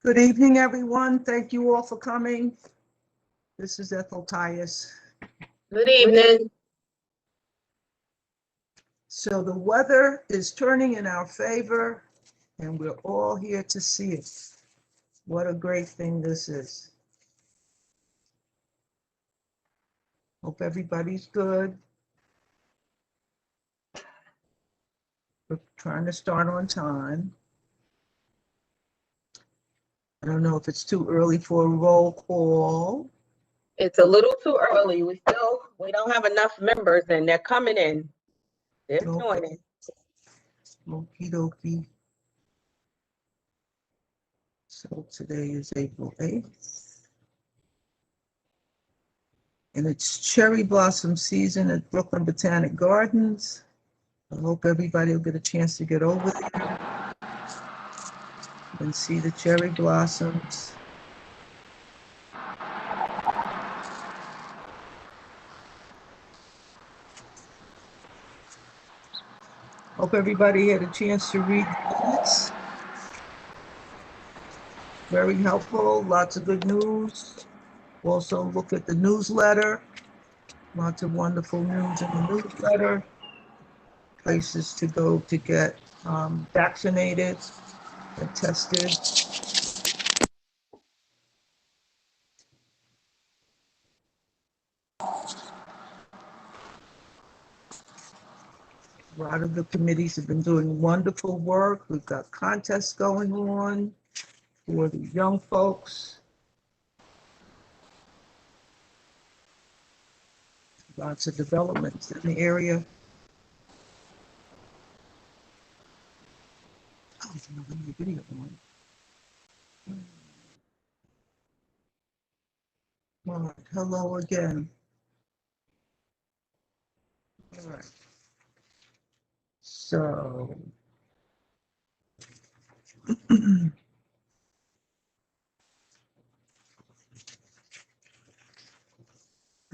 Good evening, everyone. Thank you all for coming. This is Ethel Tyus. Good evening. So the weather is turning in our favor, and we're all here to see it. What a great thing this is. Hope everybody's good. We're trying to start on time. I don't know if it's too early for a roll call. It's a little too early. We don't have enough members and they're coming in. They're joining. Okie dokie. So today is April 8th. And it's cherry blossom season at Brooklyn Botanic Gardens. I hope everybody will get a chance to get over there and see the cherry blossoms. Hope everybody had a chance to read the minutes. Very helpful, lots of good news. Also look at the newsletter. Lots of wonderful news in the newsletter. Places to go to get vaccinated and tested. A lot of the committees have been doing wonderful work. We've got contests going on for the young folks. Lots of developments in the area. Oh, there's another video going. All right, hello again. All right. So I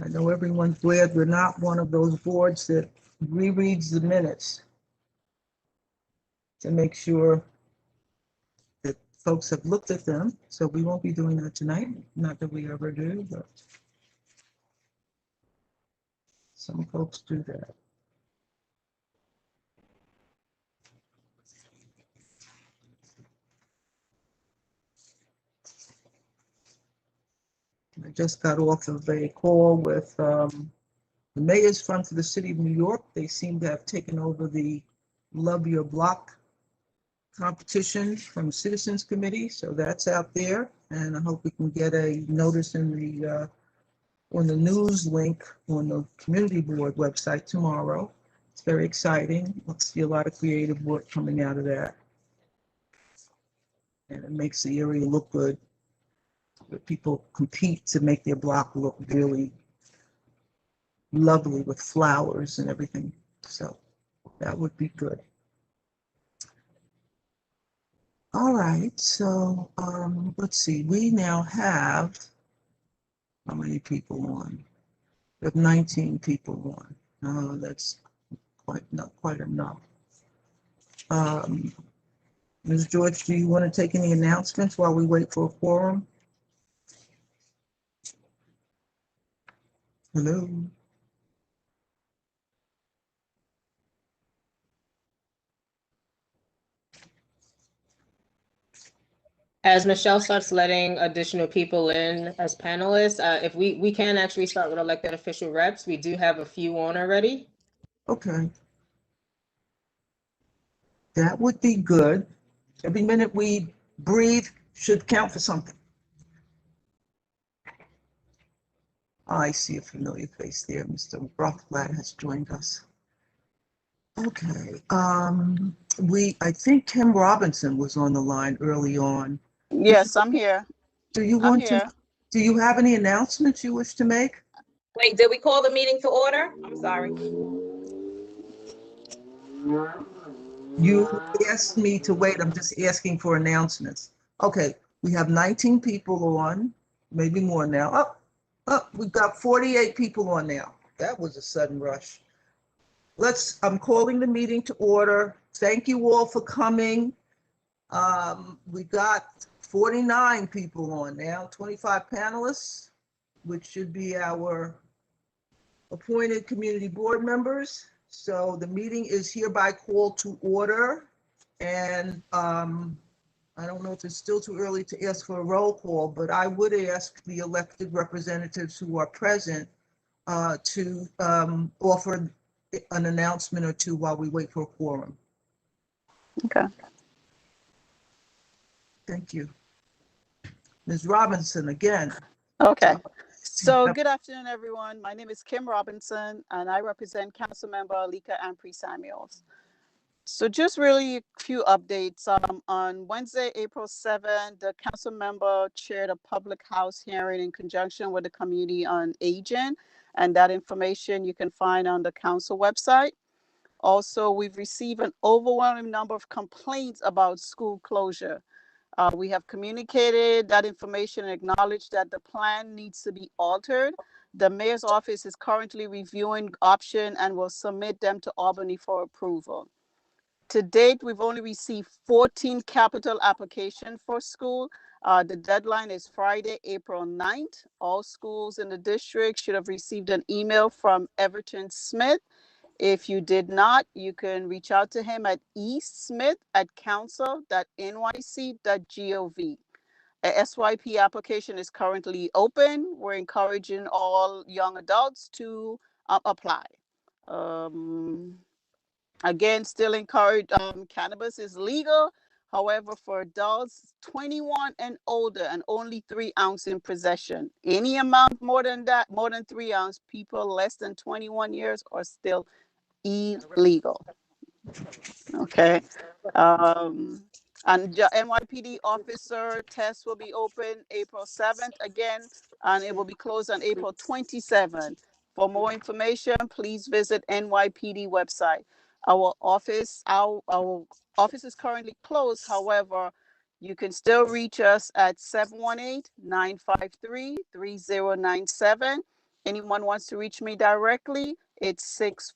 know everyone's glad we're not one of those boards that rereads the minutes to make sure that folks have looked at them. So we won't be doing that tonight. Not that we ever do, but some folks do that. I just got off of a call with the Mayor's Fund for the City of New York. They seem to have taken over the Love Your Block competition from Citizens Committee. So that's out there. And I hope we can get a notice in the on the news link on the community board website tomorrow. It's very exciting. Let's see a lot of creative work coming out of that. And it makes the area look good. Where people compete to make their block look really lovely with flowers and everything. So that would be good. All right, so let's see. We now have how many people on? We have 19 people on. No, that's not quite enough. Ms. George, do you want to take any announcements while we wait for a quorum? Hello. As Michelle starts letting additional people in as panelists, if we can actually start with elected official reps. We do have a few on already. Okay. That would be good. Every minute we breathe should count for something. I see a familiar face there. Mr. Rothblatt has joined us. Okay. I think Kim Robinson was on the line early on. Yes, I'm here. Do you want to? Do you have any announcements you wish to make? Wait, did we call the meeting to order? I'm sorry. You asked me to wait. I'm just asking for announcements. Okay, we have 19 people on, maybe more now. We've got 48 people on now. That was a sudden rush. I'm calling the meeting to order. Thank you all for coming. We got 49 people on now, 25 panelists, which should be our appointed community board members. So the meeting is hereby called to order. And I don't know if it's still too early to ask for a roll call, but I would ask the elected representatives who are present to offer an announcement or two while we wait for a quorum. Okay. Thank you. Ms. Robinson, again. Okay. So good afternoon, everyone. My name is Kim Robinson, and I represent Councilmember Alika Ampry Samuels. So just really a few updates. On Wednesday, April 7th, the council member chaired a public house hearing in conjunction with the Committee on Aging, and that information you can find on the council website. Also, we've received an overwhelming number of complaints about school closure. We have communicated that information and acknowledged that the plan needs to be altered. The mayor's office is currently reviewing options and will submit them to Albany for approval. To date, we've only received 14 capital applications for school. The deadline is Friday, April 9th. All schools in the district should have received an email from Everton Smith. If you did not, you can reach out to him at esmith@council.nyc.gov. A SYP application is currently open. We're encouraging all young adults to apply. Again, still encourage, cannabis is legal. However, for adults 21 and older and only 3 ounces in possession. Any amount more than that, more than 3 ounces, people less than 21 years are still illegal. Okay. And NYPD officer test will be open April 7th again, and it will be closed on April 27th. For more information, please visit NYPD website. Our office is currently closed. However, you can still reach us at 718-953-3097. Anyone wants to reach me directly, it's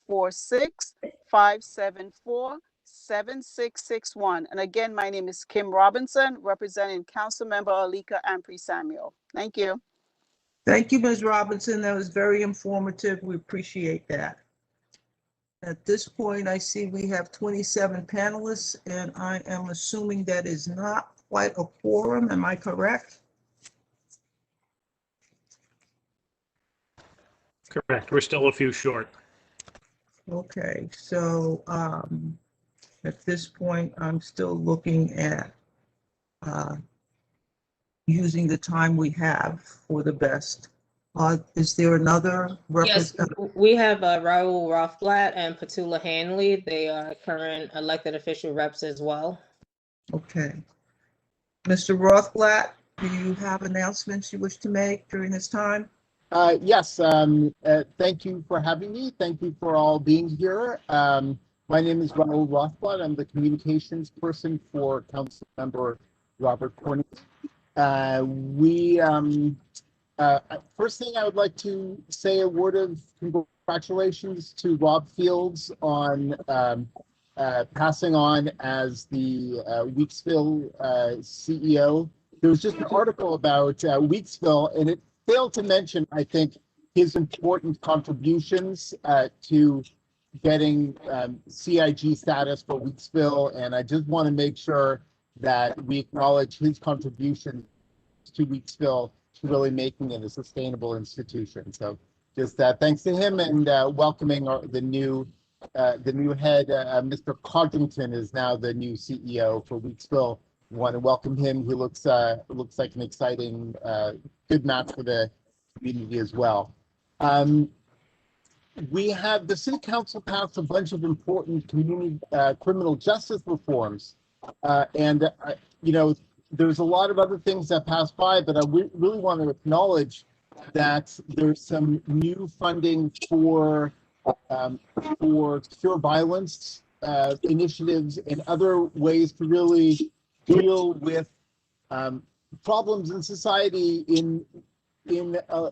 646-574-7661. And again, my name is Kim Robinson, representing Councilmember Alika Ampry Samuel. Thank you. Thank you, Ms. Robinson. That was very informative. We appreciate that. At this point, I see we have 27 panelists, and I am assuming that is not quite a quorum. Am I correct? Correct. We're still a few short. Okay, so at this point, I'm still looking at using the time we have for the best. Is there another Yes, we have Raul Rothblatt and Petula Hanley. They are current elected official reps as well. Okay. Mr. Rothblatt, do you have announcements you wish to make during this time? Yes, thank you for having me. Thank you for all being here. My name is Raul Rothblatt. I'm the communications person for Councilmember Robert Cornyn. First thing, I would like to say a word of congratulations to Rob Fields on passing on as the Weeksville CEO. There was just an article about Weeksville, and it failed to mention, I think, his important contributions to getting CIG status for Weeksville, and I just want to make sure that we acknowledge his contribution to Weeksville to really making it a sustainable institution. So just thanks to him, and welcoming the new head. Mr. Codrington is now the new CEO for Weeksville. We want to welcome him. He looks like an exciting, good match for the community as well. We have the City Council passed a bunch of important community criminal justice reforms, and there's a lot of other things that passed by, but I really want to acknowledge that there's some new funding for secure violence initiatives and other ways to really deal with problems in society in a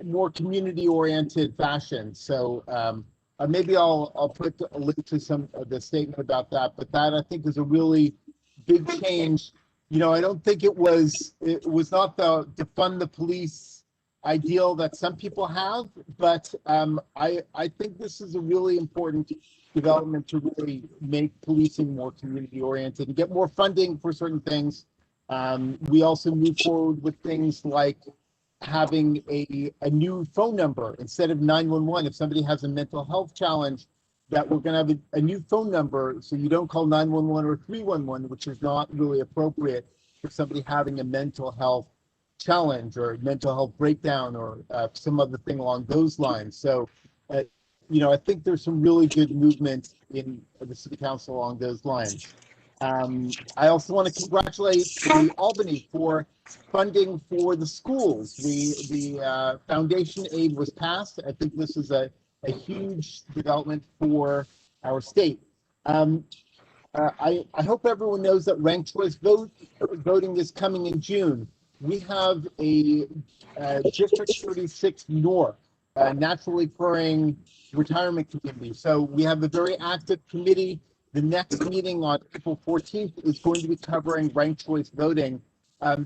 more community-oriented fashion. So maybe I'll put a link to some of the statement about that, but that I think is a really big change I don't think it was not the defund the police ideal that some people have, but I think this is a really important development to really make policing more community oriented and get more funding for certain things. We also move forward with things like having a new phone number instead of 911. If somebody has a mental health challenge, that we're going to have a new phone number, so you don't call 911 or 311, which is not really appropriate for somebody having a mental health challenge or mental health breakdown or some other thing along those lines. So, I think there's some really good movement in the city council along those lines. I also want to congratulate the Albany for funding for the schools. The foundation aid was passed. I think this is a huge development for our state. I hope everyone knows that ranked choice voting is coming in June. We have a District 36 North, naturally occurring retirement community. So we have a very active committee. The next meeting on April 14th is going to be covering ranked choice voting.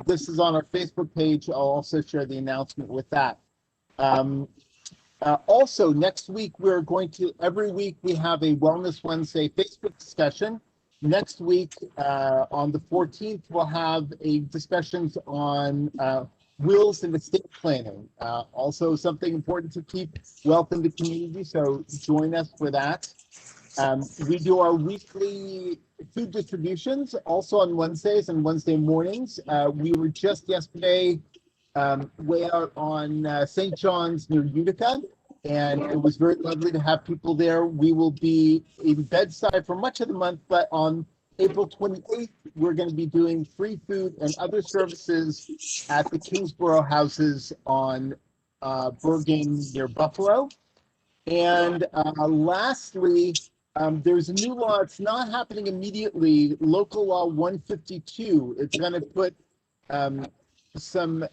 This is on our Facebook page. I'll also share the announcement with that. Also, next week, every week we have a Wellness Wednesday Facebook discussion. Next week, on the 14th, we'll have discussions on wills and estate planning. Also something important to keep wealth in the community, so join us for that. We do our weekly food distributions also on Wednesdays and Wednesday mornings. We were just yesterday way out on St. John's near Utica, and it was very lovely to have people there. We will be in Bedside for much of the month, but on April 28th, we're going to be doing free food and other services at the Kingsborough houses on Bergen near Buffalo. And lastly, there's a new law. It's not happening immediately. Local Law 152. It's going to put some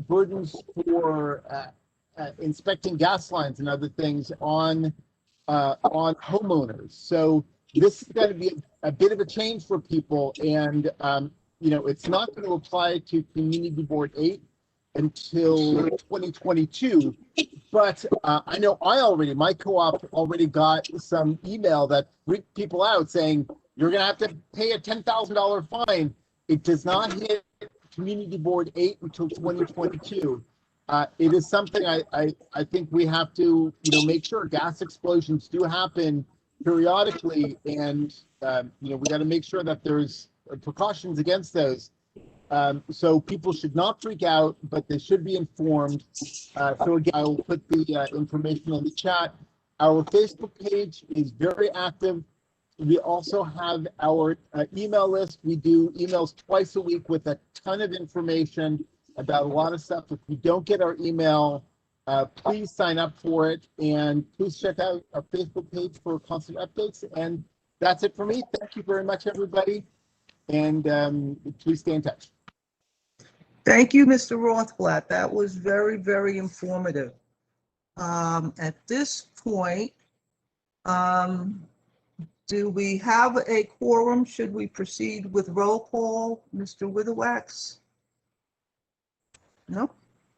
burdens for inspecting gas lines and other things on homeowners. So this is going to be a bit of a change for people, and it's not going to apply to Community Board 8 until 2022. But I know my co-op already got some email that freaked people out saying you're going to have to pay a $10,000 fine. It does not hit Community Board 8 until 2022. It is something I think we have to make sure. Gas explosions do happen periodically, and we got to make sure that there's precautions against those. So people should not freak out, but they should be informed. So again, I will put the information in the chat. Our Facebook page is very active. We also have our email list. We do emails twice a week with a ton of information about a lot of stuff. If you don't get our email, please sign up for it, and please check out our Facebook page for constant updates. And that's it for me. Thank you very much, everybody. And please stay in touch. Thank you, Mr. Rothblatt. That was very, very informative. At this point, do we have a quorum? Should we proceed with roll call, Mr. Witherwax? No?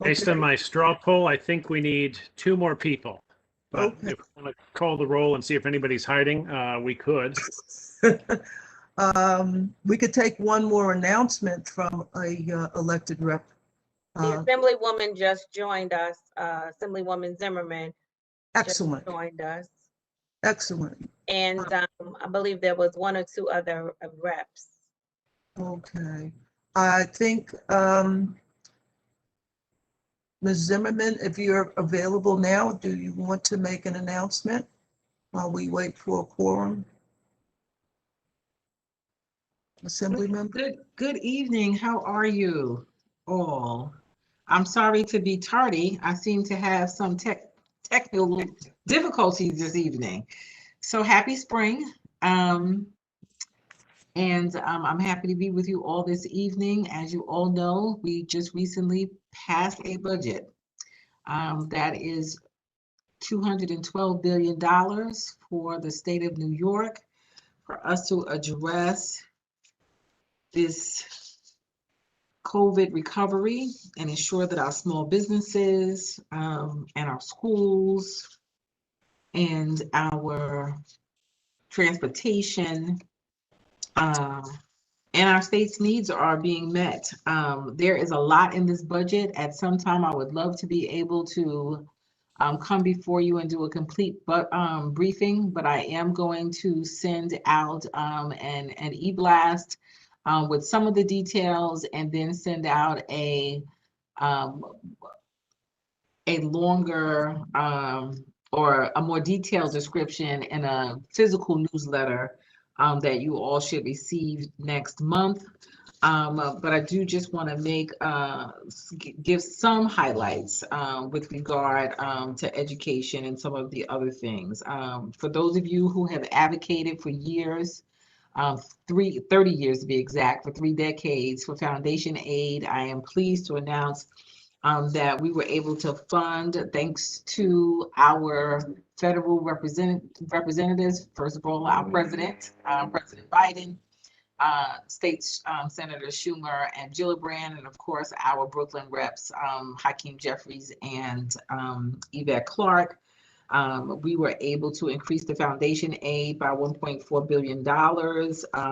Based on my straw poll, I think we need 2 more people. But Okay. if we want to call the roll and see if anybody's hiding, we could. We could take one more announcement from a elected rep. The Assemblywoman just joined us, Assemblywoman Zimmerman. Excellent. Just joined us. Excellent. And I believe there was 1 or 2 other reps. Okay. I think, Ms. Zimmerman, if you're available now, do you want to make an announcement while we wait for a quorum? Assembly member? Good evening. How are you all? I'm sorry to be tardy. I seem to have some technical difficulties this evening. So happy spring. And I'm happy to be with you all this evening. As you all know, we just recently passed a budget that is $212 billion for the state of New York for us to address this COVID recovery and ensure that our small businesses and our schools and our transportation and our state's needs are being met. There is a lot in this budget. At some time, I would love to be able to come before you and do a complete briefing, but I am going to send out an e-blast with some of the details, and then send out um, a longer or a more detailed description in a physical newsletter that you all should receive next month. But I do just want to give some highlights with regard to education and some of the other things. For those of you who have advocated for years, 30 years to be exact, for 3 decades for foundation aid, I am pleased to announce that we were able to fund, thanks to our federal representatives, first of all, our President Biden, States Senator Schumer and Gillibrand, and of course our Brooklyn reps, Hakeem Jeffries and Yvette Clark. We were able to increase the foundation aid by $1.4 billion,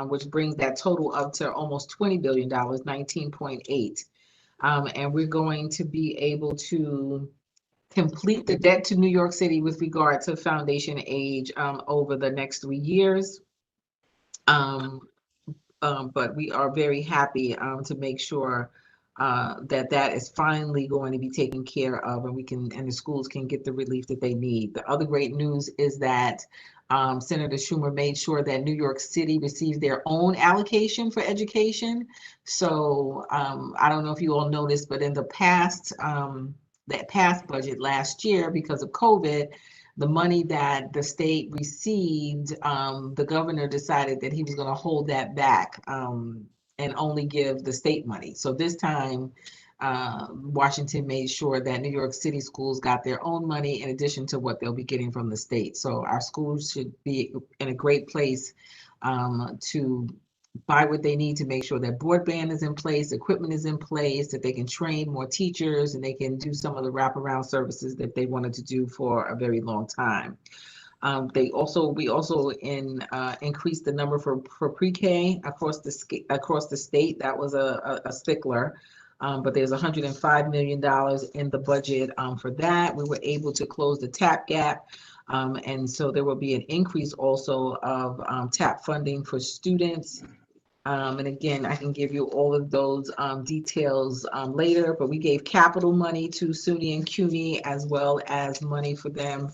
which brings that total up to almost $20 billion, 19.8. And we're going to be able to complete the debt to New York City with regard to foundation aid over the next 3 years. But we are very happy to make sure that is finally going to be taken care of, and the schools can get the relief that they need. The other great news is that Senator Schumer made sure that New York City receives their own allocation for education. So I don't know if you all noticed, but in the past, that past budget last year, because of COVID, the money that the state received, the governor decided that he was going to hold that back and only give the state money. So this time, Washington made sure that New York City schools got their own money in addition to what they'll be getting from the state. So our schools should be in a great place to buy what they need to make sure that broadband is in place, equipment is in place, that they can train more teachers, and they can do some of the wraparound services that they wanted to do for a very long time. We also increased the number for pre-K across the state. That was a stickler. But there's $105 million in the budget for that. We were able to close the TAP gap. And so there will be an increase also of TAP funding for students. And again, I can give you all of those details later, but we gave capital money to SUNY and CUNY, as well as money for them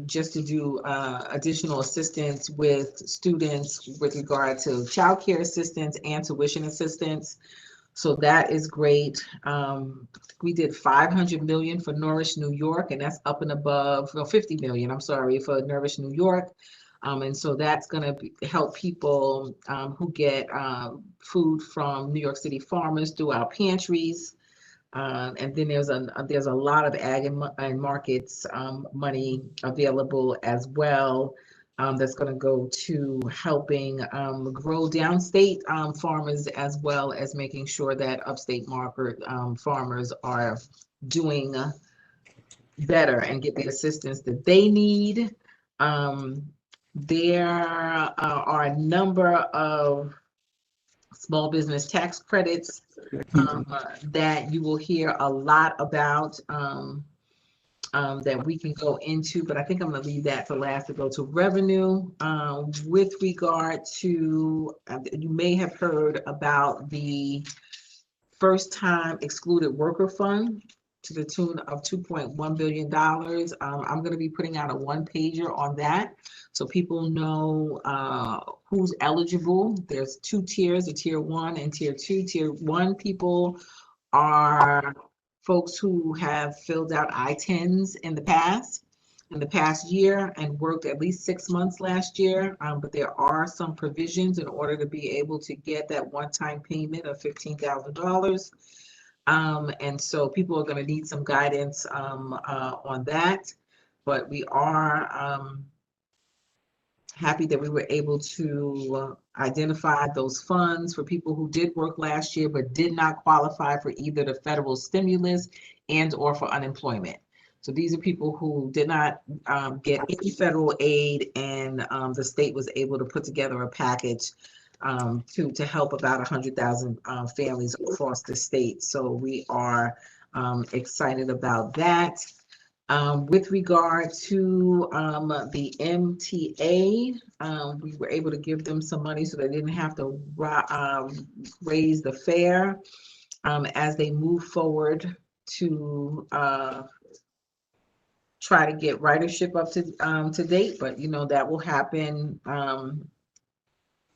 just to do additional assistance with students with regard to childcare assistance and tuition assistance. So that is great. We did 500 million for Nourish New York, and that's up and above, well, 50 million, I'm sorry, for Nourish New York. And so that's going to help people who get food from New York City farmers through our pantries. And then there's a lot of ag and markets money available as well. That's going to go to helping grow downstate farmers, as well as making sure that upstate market farmers are doing better and get the assistance that they need. There are a number of small business tax credits that you will hear a lot about that we can go into, but I think I'm going to leave that for last to go to revenue. With regard to, you may have heard about the first time excluded worker fund to the tune of $2.1 billion. I'm going to be putting out a 1-pager on that, so people know who's eligible. There's 2 tiers, a tier 1 and tier 2. Tier 1 people are folks who have filled out I-10s in the past year and worked at least 6 months last year. But there are some provisions in order to be able to get that one-time payment of $15,000. And so people are going to need some guidance on that. But we are happy that we were able to identify those funds for people who did work last year but did not qualify for either the federal stimulus and or for unemployment. So these are people who did not get any federal aid, and the state was able to put together a package to help about 100,000 families across the state. So we are excited about that. With regard to the MTA, we were able to give them some money so they didn't have to raise the fare as they move forward to try to get ridership up to date. But you know that will happen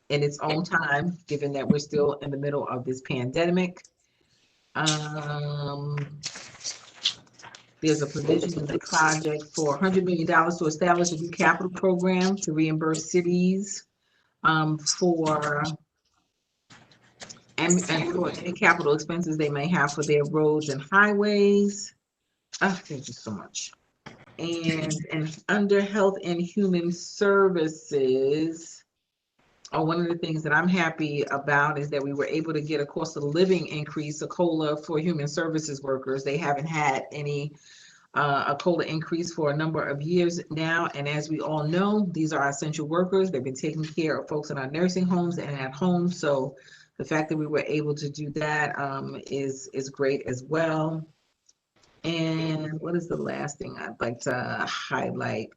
in its own time, given that we're still in the middle of this pandemic. There's a provision in the project for $100 million to establish a new capital program to reimburse cities for any capital expenses they may have for their roads and highways. Thank you so much. And under Health and Human Services, one of the things that I'm happy about is that we were able to get a cost of living increase, a COLA for human services workers. They haven't had any a COLA increase for a number of years now. And as we all know, these are essential workers. They've been taking care of folks in our nursing homes and at home. So the fact that we were able to do that is great as well. And what is the last thing I'd like to highlight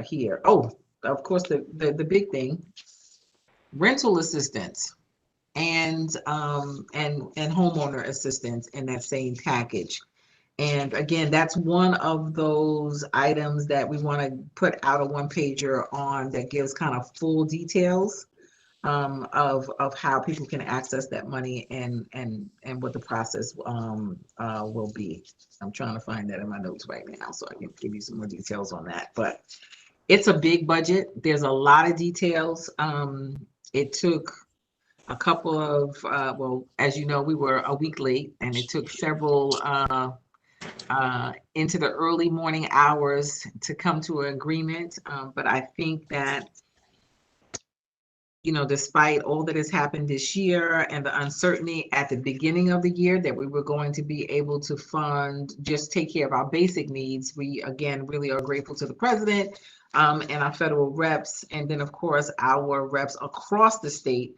here? Oh, of course, the big thing, rental assistance and homeowner assistance in that same package. And again, that's one of those items that we want to put out a one-pager on that gives kind of full details of how people can access that money and what the process will be. I'm trying to find that in my notes right now so I can give you some more details on that. But it's a big budget. There's a lot of details. It took a couple of, well, as you know, we were a week late, and it took several into the early morning hours to come to an agreement. But I think that, you know, despite all that has happened this year and the uncertainty at the beginning of the year that we were going to be able to fund, just take care of our basic needs, we again really are grateful to the president and our federal reps, and then of course our reps across the state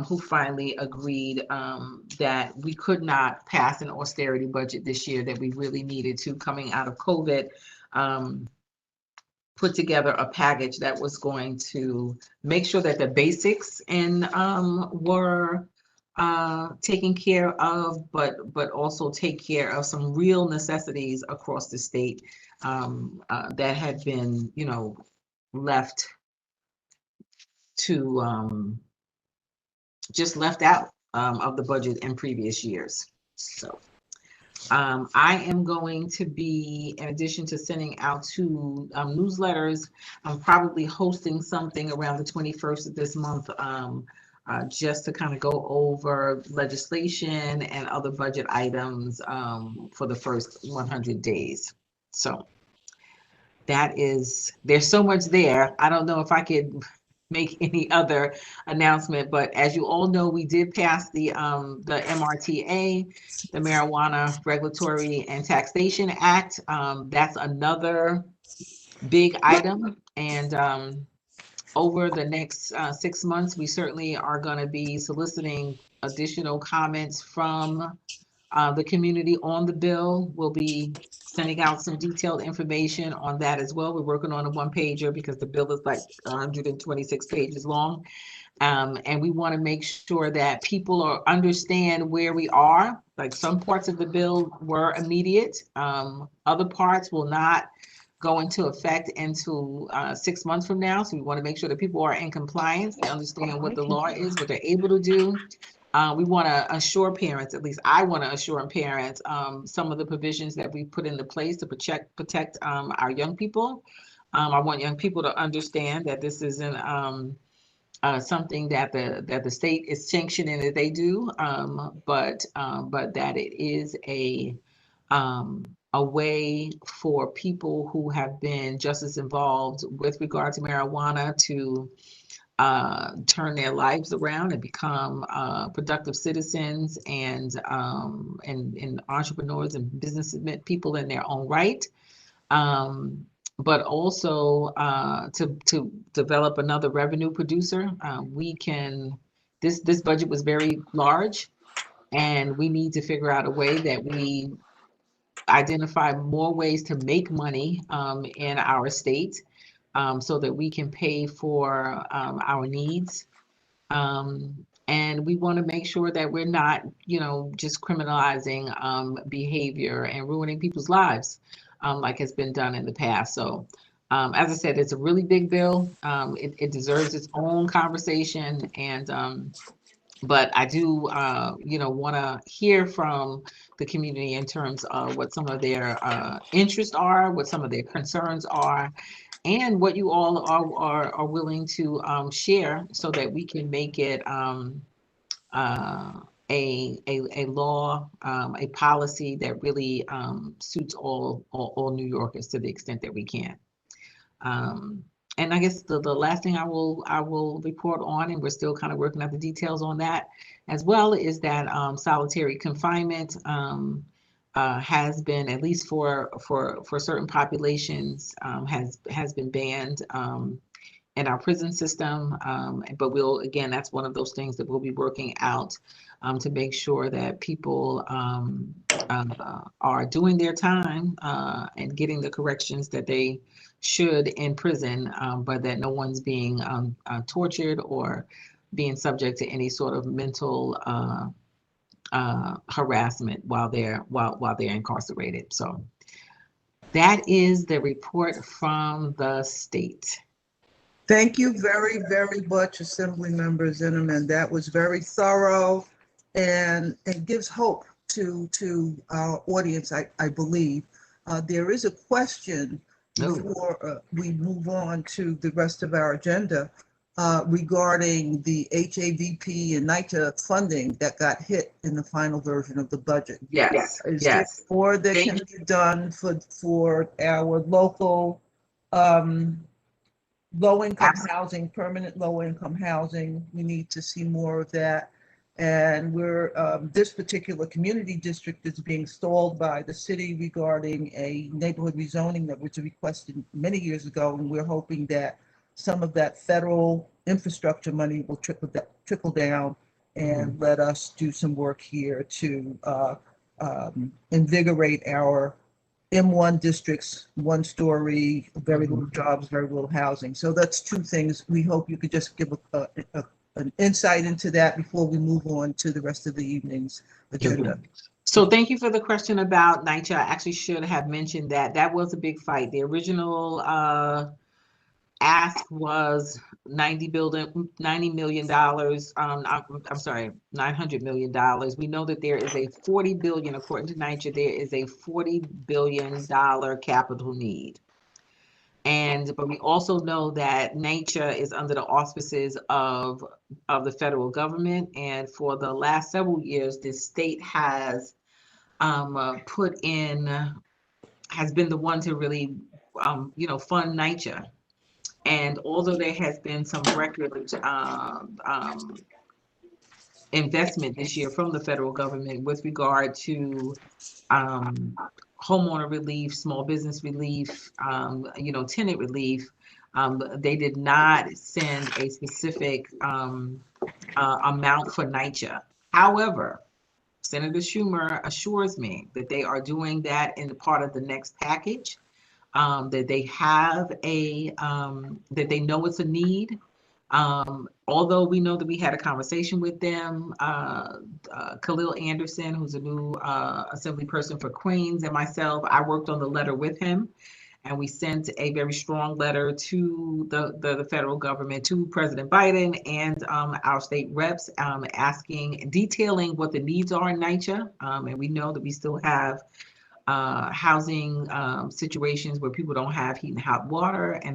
who finally agreed that we could not pass an austerity budget this year, that we really needed to, coming out of COVID, put together a package that was going to make sure that the basics were taken care of, but also take care of some real necessities across the state that had been, you know, left to just left out of the budget in previous years. So I am going to be, in addition to sending out 2 newsletters, I'm probably hosting something around the 21st of this month just to kind of go over legislation and other budget items for the first 100 days. So that is, there's so much there. I don't know if I could make any other announcement, but as you all know, we did pass the MRTA, the Marijuana Regulatory and Taxation Act. That's another big item, and over the next 6 months, we certainly are going to be soliciting additional comments from the community on the bill. We'll be sending out some detailed information on that as well. We're working on a one-pager because the bill is like 126 pages long. And we want to make sure that people understand where we are. Like, some parts of the bill were immediate. Other parts will not go into effect until 6 months from now. So we want to make sure that people are in compliance, they understand what the law is, what they're able to do. We want to assure parents, at least I want to assure parents, some of the provisions that we put into place to protect our young people. I want young people to understand that this isn't something that the state is sanctioning that they do, but that it is a a way for people who have been just as involved with regard to marijuana to turn their lives around and become productive citizens and entrepreneurs and business people in their own right. But also to develop another revenue producer. This budget was very large, and we need to figure out a way that we identify more ways to make money in our state, so that we can pay for our needs. And we want to make sure that we're not, just criminalizing behavior and ruining people's lives, like has been done in the past. So, as I said, it's a really big bill. It deserves its own conversation, and but I do, want to hear from the community in terms of what some of their interests are, what some of their concerns are, and what you all are willing to share, so that we can make it a law, a policy that really suits all New Yorkers to the extent that we can. And I guess the last thing I will report on, and we're still kind of working out the details on that as well, is that solitary confinement has been, at least for certain populations, has been banned in our prison system. But again, that's one of those things that we'll be working out to make sure that people are doing their time and getting the corrections that they should in prison, but that no one's being tortured or being subject to any sort of mental harassment while they're incarcerated. So that is the report from the state. Thank you very, very much, Assemblymember Zinnerman. That was very thorough and gives hope to our audience, I believe. There is a question before we move on to the rest of our agenda regarding the HAVP and NYCHA funding that got hit in the final version of the budget. Yes. Is there more that can be done for our local low-income housing, permanent low-income housing? We need to see more of that. And this particular community district is being stalled by the city regarding a neighborhood rezoning that was requested many years ago. And we're hoping that some of that federal infrastructure money will trickle down and let us do some work here to invigorate our M1 districts, one story, very little jobs, very little housing. So that's two things. We hope you could just give an insight into that before we move on to the rest of the evening's agenda. So thank you for the question about NYCHA. I actually should have mentioned that. That was a big fight. The original ask was $900 million. We know that there is a $40 billion, according to NYCHA, there is a $40 billion capital need. But we also know that NYCHA is under the auspices of the federal government. And for the last several years, the state has has been the one to really, fund NYCHA. And although there has been some record investment this year from the federal government with regard to homeowner relief, small business relief, tenant relief, they did not send a specific amount for NYCHA. However, Senator Schumer assures me that they are doing that in part of the next package. That they have that they know it's a need. Although we know that we had a conversation with them, Khalil Anderson, who's a new assembly person for Queens, and myself, I worked on the letter with him, and we sent a very strong letter to the federal government, to President Biden and our state reps, detailing what the needs are in NYCHA. And we know that we still have housing situations where people don't have heat and hot water, I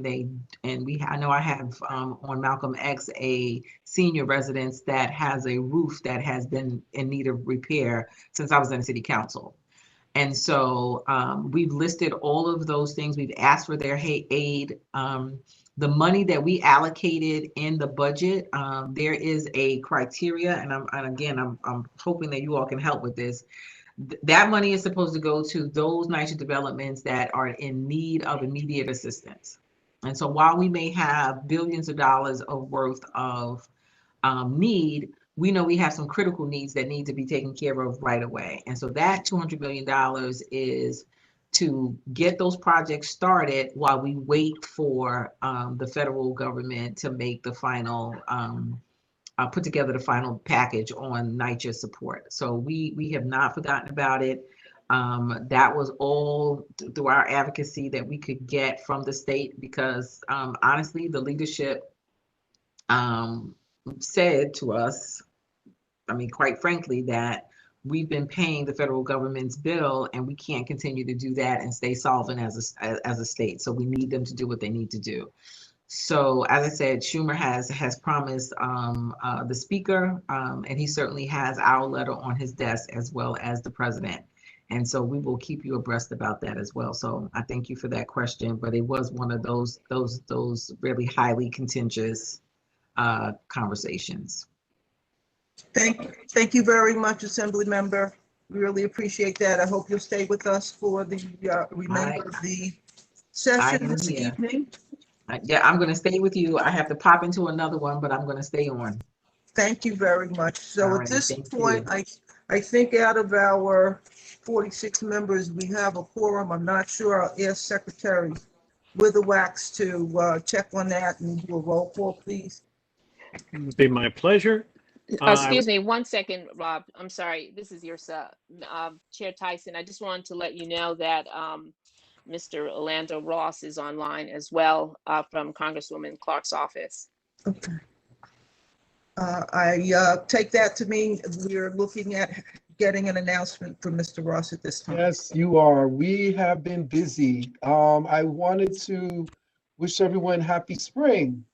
know I have on Malcolm X a senior residence that has a roof that has been in need of repair since I was in city council. And so we've listed all of those things. We've asked for their aid. The money that we allocated in the budget, there is a criteria, and I'm hoping that you all can help with this. That money is supposed to go to those NYCHA developments that are in need of immediate assistance. And so while we may have billions of dollars of worth of need, we know we have some critical needs that need to be taken care of right away. And so that $200 million is to get those projects started while we wait for the federal government to make the final, put together the final package on NYCHA support. So we have not forgotten about it. That was all through our advocacy that we could get from the state because honestly, the leadership said to us, I mean, quite frankly, that we've been paying the federal government's bill and we can't continue to do that and stay solvent as a state. So we need them to do what they need to do. So as I said, Schumer has promised the speaker, and he certainly has our letter on his desk as well as the president. And so we will keep you abreast about that as well. So I thank you for that question, but it was one of those really highly contentious conversations. Thank you very much, Assembly Member. We really appreciate that. I hope you'll stay with us for the remainder of the session this evening. Yeah, I'm going to stay with you. I have to pop into another one, but I'm going to stay on. Thank you very much. So All at this right, point, I think out of our 46 members, we have a quorum. I'm not sure. I'll ask Secretary Witherwax to check on that and do a roll call, please. It would be my pleasure. Excuse me, 1 second, Rob. I'm sorry. This is your Chair Tyson. I just wanted to let you know that Mr. Orlando Ross is online as well from Congresswoman Clark's office. Okay. I take that to mean we're looking at getting an announcement from Mr. Ross at this time. Yes, you are. We have been busy. I wanted to wish everyone happy spring.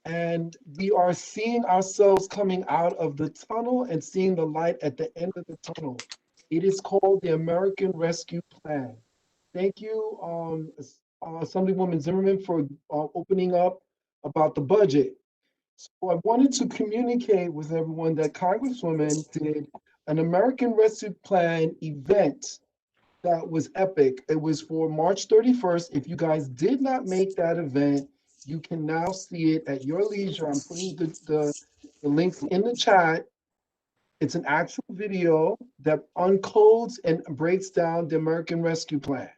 And we are seeing ourselves coming out of the tunnel and seeing the light at the end of the tunnel. It is called the American Rescue Plan. Thank you, Assemblywoman Zimmerman, for opening up about the budget. So I wanted to communicate with everyone that Congresswoman did an American Rescue Plan event that was epic. It was for March 31st. If you guys did not make that event, you can now see it at your leisure. I'm putting the links in the chat. It's an actual video that uncodes and breaks down the American Rescue Plan.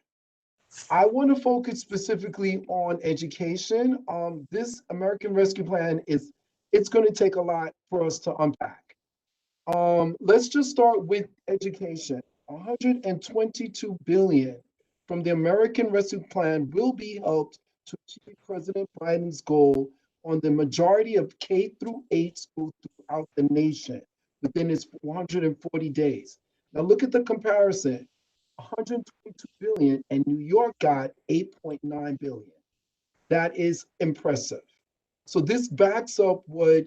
I want to focus specifically on education. This American Rescue Plan it's going to take a lot for us to unpack. Let's just start with education. 122 billion from the American Rescue Plan will be helped to achieve President Biden's goal on the majority of K through 8 schools throughout the nation within its 140 days. Now look at the comparison. 122 billion and New York got 8.9 billion. That is impressive. So this backs up what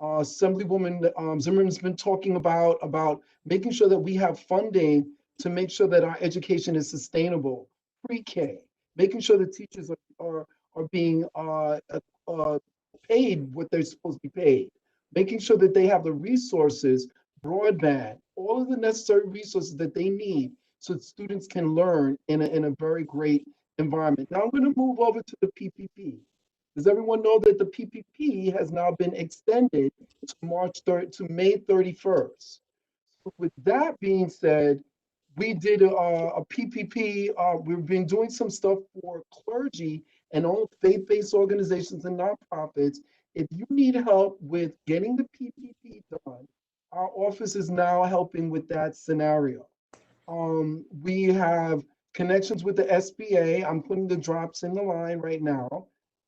Assemblywoman Zimmerman's been talking about making sure that we have funding to make sure that our education is sustainable, pre-K, making sure the teachers are being paid what they're supposed to be paid, making sure that they have the resources, broadband, all of the necessary resources that they need so that students can learn in a very great environment. Now I'm going to move over to the PPP. Does everyone know that the PPP has now been extended to May 31st? So with that being said, we did a PPP. We've been doing some stuff for clergy and all faith-based organizations and nonprofits. If you need help with getting the PPP done, our office is now helping with that scenario. We have connections with the SBA. I'm putting the drops in the line right now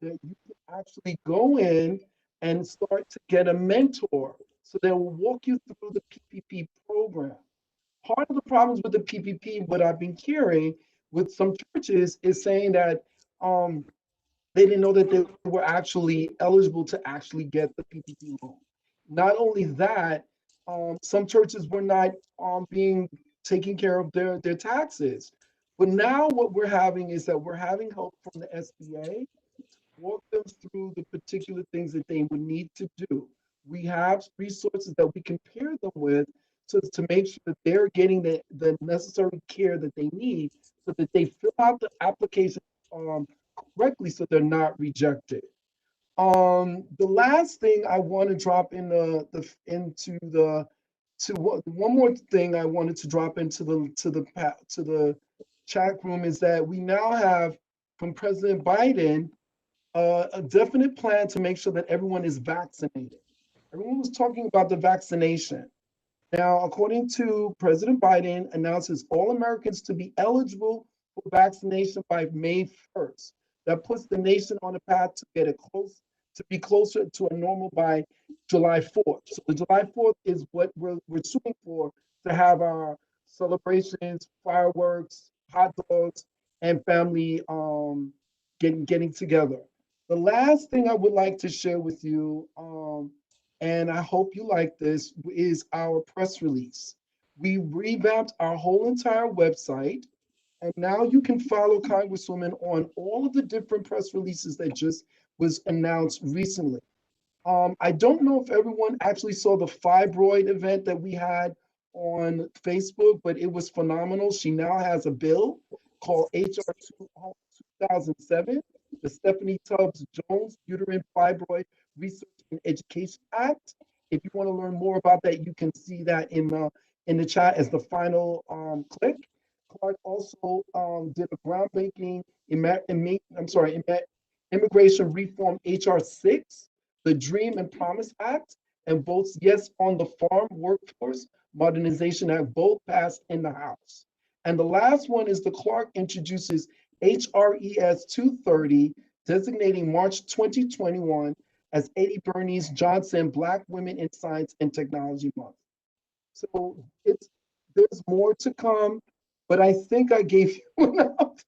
that you can actually go in and start to get a mentor so they will walk you through the PPP program. Part of the problems with the PPP, what I've been hearing with some churches is saying that they didn't know that they were actually eligible to actually get the PPP loan. Not only that, some churches were not being taking care of their taxes. But now what we're having is that we're having help from the SBA, walk them through the particular things that they would need to do. We have resources that we can pair them with to make sure that they're getting the necessary care that they need so that they fill out the application correctly so they're not rejected. The last thing I want to drop in one more thing I wanted to drop into the chat room is that we now have from President Biden a definite plan to make sure that everyone is vaccinated. Everyone was talking about the vaccination. Now, according to President Biden, announces all Americans to be eligible for vaccination by May 1st. That puts the nation on a path to be closer to a normal by July 4th. So the July 4th is what we're shooting for, to have our celebrations, fireworks, hot dogs, and family getting together. The last thing I would like to share with you, and I hope you like this, is our press release. We revamped our whole entire website, and now you can follow Congresswoman on all of the different press releases that just was announced recently. I don't know if everyone actually saw the fibroid event that we had on Facebook, but it was phenomenal. She now has a bill called HR 2007, the Stephanie Tubbs Jones Uterine Fibroid Research and Education Act. If you want to learn more about that, you can see that in the chat as the final click. Clark also did a groundbreaking Immigration Reform HR 6, the Dream and Promise Act, and votes yes on the Farm Workforce Modernization Act, both passed in the House. And the last one is the Clark introduces HRES 230, designating March 2021 as Eddie Bernice Johnson Black Women in Science and Technology Month. So there's more to come, but I think I gave you enough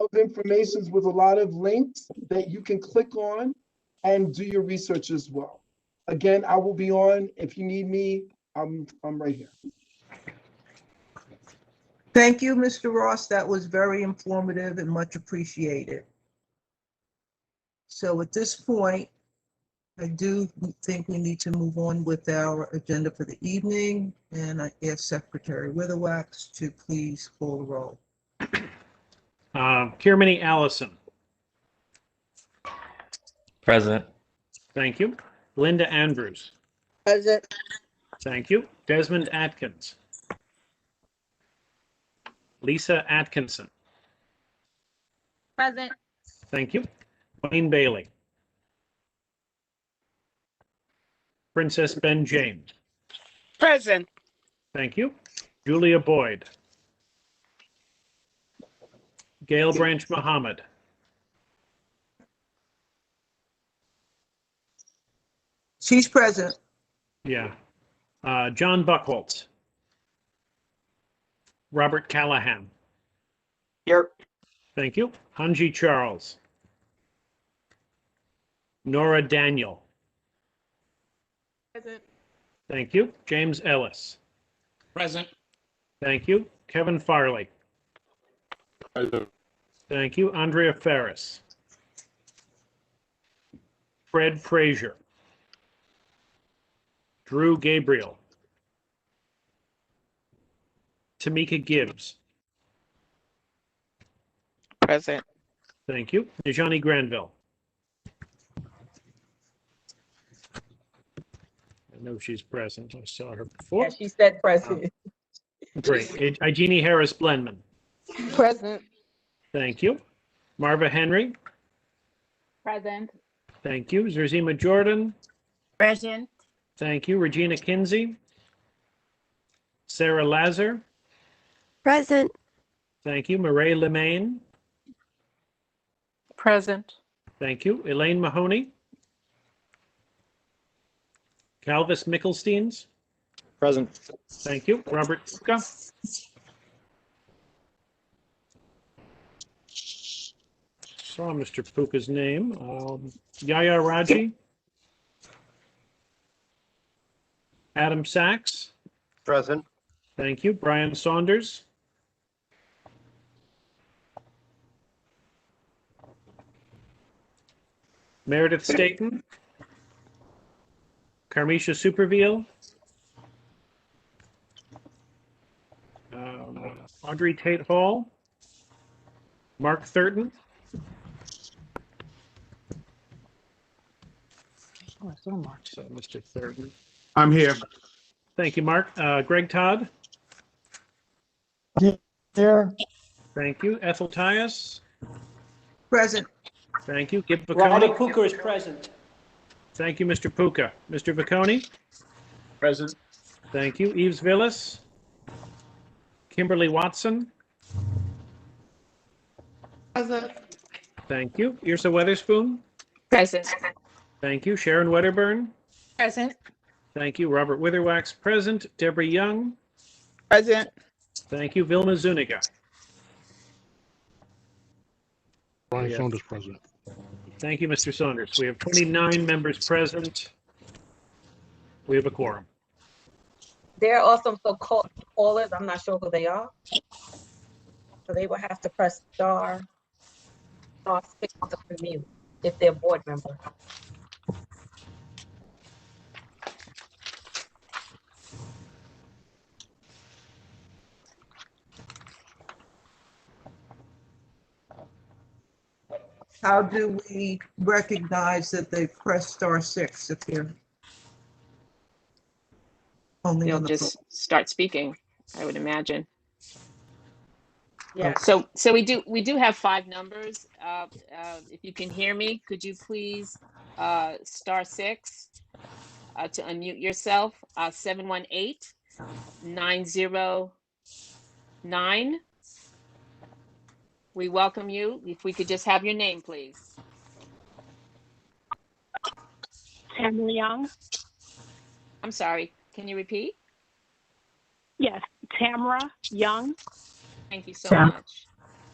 of information with a lot of links that you can click on and do your research as well. Again, I will be on. If you need me, I'm right here. Thank you, Mr. Ross. That was very informative and much appreciated. So at this point, I do think we need to move on with our agenda for the evening, and I ask Secretary Witherwax to please call the roll. Kirmany Allison. Present. Thank you. Linda Andrews. Present. Thank you. Desmond Atkins. Lisa Atkinson. Present. Thank you. Wayne Bailey. Princess Ben James. Present. Thank you. Julia Boyd. Gail Branch Muhammad. She's present. Yeah. John Buchholz. Robert Callahan. Here. Thank you. Hanji Charles. Nora Daniel. Present. Thank you. James Ellis. Present. Thank you. Kevin Farley. Thank you. Andrea Ferris. Fred Frazier. Drew Gabriel. Tamika Gibbs. Present. Thank you. Najani Granville. I know she's present. I saw her before. Yeah, she said present. Great. Jeannie Harris Blenman. Present. Thank you. Marva Henry. Present. Thank you. Zerzima Jordan. Present. Thank you. Regina Kinsey. Sarah Lazar. Present. Thank you. Murray Lemaine. Present. Thank you. Elaine Mahoney. Calvis Mickelsteins. Present. Thank you. Robert Puka. Saw Mr. Puka's name. Yaya Raji. Adam Sachs. Present. Thank you. Brian Saunders. Meredith Staton. Carmisha Supervielle. Audrey Tate Hall. Mark Thurton. Oh, I saw Mark. So, Mr. Thurton. I'm here. Thank you, Mark. Greg Todd. Here. Thank you. Ethel Tyus. Present. Thank you. Gib Robert Vacconi. Puka is present. Thank you, Mr. Puka. Mr. Vacconi. Present. Thank you. Eves Villas. Kimberly Watson. Present. Thank you. Yrsa Weatherspoon. Present. Thank you. Sharon Wedderburn. Present. Thank you. Robert Witherwax present. Deborah Young. Present. Thank you. Vilma Zuniga. Brian Yeah. Saunders present. Thank you, Mr. Saunders. We have 29 members present. We have a quorum. There are also some callers. I'm not sure who they are. So they will have to press star 6 to unmute if they're board members. How do we recognize that they pressed star 6 if they're only They'll on the phone? just start speaking, I would imagine. Yeah. So we do have 5 numbers. If you can hear me, could you please star 6 to unmute yourself? 718-909. We welcome you. If we could just have your name, please. Tamara Young. I'm sorry. Can you repeat? Yes, Tamara Young. Thank you so much.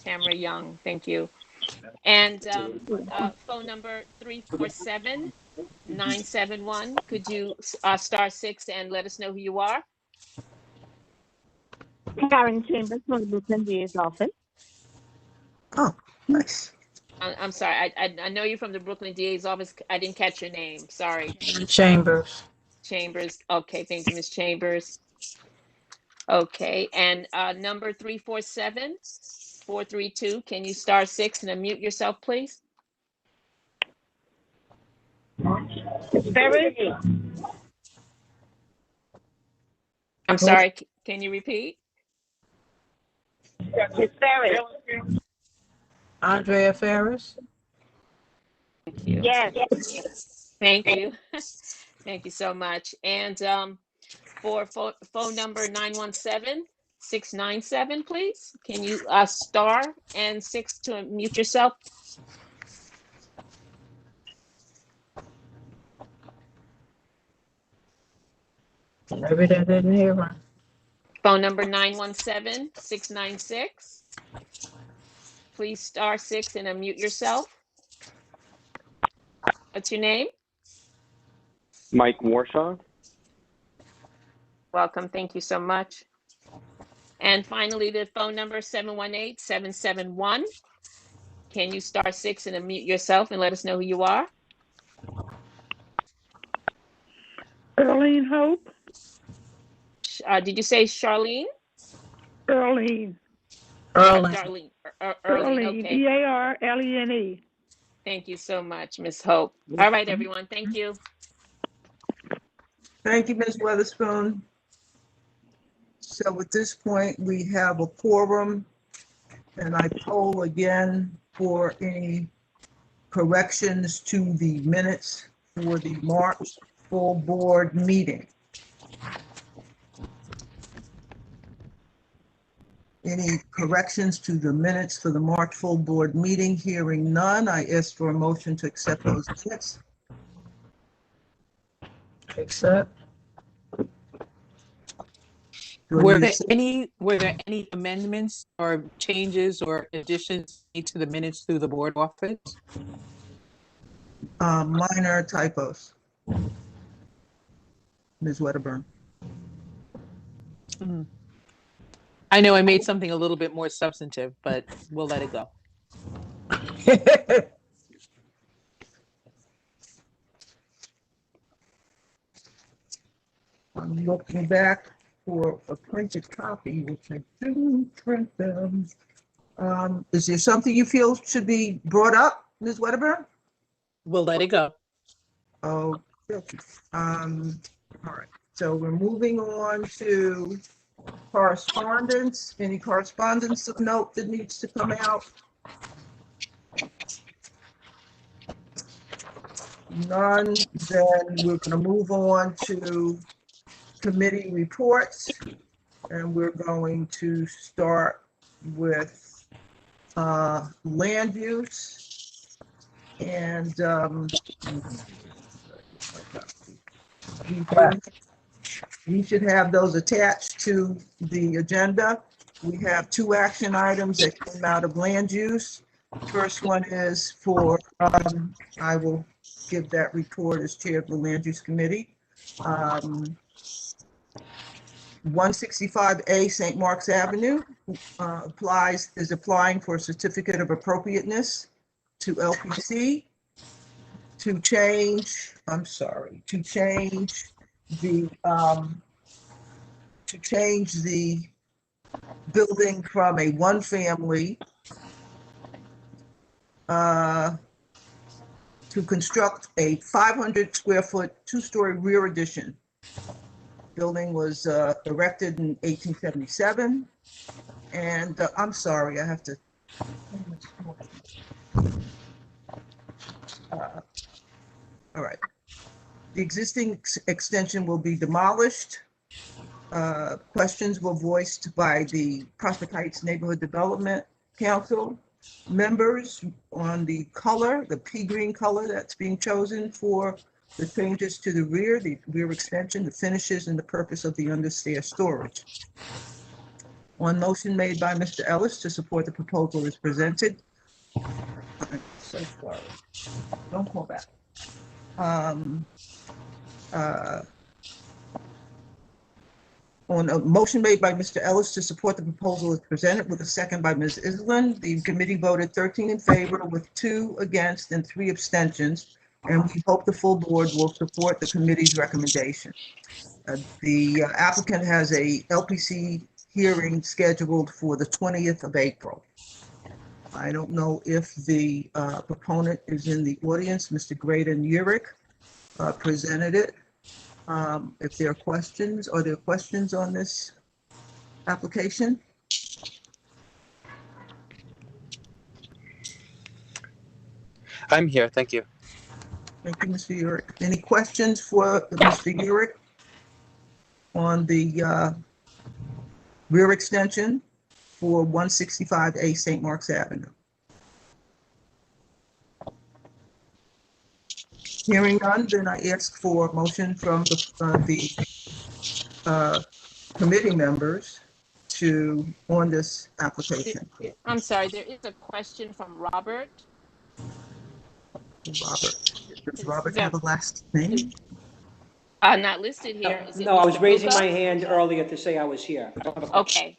Tamara Young. Thank you. And phone number 347-971. Could you star 6 and let us know who you are? Karen Chambers from the Brooklyn DA's office. Oh, nice. I'm sorry. I know you're from the Brooklyn DA's office. I didn't catch your name. Sorry. Chambers. Chambers. Okay. Thank you, Ms. Chambers. Okay. And number 347-432. Can you star 6 and unmute yourself, please? Ferris. I'm sorry. Can you repeat? It's Ferris. Andrea Ferris. Thank you. Yes. Thank you. Thank you so much. And for phone number 917-697, please. Can you star and 6 to mute yourself? Maybe they didn't hear her. Phone number 917-696. Please star 6 and unmute yourself. What's your name? Mike Warshaw. Welcome. Thank you so much. And finally, the phone number 718-771. Can you star 6 and unmute yourself and let us know who you are? Earlene Hope. Did you say Charlene? Earlene. Darlene. Earlene. Earlene. Okay. Earlene. Thank you so much, Ms. Hope. All right, everyone. Thank you. Thank you, Ms. Weatherspoon. So at this point, we have a quorum, and I poll again for any corrections to the minutes for the March full board meeting. Any corrections to the minutes for the March full board meeting? Hearing none, I ask for a motion to accept those minutes. Accept. Do I Were need a there second? any amendments or changes or additions made to the minutes through the board office? Minor typos. Ms. Wedderburn. I know I made something a little bit more substantive, but we'll let it go. I'm looking back for a printed copy, which I didn't print them. Is there something you feel should be brought up, Ms. Wedderburn? We'll let it go. Oh, okay. All right. So we're moving on to correspondence. Any correspondence of note that needs to come out? None. Then we're going to move on to committee reports, and we're going to start with land use and we should have those attached to the agenda. We have two action items that came out of land use. First one is for, I will give that report as chair of the land use committee. 165A St. Mark's Avenue is applying for a certificate of appropriateness to LPC to change, to change the building from a one-family to construct a 500 square foot, two-story rear addition. Building was erected in 1877. And I'm sorry, I have to. All right. The existing extension will be demolished. Questions were voiced by the Prospect Heights Neighborhood Development Council members on the color, the pea green color that's being chosen for the changes to the rear extension, the finishes, and the purpose of the understair storage. On motion made by Mr. Ellis to support the proposal is presented. I'm so sorry. Don't call back. On a motion made by Mr. Ellis to support the proposal is presented with a second by Ms. Island. The committee voted 13 in favor with 2 against and 3 abstentions. And we hope the full board will support the committee's recommendation. The applicant has a LPC hearing scheduled for the 20th of April. I don't know if the proponent is in the audience. Mr. Graydon Urick presented it. If there are questions on this application? I'm here, thank you. Thank you, Mr. Urick. Any questions for Mr. Urick on the rear extension for 165A St. Mark's Avenue? Hearing none, then I ask for a motion from the committee members on this application. I'm sorry, there is a question from Robert. Does Robert have a last name? Not listed here. Is it No, I was Mr. raising Puga? my hand earlier to say I was here. Okay,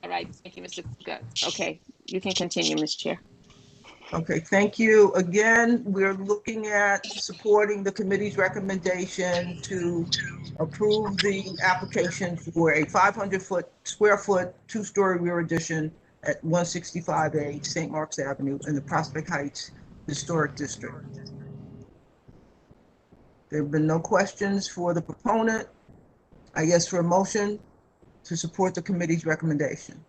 all right, thank you, Mr. Puga. Okay, you can continue, Ms. Chair. Okay, thank you. Again, we're looking at supporting the committee's recommendation to approve the application for a 500 square foot, two-story rear addition at 165A St. Mark's Avenue in the Prospect Heights Historic District. There have been no questions for the proponent. I ask for a motion to support the committee's recommendation.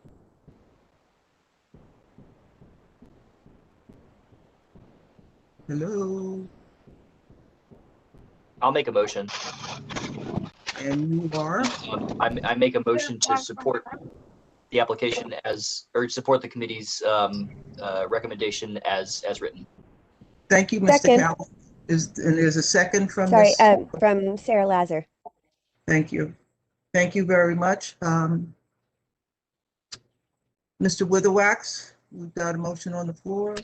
Hello, I'll make a motion. and you are? I make a motion to support the application or support the committee's recommendation as written. Thank you, Mr. Second. Cowell. And there's a second from Sorry, Ms. from Sarah Lazar. Thank you. Thank you very much. Mr. Witherwax, we've got a motion on the floor.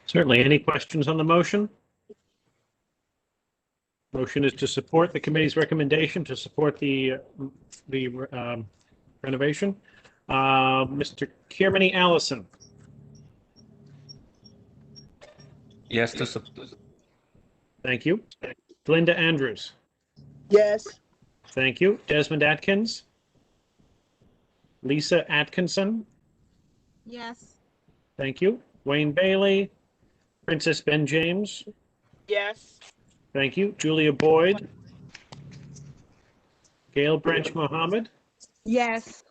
Certainly. Any questions on the motion? Motion is to support the committee's recommendation to support the renovation. Mr. Kiermany Allison. Yes to support. Thank you. Linda Andrews. Yes. Thank you. Desmond Atkins. Lisa Atkinson. Yes. Thank you. Wayne Bailey. Princess Ben James. Yes. Thank you. Julia Boyd. Gail Branch Mohammed. Yes.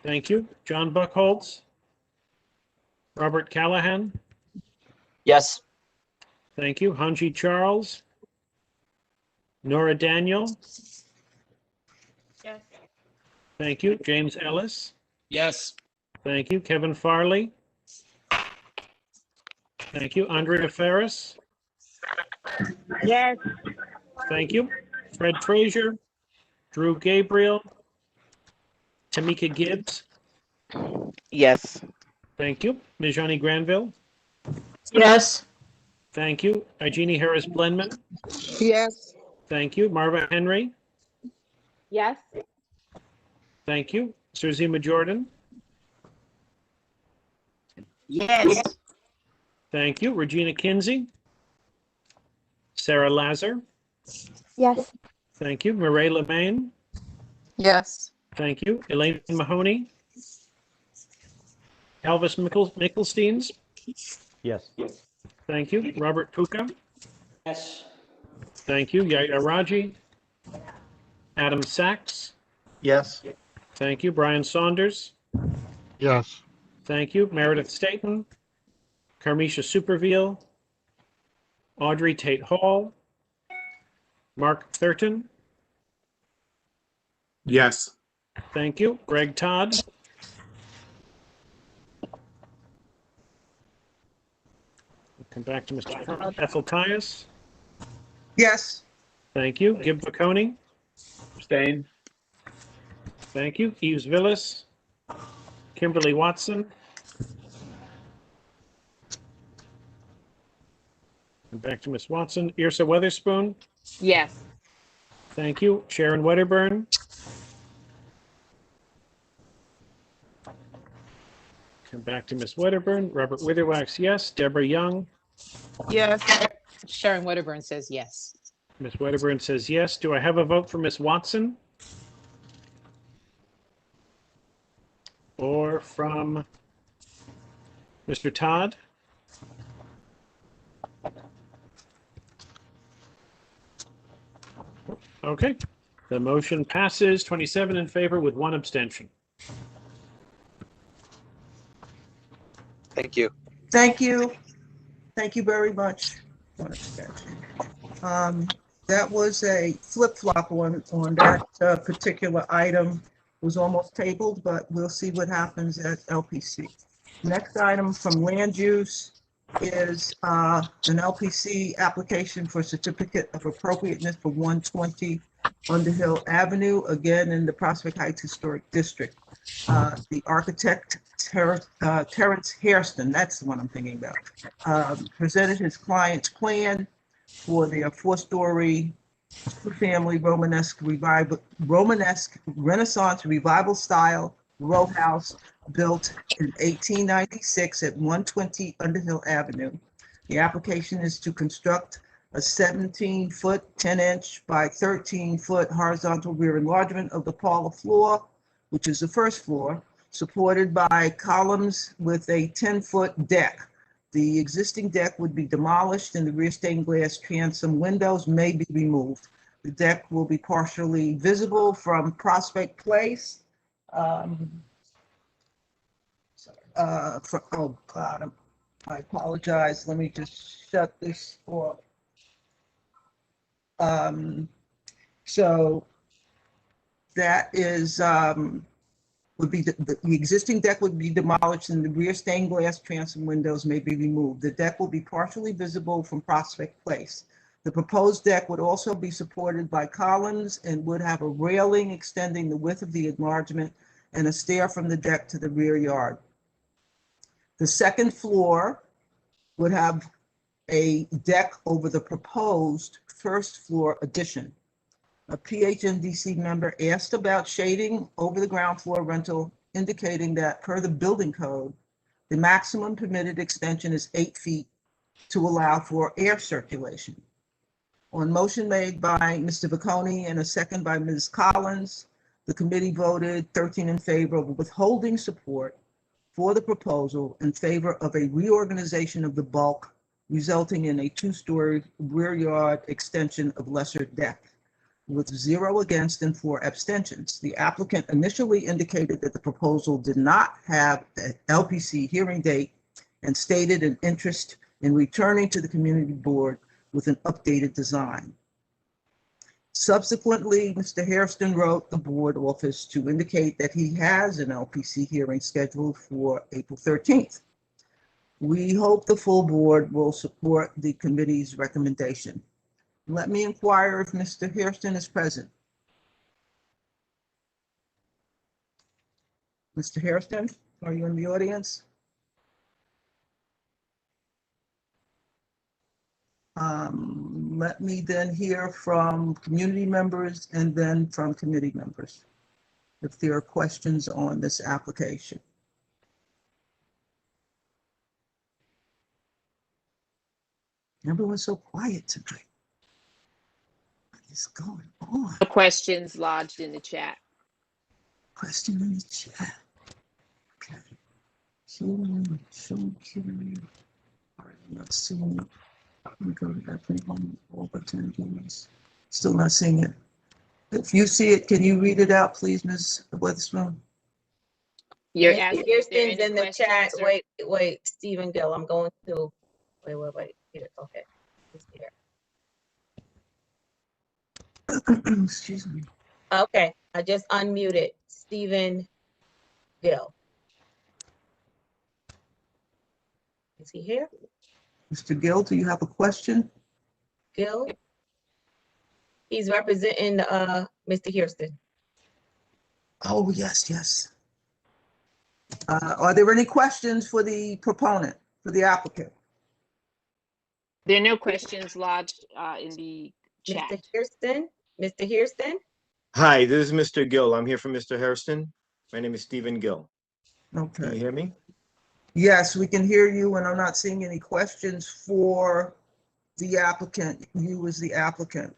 Thank you. John Buckholz. Robert Callahan. Yes. Thank you. Hanji Charles. Nora Daniel. Yes. Thank you. James Ellis. Yes. Thank you. Kevin Farley. Thank you. Andrea Ferris. Yes. Thank you. Fred Frazier. Drew Gabriel. Tamika Gibbs. Yes. Thank you. Mijani Granville. Yes. Thank you. Jeannie Harris Blenman. Yes. Thank you. Marva Henry. Yes. Thank you. Surzima Jordan. Yes. Thank you. Regina Kinsey. Sarah Lazar. Yes. Thank you. Mireille Lemaine. Yes. Thank you. Elaine Mahoney. Elvis Mickelsteins. Yes. Thank you. Robert Puka. Yes. Thank you. Yair Raji. Adam Sachs. Yes. Thank you. Brian Saunders. Yes. Thank you. Meredith Staten. Carmisha Supervielle. Audrey Tate Hall. Mark Thurton. Yes. Thank you. Greg Todd. Come back to Mr. Todd. Ethel Pius. Yes. Thank you. Gib Vaconi. Abstain. Thank you. Eves Villas. Kimberly Watson. And back to Ms. Watson. Irsa Weatherspoon. Yes. Thank you. Sharon Wedderburn. Come back to Ms. Wedderburn. Robert Witherwax, yes. Deborah Young. Yes. Sharon Wedderburn says yes. Ms. Wedderburn says yes. Do I have a vote for Ms. Watson? Or from Mr. Todd? Okay. The motion passes 27 in favor with 1 abstention. Thank you. Thank you. Thank you very much. One abstention. That was a flip-flop on that particular item. It was almost tabled, but we'll see what happens at LPC. Next item from land use is an LPC application for certificate of appropriateness for 120 Underhill Avenue, again in the Prospect Heights Historic District. The architect, Terrence Hairston, that's the one I'm thinking about, presented his client's plan for their 4-story, two-family Romanesque Renaissance revival style row house built in 1896 at 120 Underhill Avenue. The application is to construct a 17-foot, 10-inch by 13-foot horizontal rear enlargement of the parlor floor, which is the first floor, supported by columns with a 10-foot deck. The existing deck would be demolished and the rear stained glass transom windows may be removed. The deck will be partially visible from Prospect Place. Oh God, I apologize. Let me just shut this off. So that is, would be the existing deck would be demolished and the rear stained glass transom windows may be removed. The deck will be partially visible from Prospect Place. The proposed deck would also be supported by columns and would have a railing extending the width of the enlargement and a stair from the deck to the rear yard. The second floor would have a deck over the proposed first floor addition. A PHNDC member asked about shading over the ground floor rental indicating that per the building code, the maximum permitted extension is 8 feet to allow for air circulation. On motion made by Mr. Bocconi and a second by Ms. Collins, the committee voted 13 in favor of withholding support for the proposal in favor of a reorganization of the bulk, resulting in a 2-story rear yard extension of lesser depth, with 0 against and 4 abstentions. The applicant initially indicated that the proposal did not have an LPC hearing date and stated an interest in returning to the community board with an updated design. Subsequently, Mr. Hairston wrote the board office to indicate that he has an LPC hearing scheduled for April 13th. We hope the full board will support the committee's recommendation. Let me inquire if Mr. Hairston is present. Mr. Hairston, are you in the audience? Let me then hear from community members and then from committee members, if there are questions on this application. Everyone's so quiet tonight. What is going on? The questions lodged in the chat. Question in the chat. Okay. So curious. All right, I'm not seeing it. Let me go to that thing on all but 10 games. Still not seeing it. If you see it, can you read it out, please, Ms. Weatherspoon? You're Mr. asking if there are Kirsten's any in the chat. questions or- Wait, Stephen Gill, I'm going to, wait, here, okay. He's here. Excuse me. Okay, I just unmuted Stephen Gill. Is he here? Mr. Gill, do you have a question? Gill? He's representing Mr. Hairston. Oh, yes. Are there any questions for the proponent, for the applicant? There are no questions lodged in the chat. Mr. Hairston? Mr. Hairston? Hi, this is Mr. Gill. I'm here for Mr. Hairston. My name is Stephen Gill. Can you Okay. hear me? Yes, we can hear you, and I'm not seeing any questions for the applicant. You as the applicant.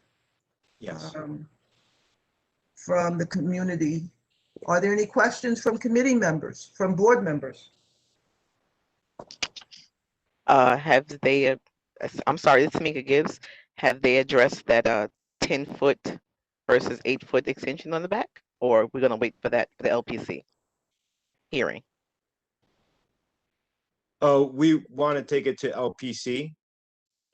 Yes. From the community. Are there any questions from committee members, from board members? Have they, I'm sorry, this is Tamika Gibbs. Have they addressed that 10-foot versus 8-foot extension on the back? Or we're gonna wait for that for the LPC hearing? Oh, we want to take it to LPC.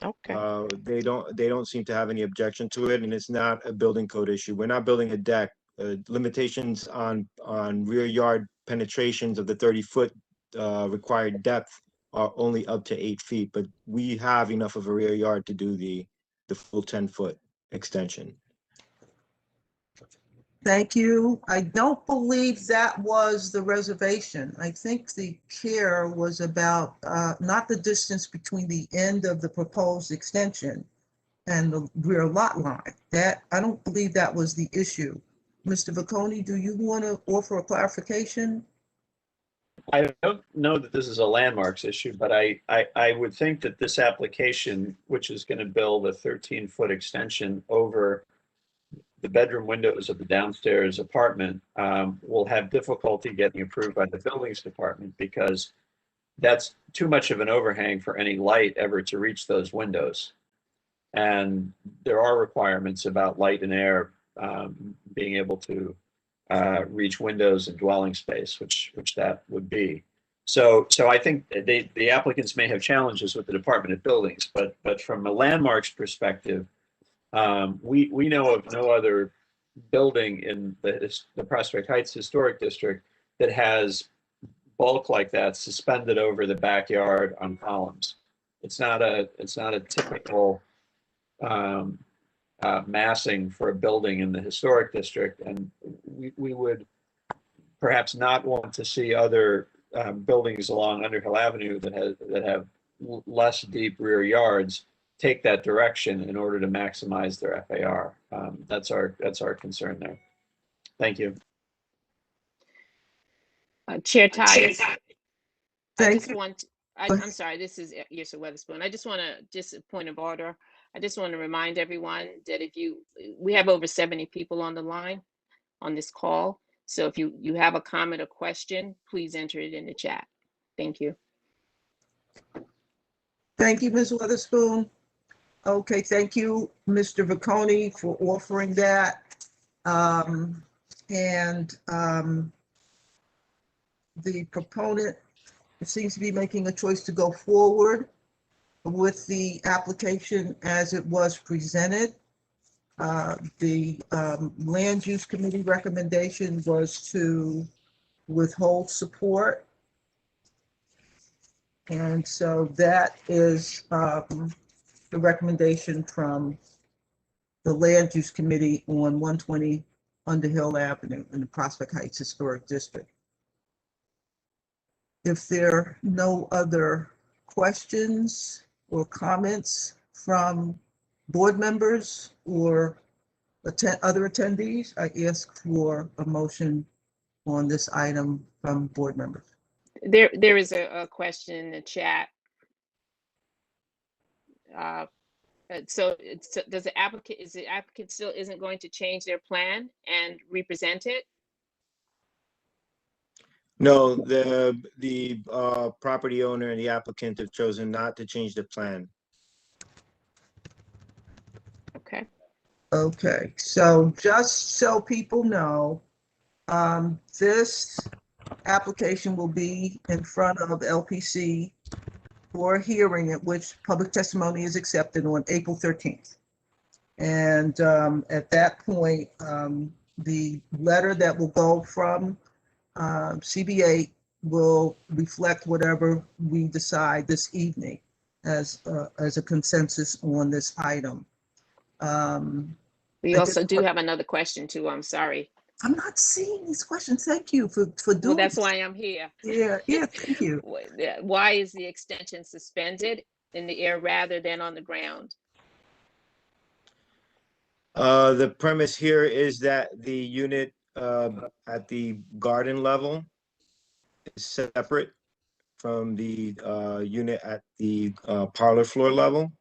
Okay. They don't seem to have any objection to it, and it's not a building code issue. We're not building a deck. Limitations on rear yard penetrations of the 30-foot required depth are only up to 8 feet, but we have enough of a rear yard to do the full 10-foot extension. Thank you. I don't believe that was the reservation. I think the care was about not the distance between the end of the proposed extension and the rear lot line. That, I don't believe that was the issue. Mr. Bocconi, do you want to offer a clarification? I don't know that this is a landmarks issue, but I would think that this application, which is going to build a 13-foot extension over the bedroom windows of the downstairs apartment, will have difficulty getting approved by the buildings department because that's too much of an overhang for any light ever to reach those windows. And there are requirements about light and air being able to reach windows and dwelling space, which that would be. So I think the applicants may have challenges with the Department of Buildings, but from a landmarks perspective, we know of no other building in the Prospect Heights Historic District that has bulk like that suspended over the backyard on columns. It's not a typical massing for a building in the historic district, and we would perhaps not want to see other buildings along Underhill Avenue that have less deep rear yards take that direction in order to maximize their FAR. That's our concern there. Thank you. Chair Tice, I Thank just want, Go I'm sorry, this is Yusuf Weatherspoon. I just want to, just a point of order. I just want to remind everyone that we have over 70 people on the line on this call. So if you have a comment or question, please enter it in the chat. Thank you. Thank you, Ms. Weatherspoon. Okay, thank you, Mr. Vacconi, for offering that. The proponent seems to be making a choice to go forward with the application as it was presented. The Land Use Committee recommendation was to withhold support. And so that is the recommendation from the Land Use Committee on 120 Underhill Avenue in the Prospect Heights Historic District. If there are no other questions or comments from board members or other attendees, I ask for a motion on this item from board members. There is a question in the chat. So does the applicant still isn't going to change their plan and represent it? No, the property owner and the applicant have chosen not to change the plan. Okay. Okay, so just so people know, this application will be in front of LPC for a hearing at which public testimony is accepted on April 13th. And at that point, the letter that will go from CB8 will reflect whatever we decide this evening as a consensus on this item. We also do have another question too. I'm sorry. I'm not seeing these questions. Thank you for doing. Well, that's why I'm here. Yeah, thank you. Why is the extension suspended in the air rather than on the ground? The premise here is that the unit at the garden level is separate from the unit at the parlor floor level.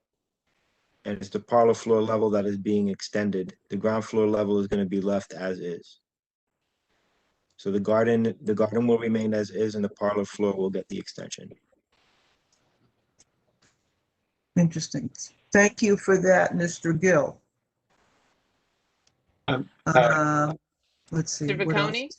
And it's the parlor floor level that is being extended. The ground floor level is going to be left as is. So the garden will remain as is, and the parlor floor will get the extension. Interesting. Thank you for that, Mr. Gill. Let's see. Mr. Vacconi?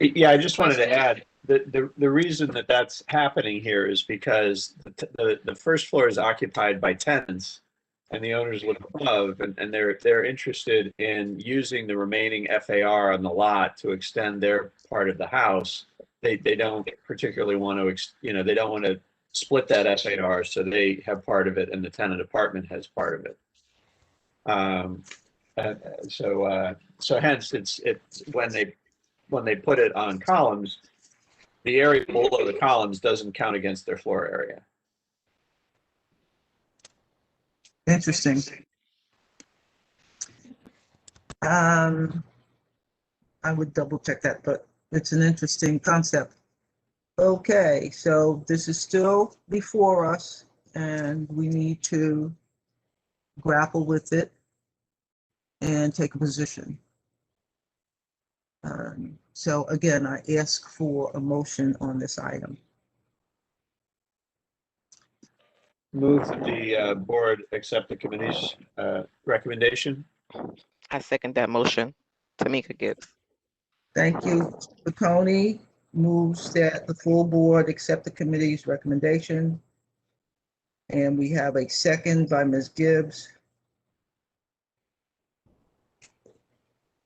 Yeah, I just wanted to add that the reason that that's happening here is because the first floor is occupied by tenants, and the owners live above, and they're interested in using the remaining FAR on the lot to extend their part of the house. They don't particularly want to, they don't want to split that FAR, so they have part of it, and the tenant apartment has part of it. So hence it's when they put it on columns, the area below the columns doesn't count against their floor area. Interesting. I would double check that, but it's an interesting concept. Okay, so this is still before us and we need to grapple with it and take a position. So again, I ask for a motion on this item. Move that the board accept the committee's recommendation. I second that motion. Tamika Gibbs. Thank you. Vacconi moves that the full board accept the committee's recommendation. And we have a second by Ms. Gibbs.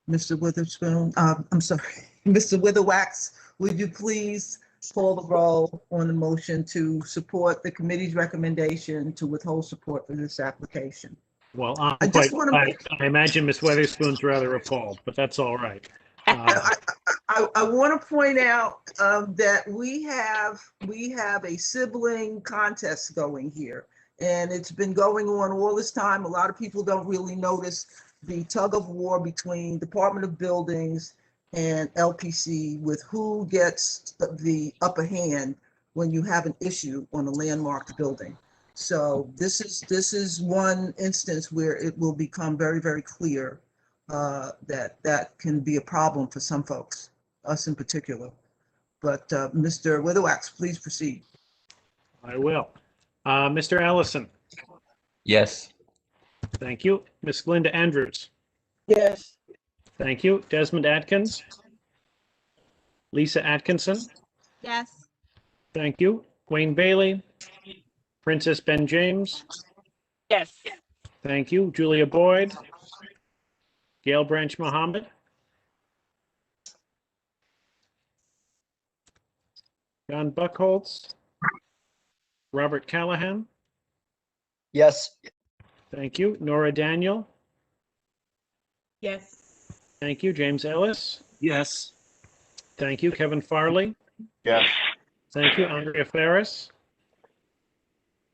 Mr. Witherspoon, I'm sorry, Mr. Witherwax, would you please call the roll on the motion to support the committee's recommendation to withhold support for this application? Well, I imagine Ms. Weatherspoon's rather appalled, but that's all right. I want to point out that we have a sibling contest going here, and it's been going on all this time. A lot of people don't really notice the tug of war between Department of Buildings and LPC with who gets the upper hand when you have an issue on a landmark building. So this is one instance where it will become very, very clear that that can be a problem for some folks, us in particular. But Mr. Witherwax, please proceed. I will. Mr. Allison, Yes. thank you. Ms. Glinda Andrews, Yes. thank you. Desmond Atkins, Lisa Atkinson, Yes. thank you. Wayne Bailey, Princess Ben James, Yes. thank you. Julia Boyd, Gail Branch Mohammed, John Buckholz, Robert Callahan, Yes. thank you. Nora Daniel, Yes. thank you. James Ellis, Yes. thank you. Kevin Farley, Yes. thank you. Andrea Ferris,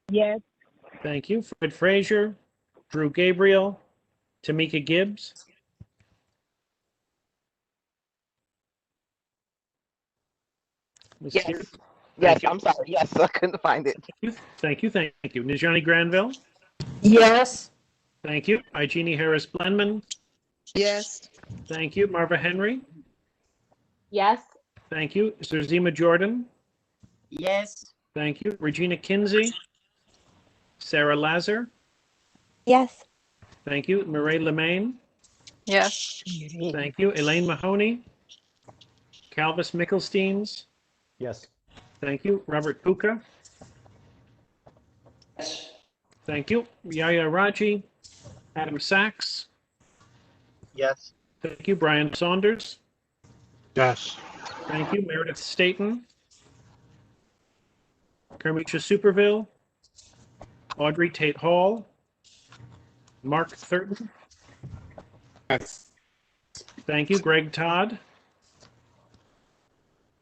Yes. thank you. Fred Frazier, Drew Gabriel, Tamika Gibbs, Ms. Yes. Sears, Yes, thank you. I'm sorry. Yes, I couldn't find it. Thank you, thank you. Najani Granville, Yes. thank you. Igenie Harris Blenman, Yes. thank you. Marva Henry, Yes. thank you. Zerzima Jordan, Yes. thank you. Regina Kinsey, Sarah Lazar, Yes. thank you. Mireille Lemaine, Yes. thank you. Elaine Mahoney, Calvis Mickelsteins, Yes. thank you. Robert Puka, Yes. thank you. Yaya Raji, Adam Sachs, Yes. thank you. Brian Saunders, Yes. thank you. Meredith Staten, Kermisha Superville, Audrey Tate Hall, Mark Thurton, Yes. thank you. Greg Todd,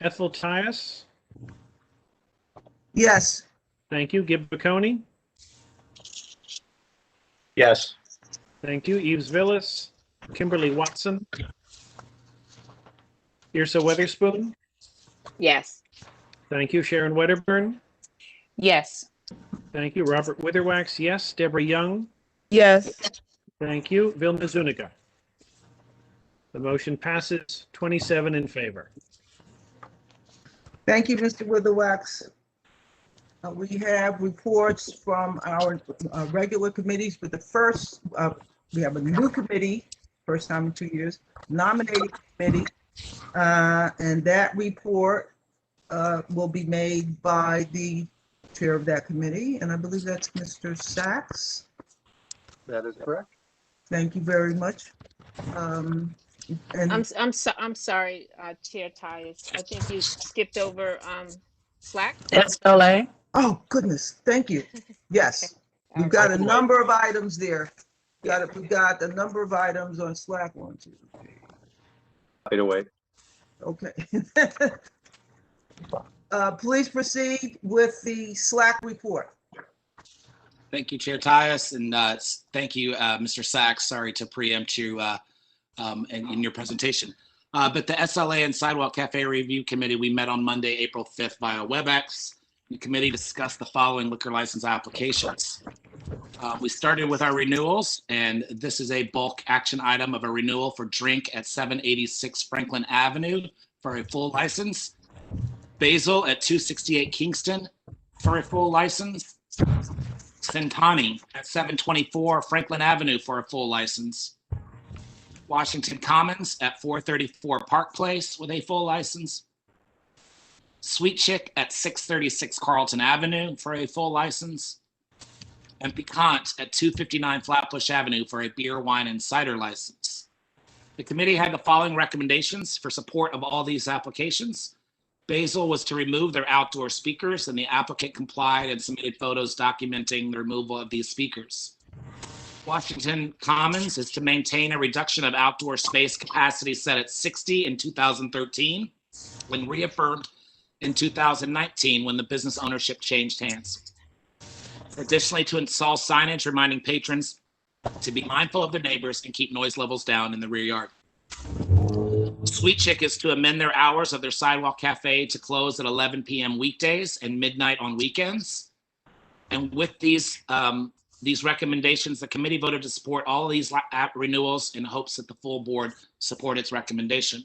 Ethel Tias, Yes. thank you. Gib Baconi, Yes. thank you. Eves Villas, Kimberly Watson, Irsa Weatherspoon, Yes. thank you. Sharon Wedderburn, Yes. thank you. Robert Witherwax, yes. Deborah Young, Yes. thank you. Vilma Zuniga. The motion passes 27 in favor. Thank you, Mr. Witherwax. We have reports from our regular committees, but the first, we have a new committee, first time in 2 years, nominating committee, and that report will be made by the chair of that committee, and I believe that's Mr. Sachs. That is correct. Thank you very much. And I'm sorry, Chair Tyus. I think you skipped over Slack. SLA. oh, goodness, thank you. Yes, All we've got a right. number of items there. We've got a number of items on Slack. 1, 2, 3. Right away. Okay. Please proceed with the Slack report. Thank you, Chair Tyus, and thank you, Mr. Sachs. Sorry to preempt you in your presentation. But the SLA and Sidewalk Cafe Review Committee, we met on Monday, April 5th via WebEx. The committee discussed the following liquor license applications. We started with our renewals, and this is a bulk action item of a renewal for Drink at 786 Franklin Avenue for a full license. Basil at 268 Kingston for a full license. Centani at 724 Franklin Avenue for a full license. Washington Commons at 434 Park Place with a full license. Sweet Chick at 636 Carlton Avenue for a full license. And Piquant at 259 Flatbush Avenue for a beer, wine, and cider license. The committee had the following recommendations for support of all these applications. Basil was to remove their outdoor speakers, and the applicant complied and submitted photos documenting the removal of these speakers. Washington Commons is to maintain a reduction of outdoor space capacity set at 60 in 2013, when reaffirmed in 2019 when the business ownership changed hands. Additionally, to install signage reminding patrons to be mindful of their neighbors and keep noise levels down in the rear yard. Sweet Chick is to amend their hours of their sidewalk cafe to close at 11 p.m. weekdays and midnight on weekends. And with these recommendations, the committee voted to support all of these renewals in hopes that the full board support its recommendation.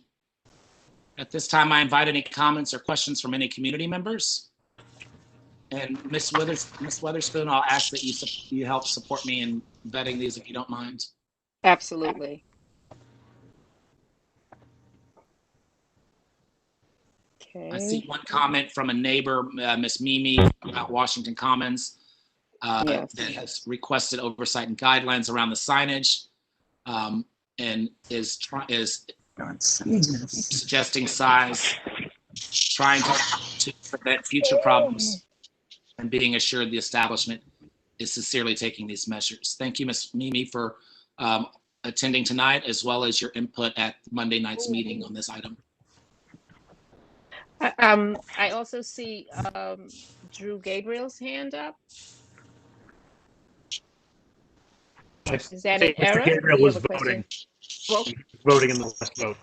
At this time, I invite any comments or questions from any community members. And Ms. Witherspoon, I'll ask that you help support me in vetting these if you don't mind. Absolutely. I Okay. see one comment from a neighbor, Miss Mimi, about Washington Commons, Yes. that has requested oversight and guidelines around the signage, and is suggesting size, trying to prevent future problems, and being assured the establishment is sincerely taking these measures. Thank you, Ms. Mimi, for attending tonight, as well as your input at Monday night's meeting on this item. I also see Drew Gabriel's hand up. Is that an Mr. error? Gabriel You was have a question? voting in the last vote.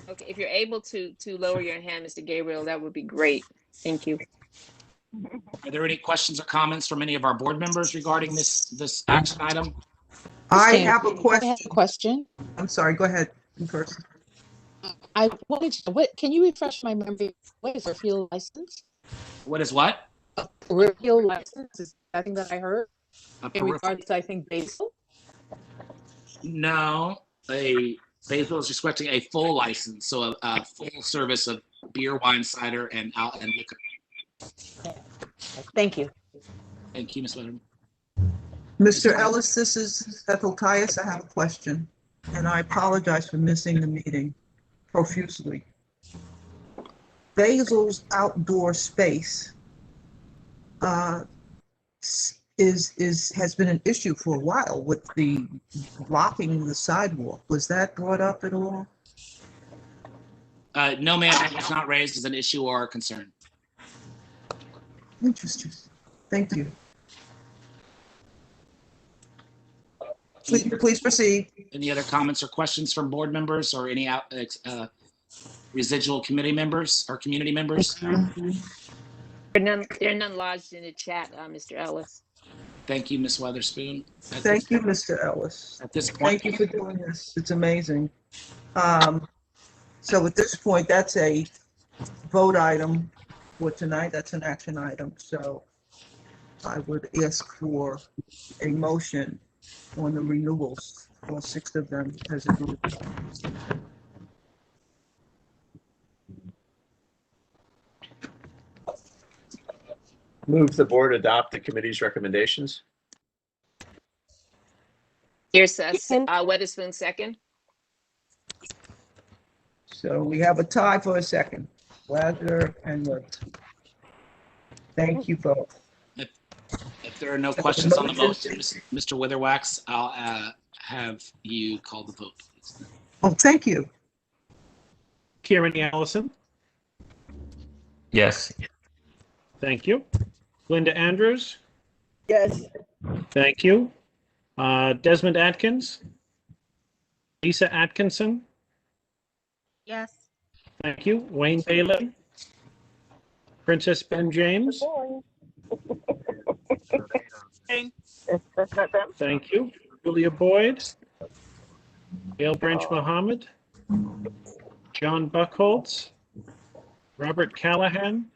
Okay, if you're able to lower your hand, Mr. Gabriel, that would be great. Thank you. Are there any questions or comments from any of our board members regarding this action item? I Sam, have a I have a question. question. I'm sorry, go ahead. You first. I wanted to, what, can you refresh my memory? What is a field license? What is what? A peripheral license is that thing that I heard A in peripheral? regards to, I think, basil? No, Basil is requesting a full license, so a full service of beer, wine, cider, and liquor. Okay. Thank you. Thank you, Ms. Weatherman. Mr. Ellis, this is Ethel Caius. I have a question, and I apologize for missing the meeting profusely. Basil's outdoor space has been an issue for a while with the blocking the sidewalk. Was that brought up at all? No, ma'am, that was not raised as an issue or a concern. Interesting. Thank you. Please proceed. Any other comments or questions from board members or any residual committee members or community members? There are none lodged in the chat, Mr. Ellis. Thank you, Ms. Weatherspoon. Thank you, Mr. Ellis. At this point, thank you for doing this. It's amazing. So at this point, that's a vote item for tonight. That's an action item. So I would ask for a motion on the renewals, all 6 of them as a group. Move the board adopt the committee's recommendations. Here's Weatherspoon second. So we have a tie for a second. Ladler and Wood. Thank you both. If there are no questions on the motion, Mr. Witherwax, I'll have you call the vote, please. Oh, thank you. Kieran Allison. Yes. Thank you. Linda Andrews. Yes. Thank you. Desmond Atkins. Lisa Atkinson. Yes. Thank you. Wayne Bailey. Princess Ben James. Thank you. Julia Boyd. Gail Branch Mohammed. John Buckholtz. Robert Callahan.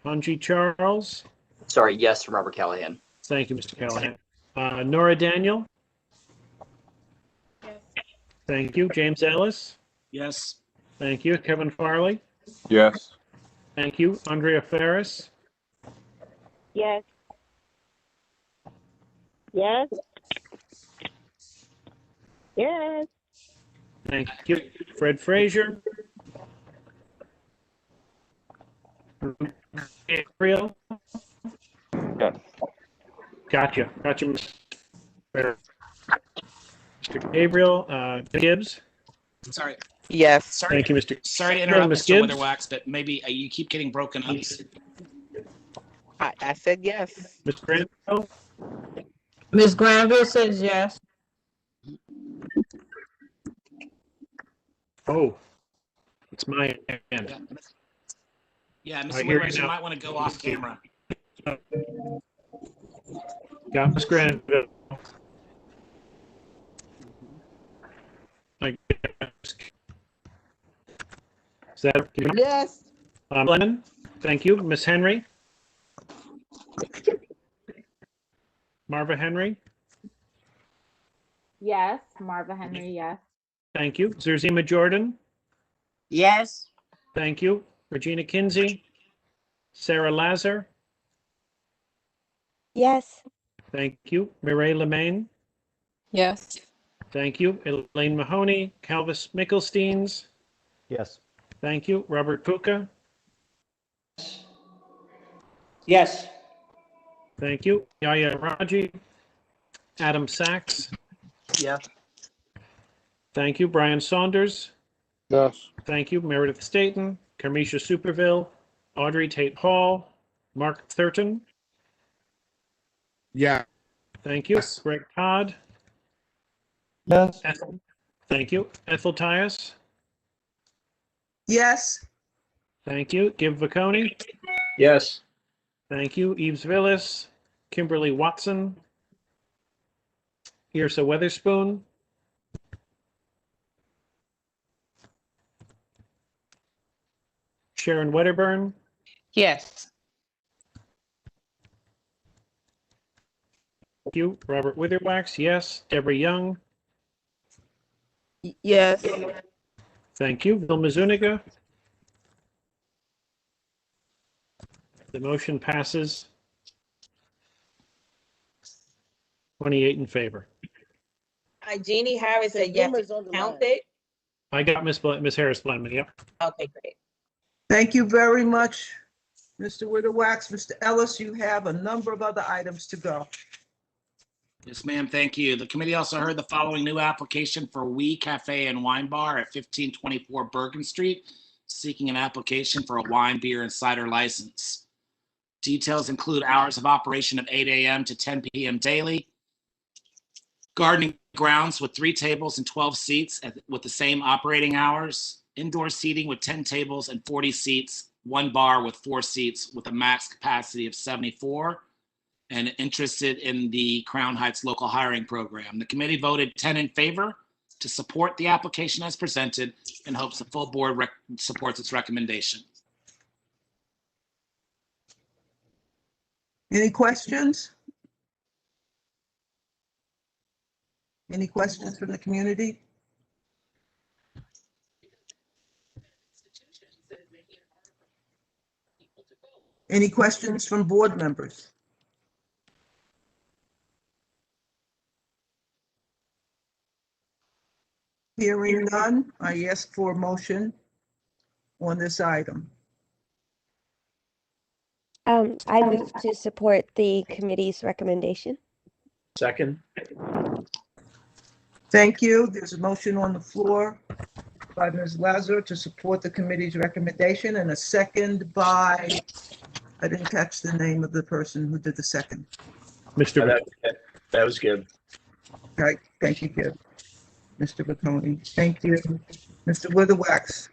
Anji Charles. Sorry, yes from Robert Callahan. Thank you, Mr. Callahan. Nora Daniel. Yes. Thank you. James Ellis. Yes. Thank you. Kevin Farley. Yes. Thank you. Andrea Ferris. Yes. Yes. Yes. Thank you. Fred Frazier. Gabriel. Yes. Gotcha, Mr. Gabriel. Gibbs. Sorry. Yes. Sorry. Thank you, Mr. Sorry to interrupt, Ms. Mr. Gibbs? Witherwax, but maybe you keep getting broken up. I said yes. Ms. Granville. Ms. Granville says yes. Oh, it's my end. Yeah, I Mr. hear you Woodward, you now. might want to go off camera. Got Ms. Granville. I guess. Is that? Yes. Lennon, thank you. Ms. Henry? Marva Henry? Yes. Marva Henry, yes. Thank you. Zerzima Jordan? Yes. Thank you. Regina Kinsey? Sarah Lazar? Yes. Thank you. Mireille Lemaine? Yes. Thank you. Elaine Mahoney? Calvis Mickelsteins? Yes. Thank you. Robert Puka? Yes. Thank you. Yaya Raji? Adam Sachs? Yes. Thank you. Brian Saunders? Yes. Thank you. Meredith Staten? Carmisha Superville? Audrey Tate Hall? Mark Thurton? Yeah. Thank you. Yes. Greg Todd? Yes. Thank you. Ethel Tias? Yes. Thank you. Gib Vaconi? Yes. Thank you. Eves Villas? Kimberly Watson? Irsa Weatherspoon? Sharon Wedderburn? Yes. Thank you. Robert Witherwax? Yes. Deborah Young? Yes. Thank you. Vilma Zuniga? The motion passes 28 in favor. Hi, Jeannie Harris said yes, Vilma's on the line. counted. I got Miss Harris Blandman. Yep. Okay, great. Thank you very much, Mr. Witherwax. Mr. Ellis, you have a number of other items to go. Yes, ma'am. Thank you. The committee also heard the following new application for We Cafe and Wine Bar at 1524 Bergen Street, seeking an application for a wine, beer, and cider license. Details include hours of operation of 8 a.m. to 10 p.m. daily, gardening grounds with 3 tables and 12 seats with the same operating hours, indoor seating with 10 tables and 40 seats, 1 bar with 4 seats with a max capacity of 74, and interested in the Crown Heights local hiring program. The committee voted 10 in favor to support the application as presented and hopes the full board supports its recommendation. Any questions? Any questions from the community? Any questions from board members? Hearing none, I ask for a motion on this item. I move to support the committee's recommendation. Second. Thank you. There's a motion on the floor by Ms. Lazar to support the committee's recommendation and a second by, I didn't catch the name of the person who did the second. Mr. That was good. Right, thank you, Gib. Mr. Baconi, thank you. Mr. Witherwax,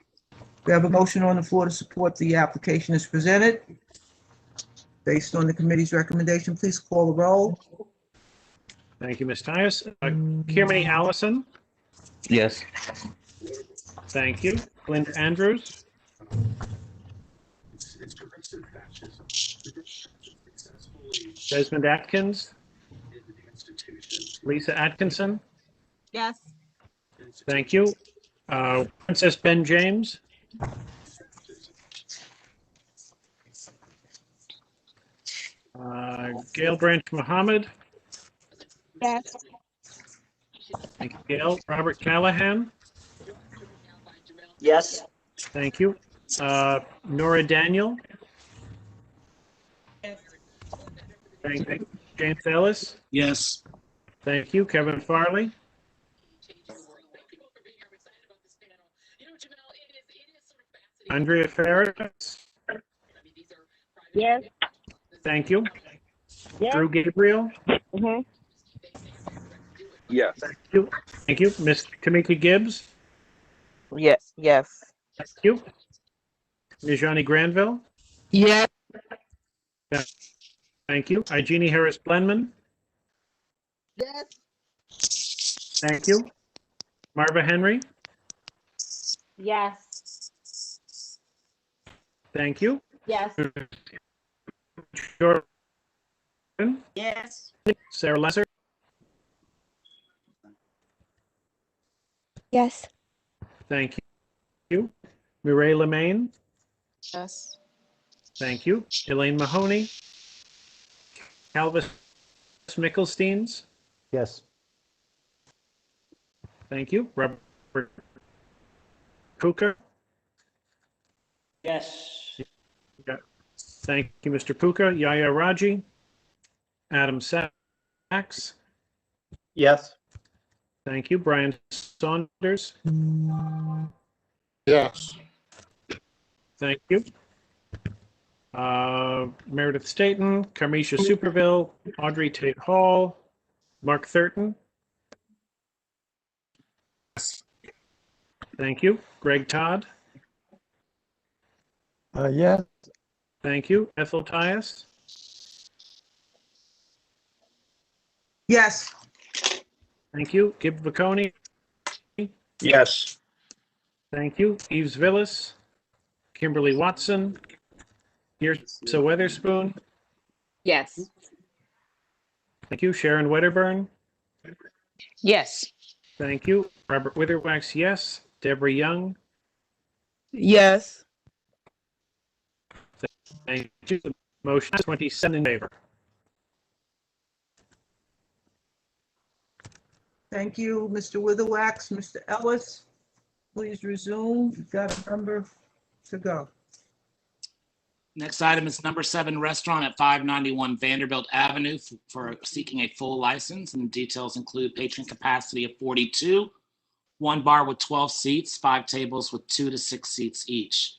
we have a motion on the floor to support the application as presented. Based on the committee's recommendation, please call the roll. Thank you, Ms. Tias. Kirmany Allison? Yes. Thank you. Linda Andrews? Desmond Atkins? Lisa Atkinson? Yes. Thank you. Princess Ben James? Gail Branch Mohammed? Yes. Thank you, Gail. Robert Callahan? Yes. Thank you. Nora Daniel? Thank you. James Ellis? Yes. Thank you. Kevin Farley? Andrea Ferris? Yes. Thank you. Yes. Drew Gabriel? Mm-hmm. Yes. Thank you. Thank you. Ms. Tamika Gibbs? Yes. Yes. Thank you. Najani Granville. Yes. Thank you. Jeannie Harris Blenman. Yes. Thank you. Marva Henry. Yes. Thank you. Yes. Jordan. Yes. Sarah Lesser. Yes. Thank you. Mireille Lemaine. Yes. Thank you. Elaine Mahoney. Calvis Mickelsteins. Yes. Thank you. Robert Puka. Yes. Thank you, Mr. Puka. Yaya Raji. Adam Sachs. Yes. Thank you. Brian Saunders. Yes. Thank you. Meredith Staten, Carmisha Superville, Audrey Tate Hall, Mark Thurton. Thank you. Greg Todd. Yes. Thank you. Ethel Tyus. Yes. Thank you. Gib Vaconi. Yes. Thank you. Eves Villas. Kimberly Watson. Yrsa Weatherspoon. Yes. Thank you. Sharon Wedderburn. Yes. Thank you. Robert Witherwax, yes. Deborah Young. Yes. Thank you. The motion is 27 in favor. Thank you, Mr. Witherwax. Mr. Ellis, please resume. You've got a number to go. Next item is number 7 restaurant at 591 Vanderbilt Avenue for seeking a full license, and the details include patron capacity of 42, 1 bar with 12 seats, 5 tables with 2 to 6 seats each.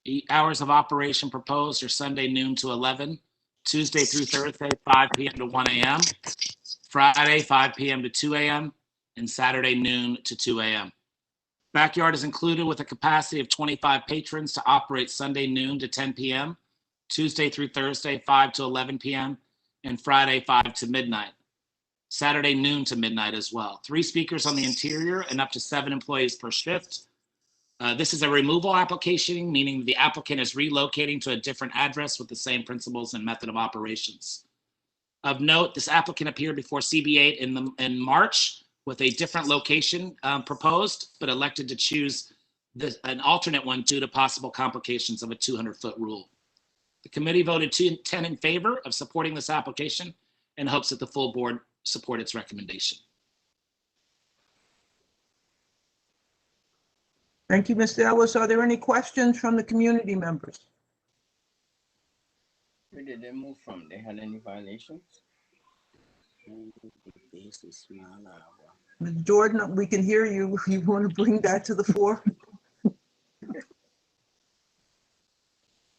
The hours of operation proposed are Sunday noon to 11, Tuesday through Thursday 5 p.m. to 1 a.m., Friday 5 p.m. to 2 a.m., and Saturday noon to 2 a.m. Backyard is included with a capacity of 25 patrons to operate Sunday noon to 10 p.m., Tuesday through Thursday 5 to 11 p.m., and Friday 5 to midnight. Saturday noon to midnight as well. 3 speakers on the interior and up to 7 employees per shift. This is a removal application, meaning the applicant is relocating to a different address with the same principles and method of operations. Of note, this applicant appeared before CB8 in March with a different location proposed, but elected to choose an alternate one due to possible complications of a 200-foot rule. The committee voted 10 in favor of supporting this application and hopes that the full board support its recommendation. Thank you, Mr. Ellis. Are there any questions from the community members? Where did they move from? They had any violations? Ms. Jordan, we can hear you. You want to bring that to the fore?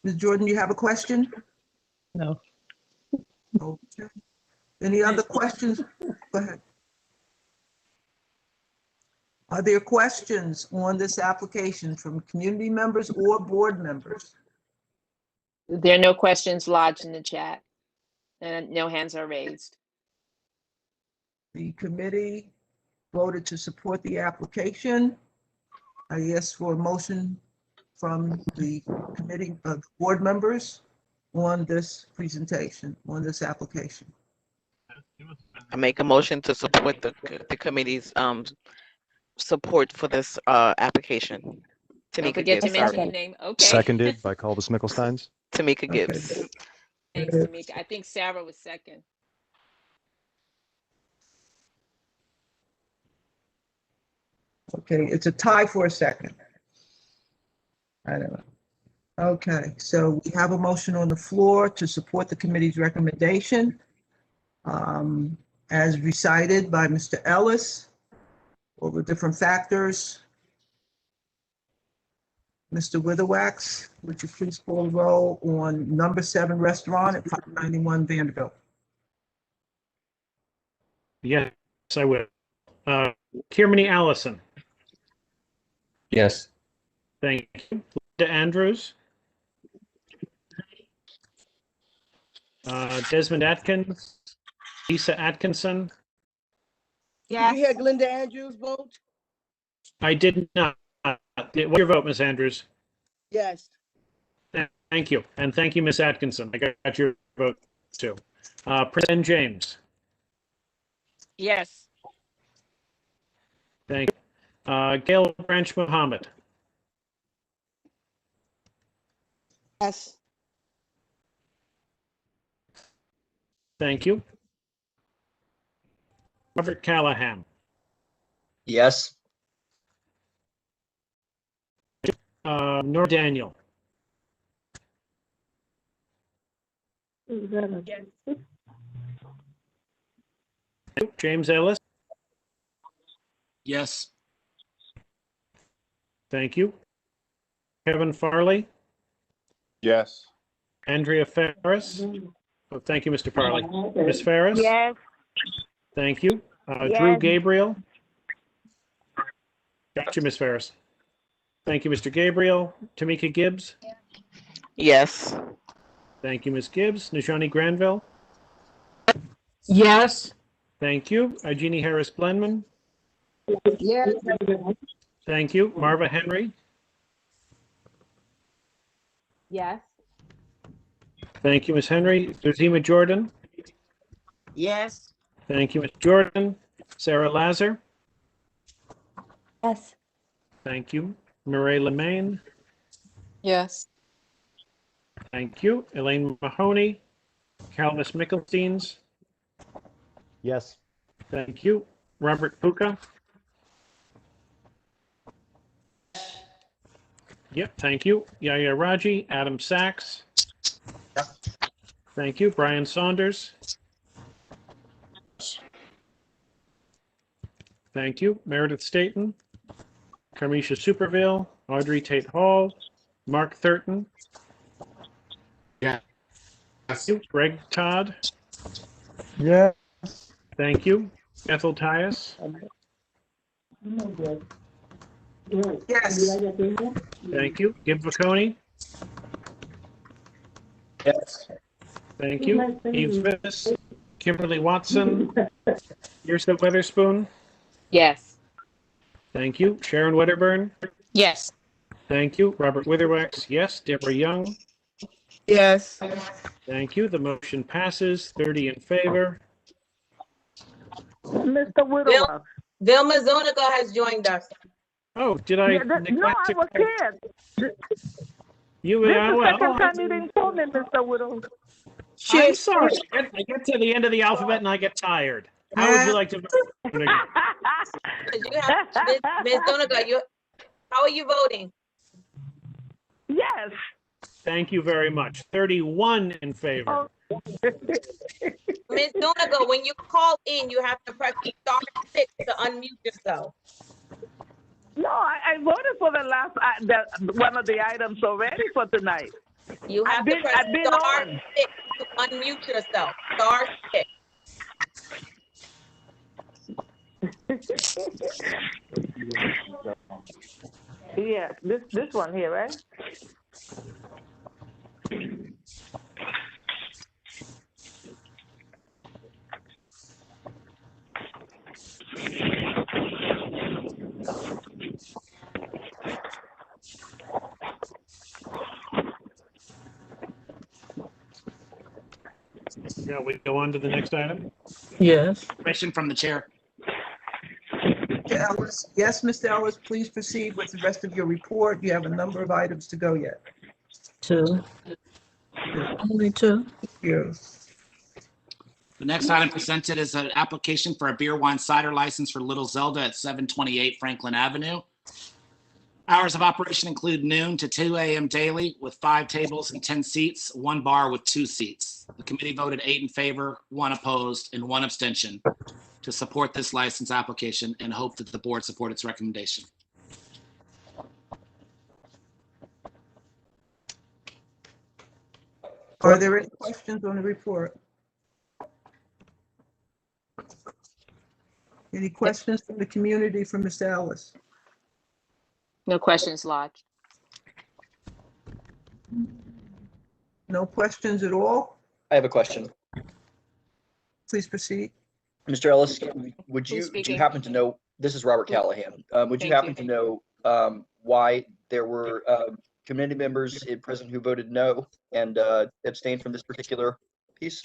Ms. Jordan, you have a question? No. Okay. Any other questions? Go ahead. Are there questions on this application from community members or board members? There are no questions lodged in the chat, and no hands are raised. The committee voted to support the application. I ask for a motion from the committee of board members on this presentation, on this application. I make a motion to support the committee's support for this application. Don't Tamika forget to Gibbs. mention Sorry. your name. Okay. Seconded by Caldus Mickelsteins. Tamika Gibbs. Thanks, Tamika. I think Sarah was second. Okay, it's a tie for a second. I don't know. Okay, so we have a motion on the floor to support the committee's recommendation as recited by Mr. Ellis over different factors. Mr. Witherwax, would you please call the roll on number 7 restaurant at 591 Vanderbilt? Yes, I will. Kirmany Allison. Yes. Thank you. Linda Andrews. Desmond Atkins. Lisa Atkinson. Did you hear Glenda Andrews vote? I did not. What's your vote, Ms. Andrews? Yes. Thank you. And thank you, Ms. Atkinson. I got your vote too. President James. Yes. Thank you. Gail Branch Mohammed. Yes. Thank you. Robert Callahan. Yes. Nor Daniel. Yes. James Ellis. Yes. Thank you. Kevin Farley. Yes. Andrea Ferris. Oh, thank you, Mr. Farley. Ms. Ferris. Yes. Thank you. Drew Yes. Gabriel. Got you, Ms. Ferris. Thank you, Mr. Gabriel. Tamika Gibbs. Yes. Thank you, Ms. Gibbs. Najani Granville. Yes. Thank you. Jeannie Harris Glenman. Yes. Thank you. Marva Henry. Yes. Thank you, Ms. Henry. Zuzima Jordan. Yes. Thank you, Ms. Jordan. Sarah Lazar. Yes. Thank you. Mireille Lemaine. Yes. Thank you. Elaine Mahoney. Calvis Mickelsteins. Yes. Thank you. Robert Puka. Yep, thank you. Yaya Raji. Adam Sachs. Thank you. Brian Saunders. Thank you. Meredith Staton. Carmisha Superville. Audrey Tate Hall. Mark Thurton. Yes. Thank you. Greg Todd. Yes. Thank you. Ethel Tias. Yes. Thank you. Gib Vaconi. Yes. Thank you. Eve Smith. Kimberly Watson. Yrsa Weatherspoon. Yes. Thank you. Sharon Wedderburn. Yes. Thank you. Robert Witherwax. Yes. Deborah Young. Yes. Thank you. The motion passes. 30 in favor. Mr. Whittle. Vilma Zuniga has joined us. Oh, did I No, neglect I was here. You This are is the well. second time you didn't call me, Mr. Whittle. I'm sorry. I get to the end of the alphabet and I get tired. How would you like to vote? You have, Ms. Zuniga, how are you voting? Yes. Thank you very much. 31 in favor. Ms. Zuniga, when you call in, you have to press star 6 to unmute yourself. No, I voted for the last one of the items already for tonight. You have to press star 6 to unmute yourself. Star 6. Yeah, this one here, right? Yeah, we go on to the next item. Yes. Question from the chair. Ellis. Yes, Mr. Ellis, please proceed with the rest of your report. You have a number of items to go yet. Two. Only two. Yes. The next item presented is an application for a beer, wine, cider license for Little Zelda at 728 Franklin Avenue. Hours of operation include noon to 2 a.m. daily with 5 tables and 10 seats, 1 bar with 2 seats. The committee voted 8 in favor, 1 opposed, and 1 abstention to support this license application and hope that the board support its recommendation. Are there any questions on the report? Any questions from the community for Mr. Ellis? No questions lodged. No questions at all? I have a question. Please proceed. Mr. Ellis, would Who's you, do you speaking? happen to know, this is Robert Callahan. Would you Thank happen you. to know why there were committee members in present who voted no and abstained from this particular piece?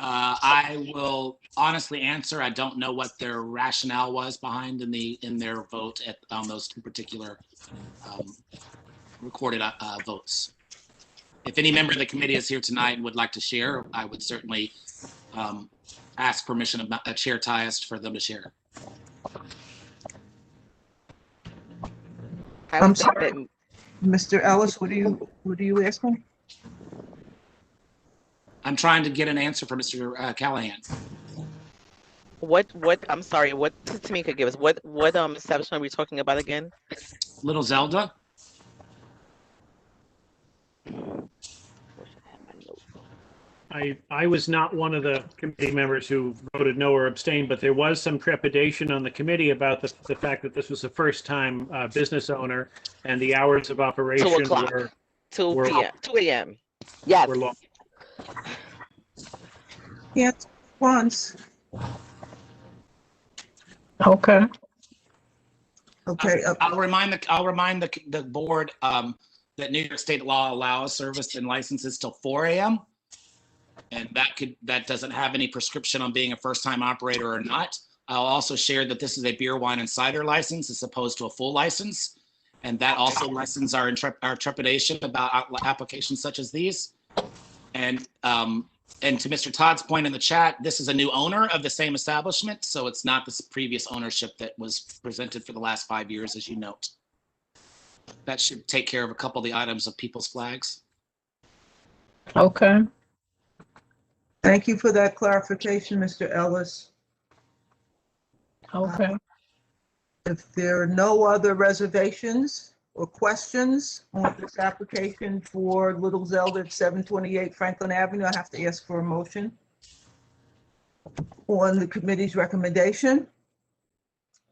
I will honestly answer. I don't know what their rationale was behind in their vote on those two particular recorded votes. If any member of the committee is here tonight and would like to share, I would certainly ask permission of Chair Tyus for them to share. I'm sorry, Mr. Ellis, what are you asking? I'm trying to get an answer from Mr. Callahan. What, I'm sorry, what did Tamika give us? What establishment are we talking about again? Little Zelda? I was not one of the committee members who voted no or abstained, but there was some trepidation on the committee about the fact that this was the first time business owner and the hours of operation 2 o'clock. were 2 were- p.m. 2 a.m. Yes. were long. Yes, once. Okay. Okay. I'll remind the board that New York State law allows service and licenses till 4 a.m. And that doesn't have any prescription on being a first-time operator or not. I'll also share that this is a beer, wine, and cider license as opposed to a full license. And that also lessens our trepidation about applications such as these. And to Mr. Todd's point in the chat, this is a new owner of the same establishment, so it's not this previous ownership that was presented for the last 5 years, as you note. That should take care of a couple of the items of people's flags. Okay. Thank you for that clarification, Mr. Ellis. Okay. If there are no other reservations or questions on this application for Little Zelda at 728 Franklin Avenue, I have to ask for a motion on the committee's recommendation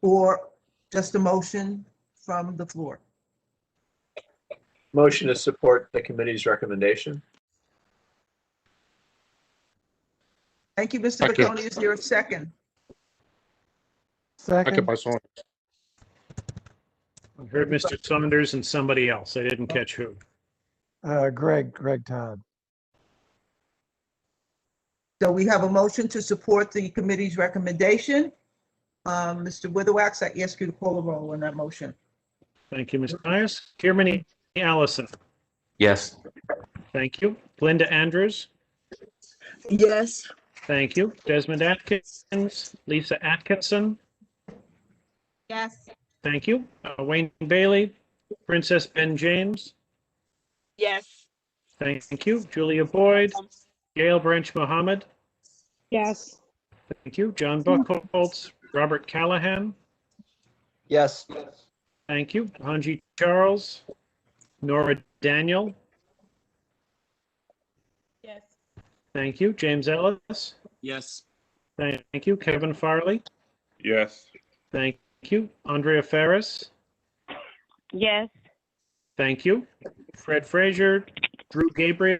or just a motion from the floor. Motion to support the committee's recommendation. Thank you, Mr. Second. Baconi. Is there a second? Second by Saunders. I heard Mr. Saunders and somebody else. I didn't catch who. Greg Todd. So we have a motion to support the committee's recommendation. Mr. Witherwax, I ask you to call the roll on that motion. Thank you, Mr. Myers. Chairman Allison. Yes. Thank you. Linda Andrews. Yes. Thank you. Desmond Atkins. Lisa Atkinson. Yes. Thank you. Wayne Bailey. Princess Ben James. Yes. Thank you. Julia Boyd. Gail Branch Mohammed. Yes. Thank you. John Buchholz. Robert Callahan. Yes. Thank you. Hanji Charles. Nora Daniel. Yes. Thank you. James Ellis. Yes. Thank you. Kevin Farley. Yes. Thank you. Andrea Ferris. Yes. Thank you. Fred Frazier. Drew Gabriel.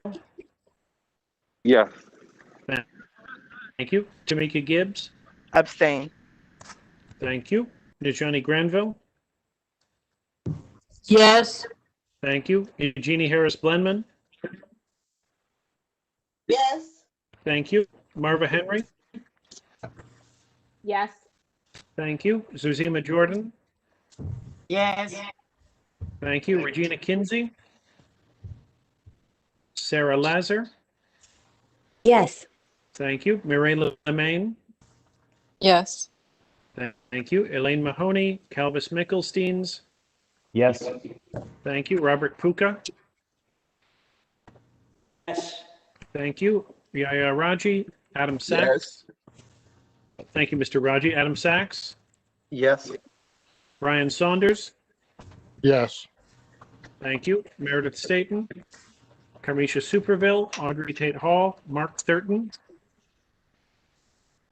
Yes. Thank you. Tamika Gibbs. Abstain. Thank you. Najani Granville. Yes. Thank you. Eugenie Harris Blenman. Yes. Thank you. Marva Henry. Yes. Thank you. Zuzima Jordan. Yes. Thank you. Regina Kinsey. Sarah Lazar. Yes. Thank you. Mireille Lemaine. Yes. Thank you. Elaine Mahoney. Calvis Mickelsteins. Yes. Thank you. Robert Puka. Yes. Thank you. Yaya Raji. Adam Sachs. Thank you, Mr. Raji. Adam Sachs. Yes. Brian Saunders. Yes. Thank you. Meredith Staten. Carmisha Superville. Audrey Tate Hall. Mark Thurton.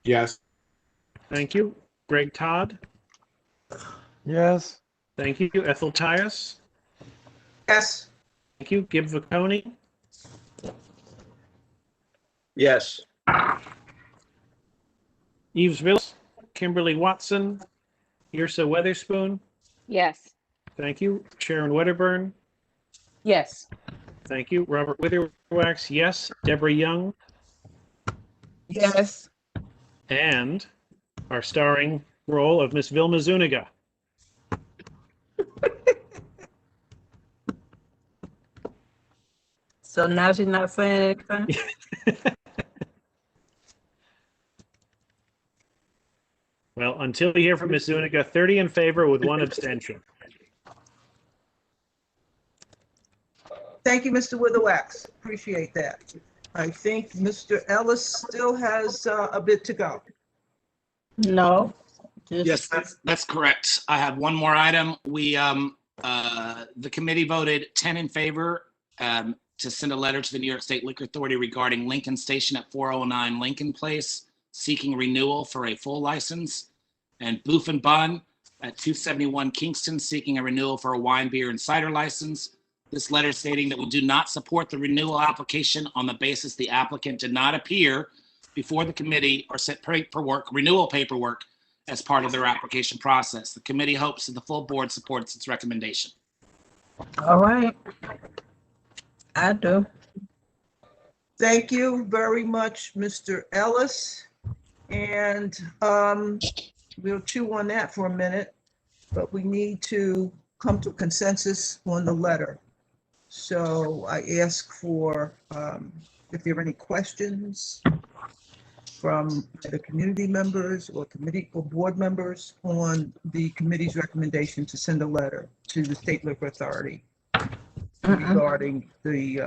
Yes. Thank you. Greg Todd. Yes. Thank you. Ethel Tyus. Yes. Thank you. Gib Vaconi. Yes. Eves Villas. Kimberly Watson. Yrsa Weatherspoon. Yes. Thank you. Sharon Wedderburn. Yes. Thank you. Robert Witherwax, yes. Deborah Young. Yes. And our starring role of Miss Vilma Zuniga. So now she's not saying anything? Well, until you hear from Miss Zuniga, 30 in favor with 1 abstention. Thank you, Mr. Witherwax. Appreciate that. I think Mr. Ellis still has a bit to go. No. Yes, that's correct. I have one more item. The committee voted 10 in favor to send a letter to the New York State Liquor Authority regarding Lincoln Station at 409 Lincoln Place, seeking renewal for a full license, and Boof and Bun at 271 Kingston, seeking a renewal for a wine, beer, and cider license. This letter stating that we do not support the renewal application on the basis the applicant did not appear before the committee or sent renewal paperwork as part of their application process. The committee hopes that the full board supports its recommendation. All right. I do. Thank you very much, Mr. Ellis. And we'll chew on that for a minute, but we need to come to consensus on the letter. So I ask for if there are any questions from the community members or committee or board members on the committee's recommendation to send a letter to the State Liquor Authority regarding the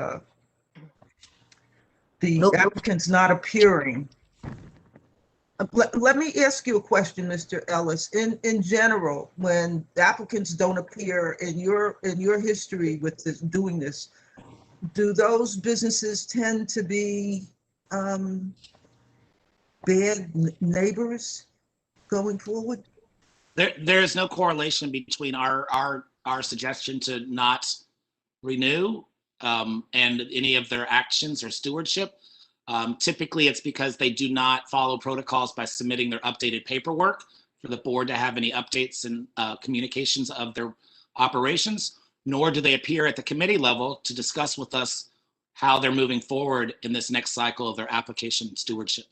applicants not appearing. Let me ask you a question, Mr. Ellis. In general, when applicants don't appear in your history with this, doing this, do those businesses tend to be bad neighbors going forward? There is no correlation between our suggestion to not renew and any of their actions or stewardship. Typically, it's because they do not follow protocols by submitting their updated paperwork for the board to have any updates and communications of their operations, nor do they appear at the committee level to discuss with us how they're moving forward in this next cycle of their application stewardship.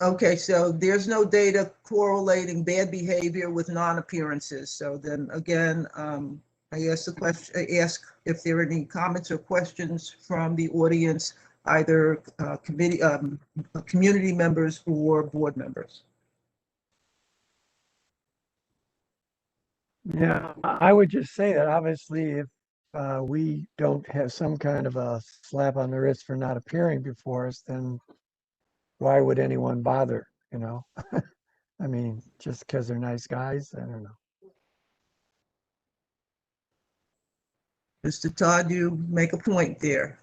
Okay, so there's no data correlating bad behavior with non-appearances. So then again, I ask the question. I ask if there are any comments or questions from the audience, either community members or board members. Yeah, I would just say that obviously if we don't have some kind of a slap on the wrist for not appearing before us, then why would anyone bother, you know? I mean, just because they're nice guys, I don't know. Mr. Todd, you make a point there.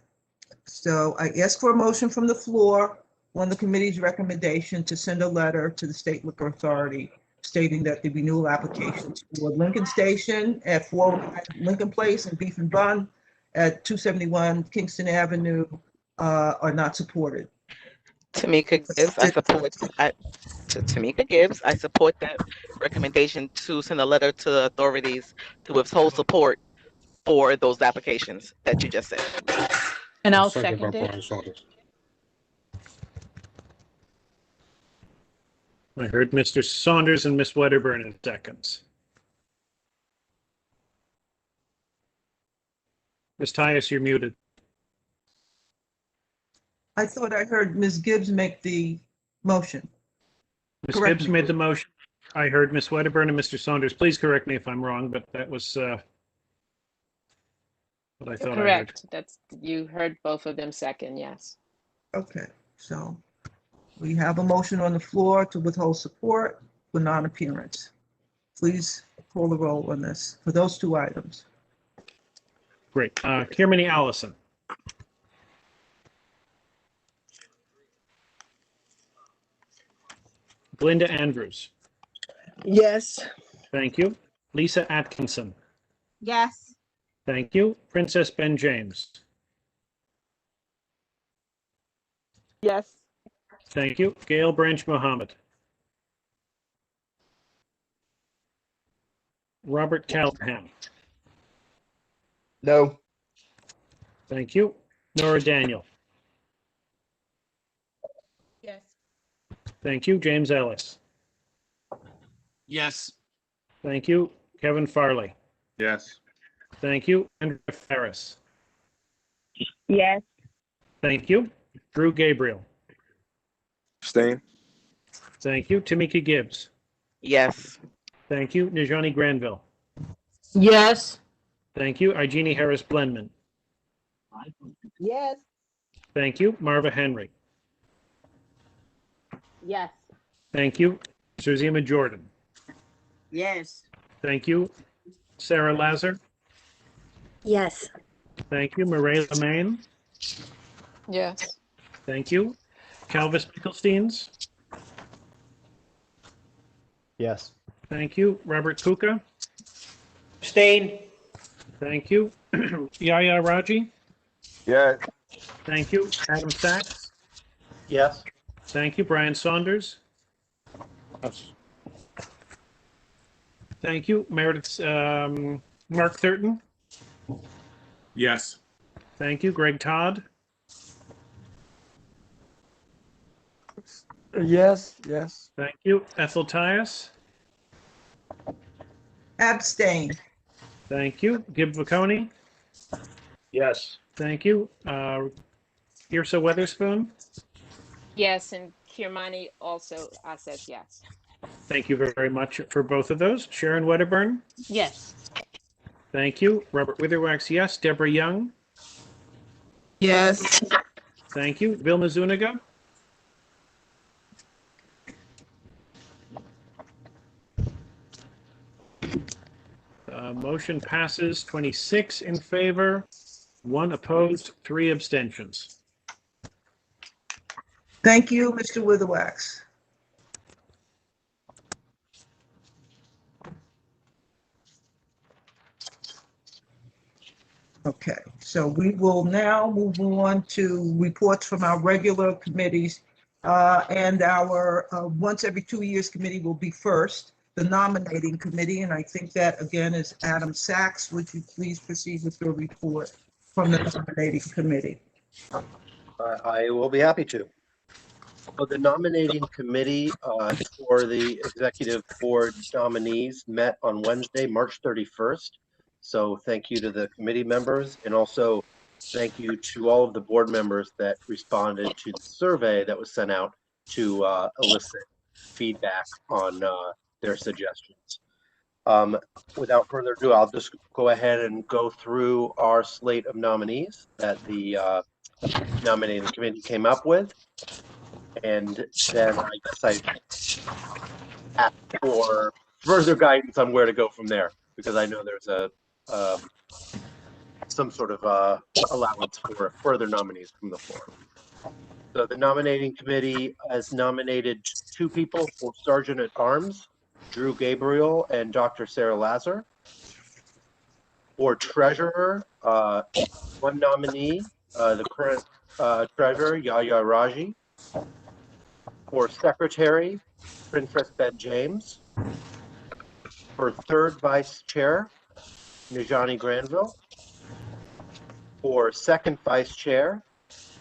So I ask for a motion from the floor on the committee's recommendation to send a letter to the State Liquor Authority stating that the renewal applications for Lincoln Station at 409 Lincoln Place and Beef and Bun at 271 Kingston Avenue are not supported. Tamika Gibbs, Tamika Gibbs, I support that recommendation to send a letter to the authorities to withhold support for those applications that you just said. And I'll second it. I heard Mr. Saunders and Ms. Wedderburn in seconds. Ms. Tyus, you're muted. I thought I heard Ms. Gibbs make the motion. Ms. Gibbs made the motion. I heard Ms. Wedderburn and Mr. Saunders. Please correct me if I'm wrong, but that was what I thought Correct. You heard both of them second, yes. Okay, so we have a motion on the floor to withhold support for non-appearance. Please call the roll on this for those two items. Great. Kirmany Allison. Glinda Andrews. Yes. Thank you. Lisa Atkinson. Yes. Thank you. Princess Ben James. Yes. Thank you. Gail Branch Mohammed. Robert Callahan. No. Thank you. Nora Daniel. Yes. Thank you. James Ellis. Yes. Thank you. Kevin Farley. Yes. Thank you. Andrea Ferris. Yes. Thank you. Drew Gabriel. Abstain. Thank you. Tamika Gibbs. Yes. Thank you. Najani Granville. Yes. Thank you. Igenie Harris Blenman. Yes. Thank you. Marva Henry. Yes. Thank you. Surzima Jordan. Yes. Thank you. Sarah Lazar. Yes. Thank you. Murray Lemaine. Yes. Thank you. Calvis Pickelsteins. Yes. Thank you. Robert Kuka. Abstain. Thank you. Yaya Raji. Yes. Thank you. Adam Sachs. Yes. Thank you. Brian Saunders. Yes. Thank you. Meredith, Mark Thurton. Yes. Thank you. Greg Todd. Yes, yes. Thank you. Ethel Tias. Abstain. Thank you. Gib Vaconi. Yes. Thank you. Yrsa Weatherspoon. Yes, and Kirmani also says yes. Thank you very much for both of those. Sharon Wedderburn. Yes. Thank you. Robert Witherwax, yes. Deborah Young. Yes. Thank you. Vilma Zuniga. Motion passes 26 in favor, 1 opposed, 3 abstentions. Thank you, Mr. Witherwax. Okay, so we will now move on to reports from our regular committees. And our once every 2 years committee will be first, the nominating committee. And I think that again is Adam Sachs. Would you please proceed with your report from the nominating committee? I will be happy to. So the nominating committee for the executive board nominees met on Wednesday, March 31st. So thank you to the committee members, and also thank you to all of the board members that responded to the survey that was sent out to elicit feedback on their suggestions. Without further ado, I'll just go ahead and go through our slate of nominees that the nominating committee came up with. And then I guess I ask for further guidance on where to go from there, because I know there's a some sort of allowance for further nominees from the floor. So the nominating committee has nominated 2 people for Sergeant at Arms, Drew Gabriel and Dr. Sarah Lazar. For treasurer, 1 nominee, the current treasurer, Yaya Raji. For secretary, Princess Ben James. For 3rd vice chair, Najani Granville. For 2nd vice chair,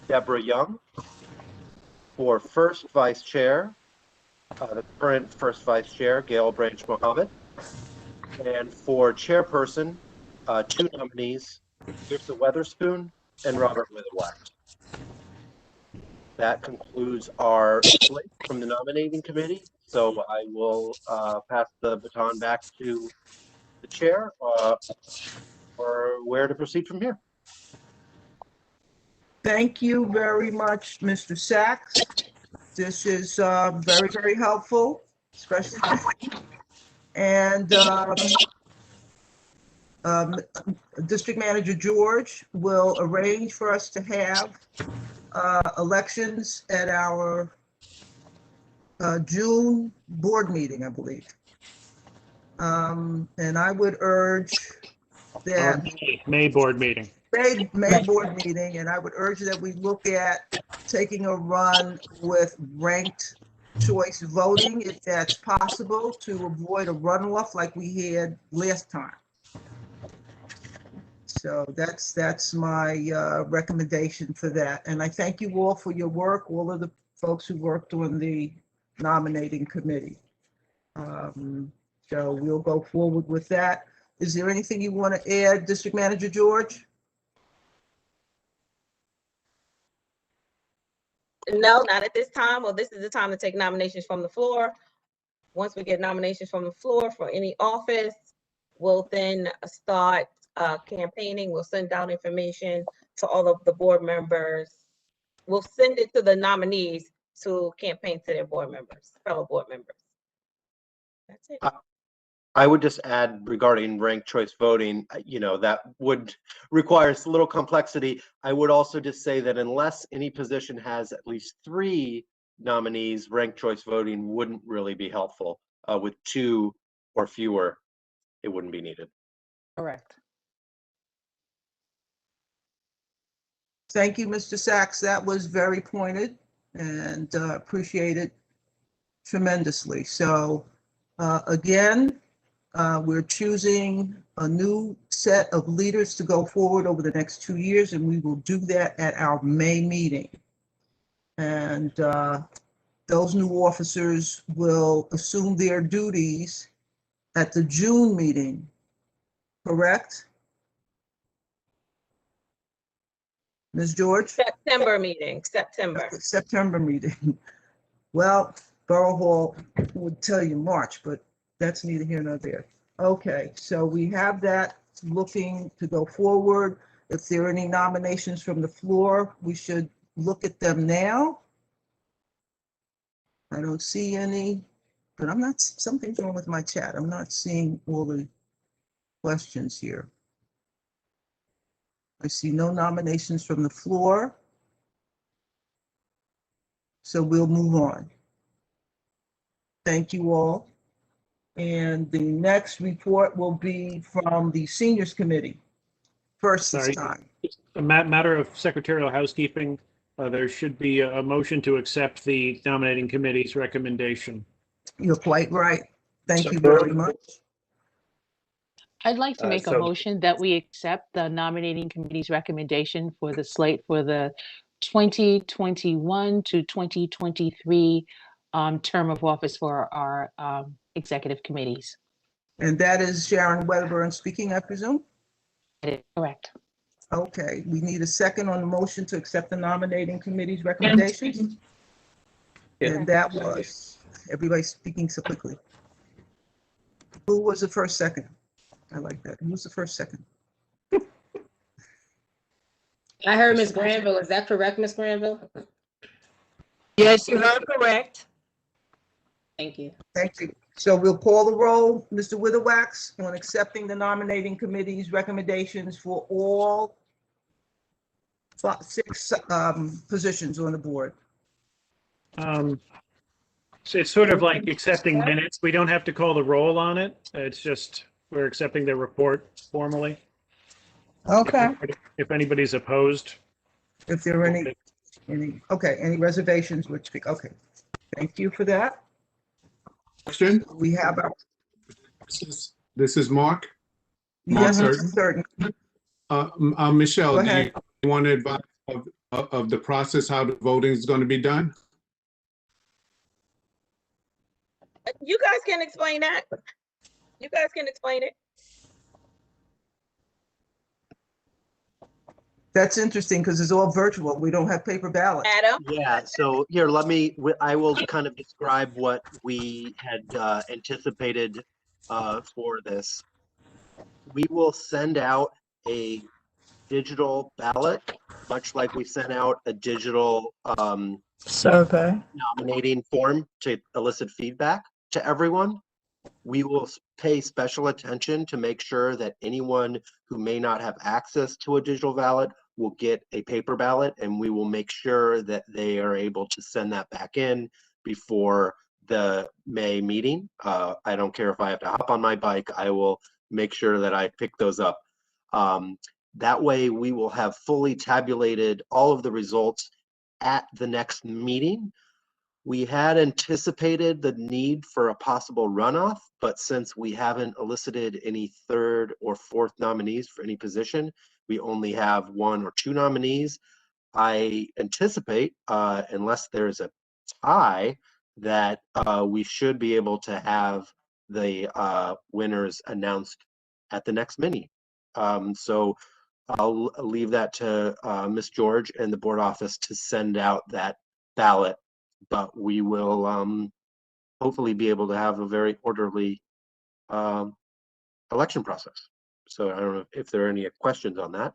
Deborah Young. For 1st vice chair, the current 1st vice chair, Gail Branch Mohammed. And for chairperson, 2 nominees, Yrsa Weatherspoon and Robert Witherwax. That concludes our slate from the nominating committee. So I will pass the baton back to the chair for where to proceed from here. Thank you very much, Mr. Sachs. This is very, very helpful, especially for me. And District Manager George will arrange for us to have elections at our June board meeting, I believe. And I would urge that May board meeting. May board meeting, and I would urge that we look at taking a run with ranked choice voting, if that's possible, to avoid a runoff like we had last time. So that's my recommendation for that. And I thank you all for your work, all of the folks who worked on the nominating committee. So we'll go forward with that. Is there anything you want to add, District Manager George? No, not at this time. Well, this is the time to take nominations from the floor. Once we get nominations from the floor for any office, we'll then start campaigning. We'll send out information to all of the board members. We'll send it to the nominees to campaign to their board members, fellow board members. That's it. I would just add regarding ranked choice voting, that would require a little complexity. I would also just say that unless any position has at least 3 nominees, ranked choice voting wouldn't really be helpful. With 2 or fewer, it wouldn't be needed. Correct. Thank you, Mr. Sachs. That was very pointed and appreciated tremendously. So again, we're choosing a new set of leaders to go forward over the next 2 years, and we will do that at our May meeting. And those new officers will assume their duties at the June meeting, correct? Ms. George? September meeting, September meeting. Well, Borough Hall would tell you March, but that's neither here nor there. Okay, so we have that looking to go forward. If there are any nominations from the floor, we should look at them now. I don't see any, but something's wrong with my chat. I'm not seeing all the questions here. I see no nominations from the floor. So we'll move on. Thank you all. And the next report will be from the Seniors Committee. First this time. A matter of secretarial housekeeping. There should be a motion to accept the nominating committee's recommendation. You're quite right. Thank you very much. I'd like to make a motion that we accept the nominating committee's recommendation for the slate for the 2021 to 2023 term of office for our executive committees. And that is Sharon Wedderburn speaking, I presume? Correct. Okay, we need a second on the motion to accept the nominating committee's recommendations. And that was, everybody speaking so quickly. Who was the first second? I like that. Who was the first second? I heard Ms. Granville. Is that correct, Ms. Granville? Yes, you heard correct. Thank you. Thank you. So we'll call the roll. Mr. Witherwax on accepting the nominating committee's recommendations for all 6 positions on the board. So it's sort of like accepting minutes. We don't have to call the roll on it. It's just we're accepting the report formally. Okay. If anybody's opposed. If there are any reservations, which, okay. Thank you for that. Question? We have our. This is Mark. Yes, Mark certain. Michelle, do you want to advise of the process, how the voting is going to be done? You guys can explain that. You guys can explain it. That's interesting because it's all virtual. We don't have paper ballots. Adam? Yeah, so here, I will kind of describe what we had anticipated for this. We will send out a digital ballot, much like we sent out a digital survey nominating form to elicit feedback to everyone. We will pay special attention to make sure that anyone who may not have access to a digital ballot will get a paper ballot, and we will make sure that they are able to send that back in before the May meeting. I don't care if I have to hop on my bike, I will make sure that I pick those up. That way we will have fully tabulated all of the results at the next meeting. We had anticipated the need for a possible runoff, but since we haven't elicited any third or fourth nominees for any position, we only have 1 or 2 nominees. I anticipate, unless there's a tie, that we should be able to have the winners announced at the next meeting. So I'll leave that to Ms. George and the board office to send out that ballot, but we will hopefully be able to have a very orderly election process. So I don't know if there are any questions on that.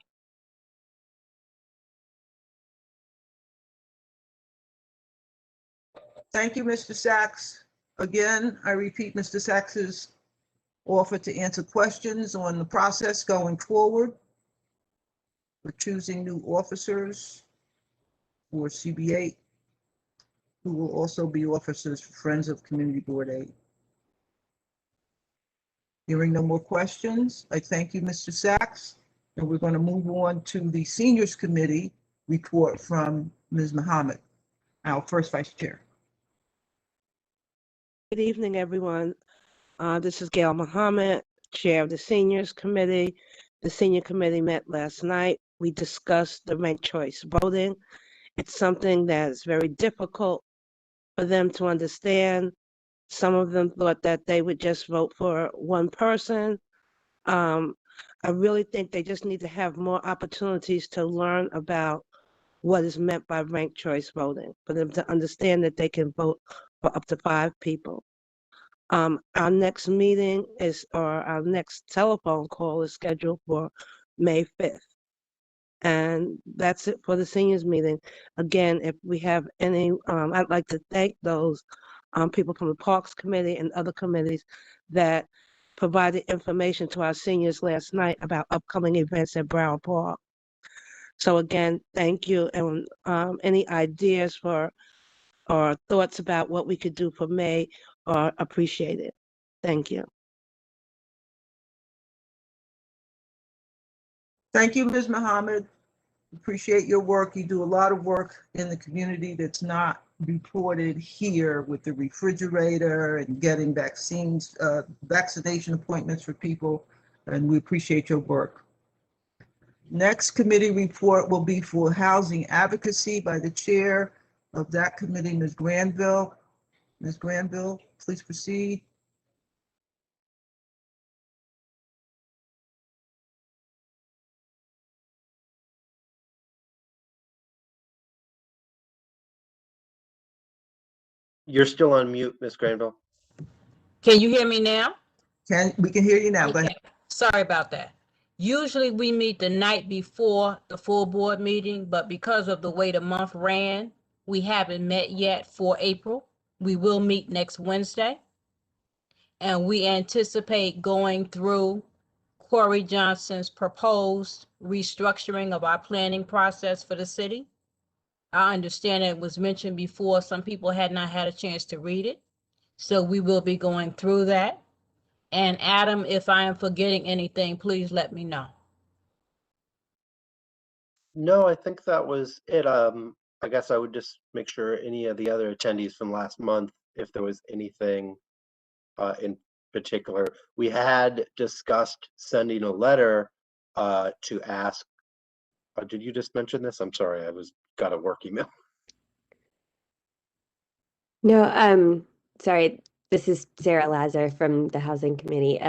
Thank you, Mr. Sachs. Again, I repeat Mr. Sachs's offer to answer questions on the process going forward for choosing new officers for CB8, who will also be officers for Friends of Community Board 8. Hearing no more questions, I thank you, Mr. Sachs. And we're going to move on to the Seniors Committee report from Ms. Muhammad, our first vice chair. Good evening, everyone. This is Gail Muhammad, Chair of the Seniors Committee. The Senior Committee met last night. We discussed the ranked choice voting. It's something that's very difficult for them to understand. Some of them thought that they would just vote for one person. I really think they just need to have more opportunities to learn about what is meant by ranked choice voting, for them to understand that they can vote for up to 5 people. Our next meeting our next telephone call is scheduled for May 5th. And that's it for the seniors meeting. Again, if we have any, I'd like to thank those people from the Parks Committee and other committees that provided information to our seniors last night about upcoming events at Brown Park. So again, thank you. And any ideas for or thoughts about what we could do for May are appreciated. Thank you. Thank you, Ms. Muhammad. Appreciate your work. You do a lot of work in the community that's not reported here with the refrigerator and getting vaccines, vaccination appointments for people, and we appreciate your work. Next committee report will be for housing advocacy by the chair of that committee, Ms. Granville. Ms. Granville, please proceed. You're still on mute, Ms. Granville. Can you hear me now? We can hear you now. Okay. Sorry about that. Usually we meet the night before the full board meeting, but because of the way the month ran, we haven't met yet for April. We will meet next Wednesday. And we anticipate going through Corey Johnson's proposed restructuring of our planning process for the city. I understand it was mentioned before, some people had not had a chance to read it. So we will be going through that. And Adam, if I am forgetting anything, please let me know. No, I think that was it. I guess I would just make sure any of the other attendees from last month, if there was anything in particular. We had discussed sending a letter to ask, did you just mention this? I'm sorry, got a work email. No, sorry, this is Sarah Lazar from the Housing Committee.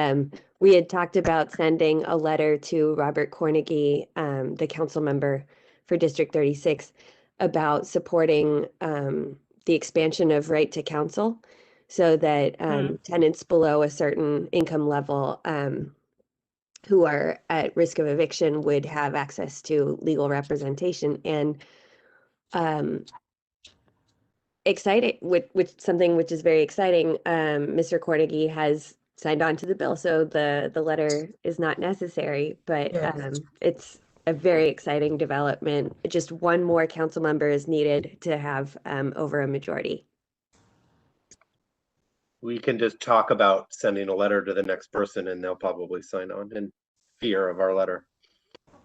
We had talked about sending a letter to Robert Cornegie, the council member for District 36, about supporting the expansion of right to counsel so that tenants below a certain income level who are at risk of eviction would have access to legal representation. And excited with something which is very exciting. Mr. Cornegie has signed on to the bill, so the letter is not necessary, but Yes. it's a very exciting development. Just one more council member is needed to have over a majority. We can just talk about sending a letter to the next person and they'll probably sign on in fear of our letter.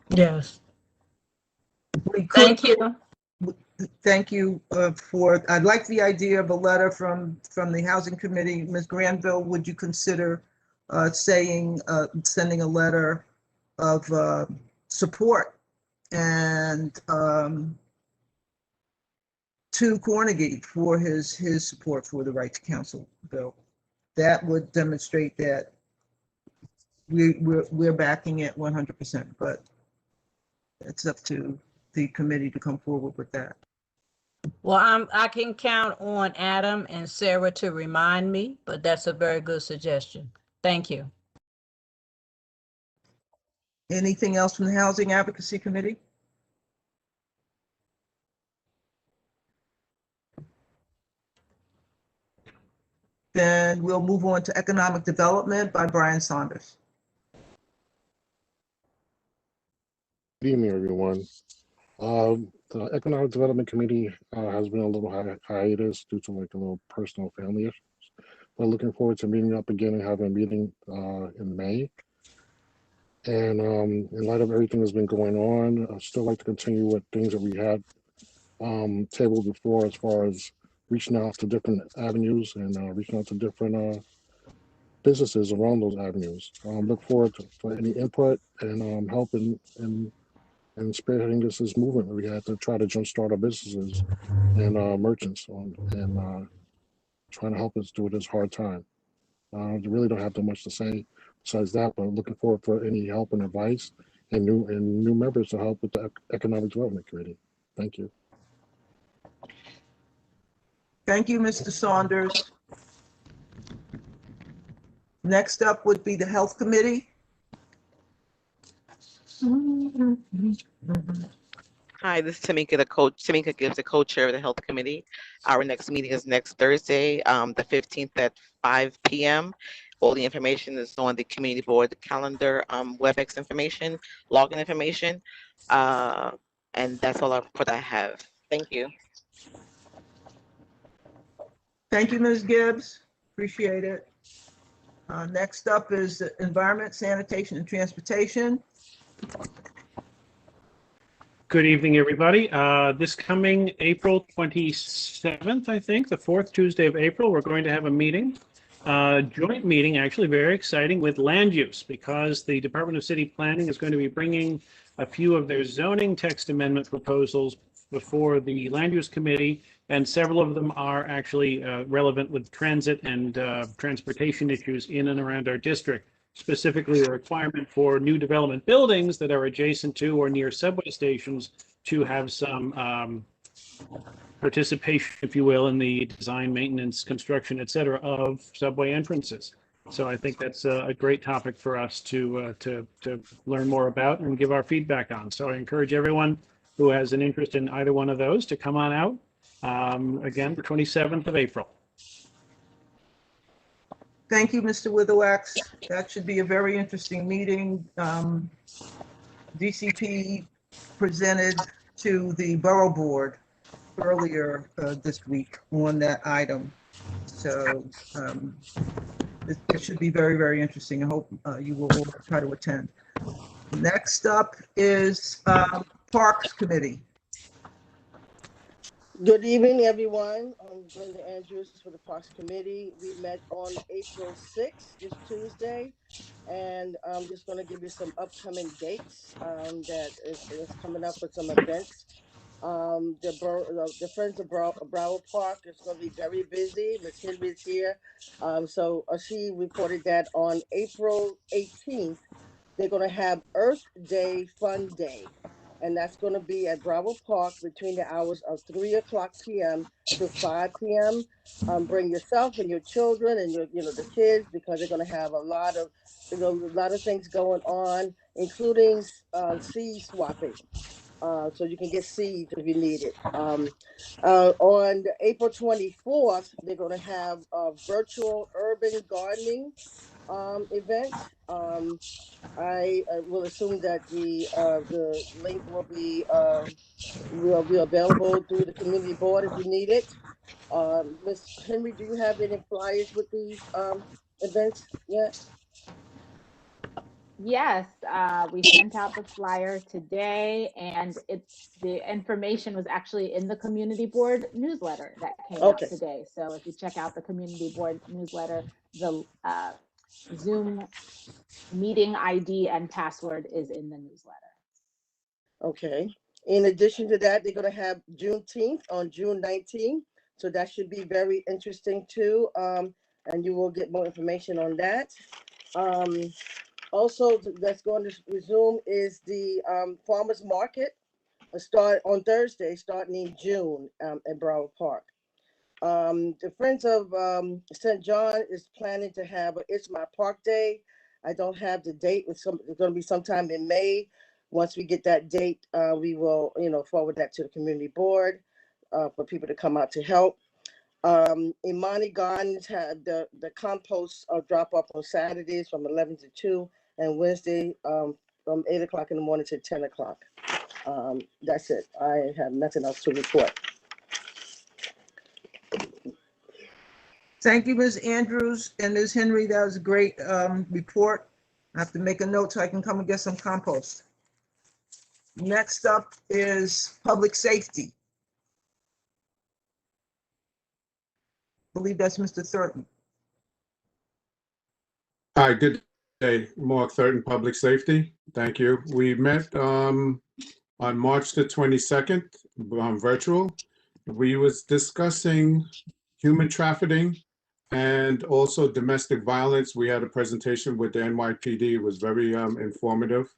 Yes. We could. Thank you. Thank you for, I like the idea of a letter from the Housing Committee. Ms. Granville, would you consider sending a letter of support and to Cornegie for his support for the Right to Counsel bill? That would demonstrate that we're backing it 100%, but it's up to the committee to come forward with that. Well, I can count on Adam and Sarah to remind me, but that's a very good suggestion. Thank you. Anything else from the Housing Advocacy Committee? Then we'll move on to Economic Development by Brian Saunders. Good evening, everyone. The Economic Development Committee has been a little hiatus due to like a little personal family issues. We're looking forward to meeting up again and having a meeting in May. And in light of everything that's been going on, I'd still like to continue with things that we had tabled before as far as reaching out to different avenues and reaching out to different businesses around those avenues. Look forward for any input and help in spearheading this movement that we had to try to jumpstart our businesses and merchants and trying to help us through this hard time. I really don't have too much to say besides that, but I'm looking forward for any help and advice and new members to help with the Economic Development Committee. Thank you. Thank you, Mr. Saunders. Next up would be the Health Committee. Hi, this is Tamika, Tamika Gibbs, the co-chair of the Health Committee. Our next meeting is next Thursday, the 15th at 5 p.m. All the information is on the community board calendar, WebEx information, login information, and that's all I have. Thank you. Thank you, Ms. Gibbs. Appreciate it. Next up is Environment, Sanitation, and Transportation. Good evening, everybody. This coming April 27th, I think, the fourth Tuesday of April, we're going to have a meeting, joint meeting, actually very exciting, with land use, because the Department of City Planning is going to be bringing a few of their zoning text amendment proposals before the Land Use Committee, and several of them are actually relevant with transit and transportation issues in and around our district. Specifically, the requirement for new development buildings that are adjacent to or near subway stations to have some participation, if you will, in the design, maintenance, construction, et cetera, of subway entrances. So I think that's a great topic for us to learn more about and give our feedback on. So I encourage everyone who has an interest in either one of those to come on out, again, the 27th of April. Thank you, Mr. Witherwax. That should be a very interesting meeting. DCP presented to the Borough Board earlier this week on that item. So it should be very, very interesting. I hope you will all try to attend. Next up is Parks Committee. Good evening, everyone. I'm Glenda Andrews for the Parks Committee. We met on April 6th, this Tuesday, and I'm just going to give you some upcoming dates that is coming up with some events. The Friends of Broward Park is going to be very busy. Miss Henry is here. So she reported that on April 18th, they're going to have Earth Day Fun Day. And that's going to be at Broward Park between the hours of 3:00 p.m. to 5 p.m. Bring yourself and your children and the kids, because they're going to have a lot of things going on, including seed swapping. So you can get seeds if you need it. On April 24th, they're going to have a virtual urban gardening event. I will assume that the link will be available through the community board if you need it. Ms. Henry, do you have any flyers with these events yet? Yes, we sent out the flyer today, and the information was actually in the community board newsletter that came out Okay. today. So if you check out the community board newsletter, the Zoom meeting ID and password is in the newsletter. Okay. In addition to that, they're going to have Juneteenth on June 19th. So that should be very interesting too. And you will get more information on that. Also, that's going to resume is the farmers market. Start on Thursday, starting in June at Broward Park. The Friends of St. John is planning to have a It's My Park Day. I don't have the date. It's going to be sometime in May. Once we get that date, we will, forward that to the community board for people to come out to help. Imani Gardens had the compost drop off on Saturdays from 11 to 2 and Wednesday from 8 o'clock in the morning to 10 o'clock. That's it. I have nothing else to report. Thank you, Ms. Andrews and Ms. Henry. That was a great report. I have to make a note so I can come and get some compost. Next up is public safety. I believe that's Mr. Thurton. Hi, good day. Mark Thurton, Public Safety. Thank you. We met on March the 22nd, virtual. We was discussing human trafficking and also domestic violence. We had a presentation with the NYPD. It was very informative.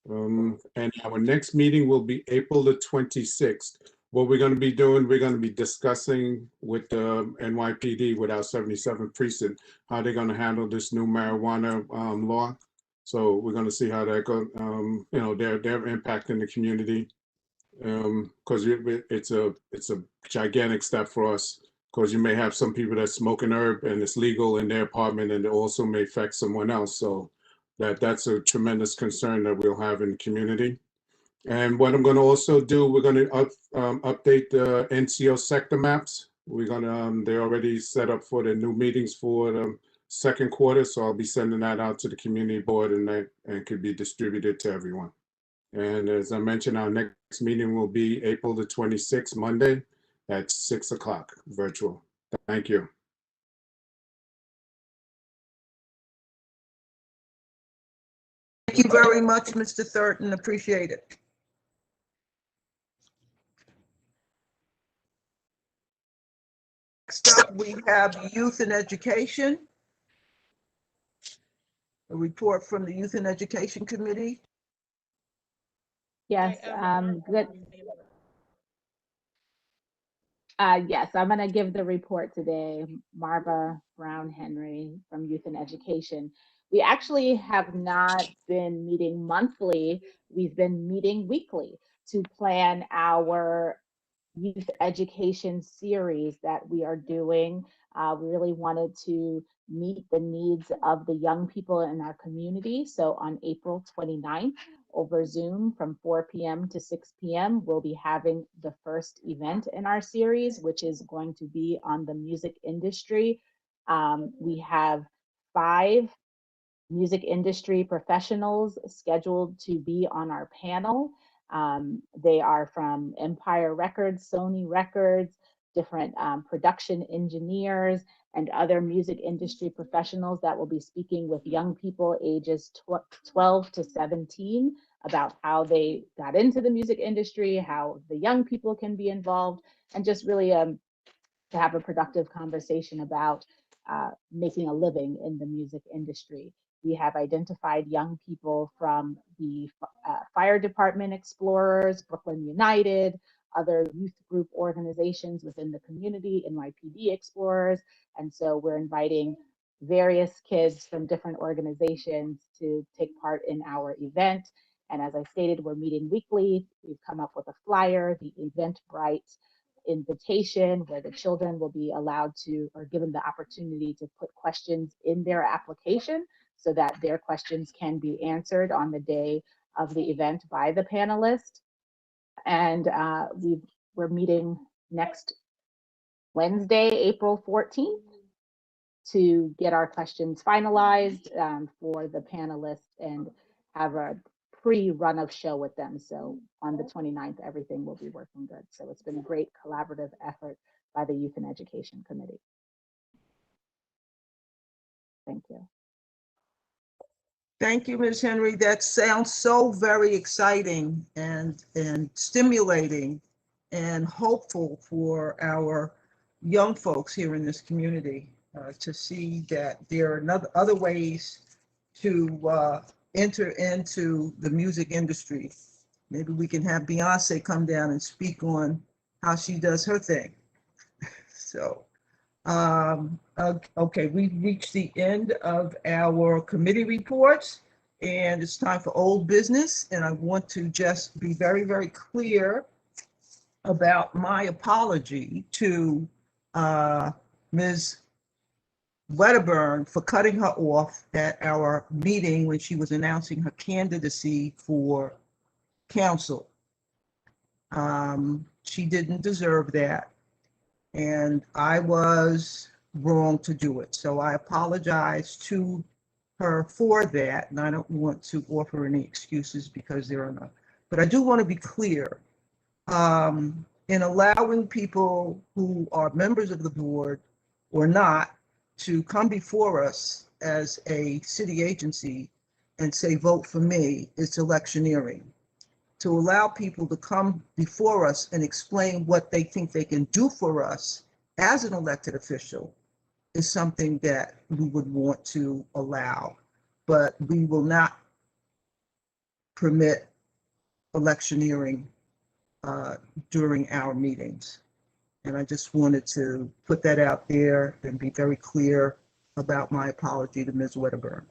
And our next meeting will be April the 26th. What we're going to be doing, we're going to be discussing with the NYPD, with our 77th precinct, how they're going to handle this new marijuana law. So we're going to see how that goes, their impact in the community. Because it's a gigantic step for us, because you may have some people that smoke an herb and it's legal in their apartment, and it also may affect someone else. So that's a tremendous concern that we'll have in the community. And what I'm going to also do, we're going to update the NCO sector maps. We're going to, they're already set up for the new meetings for the second quarter. So I'll be sending that out to the community board, and could be distributed to everyone. And as I mentioned, our next meeting will be April the 26th, Monday at 6 o'clock, virtual. Thank you. Thank you very much, Mr. Thurton. Appreciate it. Next up, we have Youth and Education. A report from the Youth and Education Committee. Yes, good. Yes, I'm going to give the report today. Marva Brown Henry from Youth and Education. We actually have not been meeting monthly. We've been meeting weekly to plan our youth education series that we are doing. We really wanted to meet the needs of the young people in our community. So on April 29th, over Zoom from 4 p.m. to 6 p.m., we'll be having the first event in our series, which is going to be on the music industry. We have 5 music industry professionals scheduled to be on our panel. They are from Empire Records, Sony Records, different production engineers, and other music industry professionals that will be speaking with young people ages 12 to 17 about how they got into the music industry, how the young people can be involved, and just really to have a productive conversation about making a living in the music industry. We have identified young people from the Fire Department Explorers, Brooklyn United, other youth group organizations within the community, NYPD Explorers. And so we're inviting various kids from different organizations to take part in our event. And as I stated, we're meeting weekly. We've come up with a flyer, the Eventbrite invitation, where the children will be allowed to, or given the opportunity to put questions in their application so that their questions can be answered on the day of the event by the panelists. And we're meeting next Wednesday, April 14th, to get our questions finalized for the panelists and have a pre-run of show with them. So on the 29th, everything will be working good. So it's been a great collaborative effort by the Youth and Education Committee. Thank you. Thank you, Ms. Henry. That sounds so very exciting and stimulating and hopeful for our young folks here in this community to see that there are other ways to enter into the music industry. Maybe we can have Beyonce come down and speak on how she does her thing. So, okay, we've reached the end of our committee reports, and it's time for old business. And I want to just be very, very clear about my apology to Ms. Wedderburn for cutting her off at our meeting when she was announcing her candidacy for council. She didn't deserve that, and I was wrong to do it. So I apologize to her for that, and I don't want to offer any excuses because there are none. But I do want to be clear in allowing people who are members of the board or not to come before us as a city agency and say, vote for me, it's electioneering. To allow people to come before us and explain what they think they can do for us as an elected official is something that we would want to allow, but we will not permit electioneering during our meetings. And I just wanted to put that out there and be very clear about my apology to Ms. Wedderburn.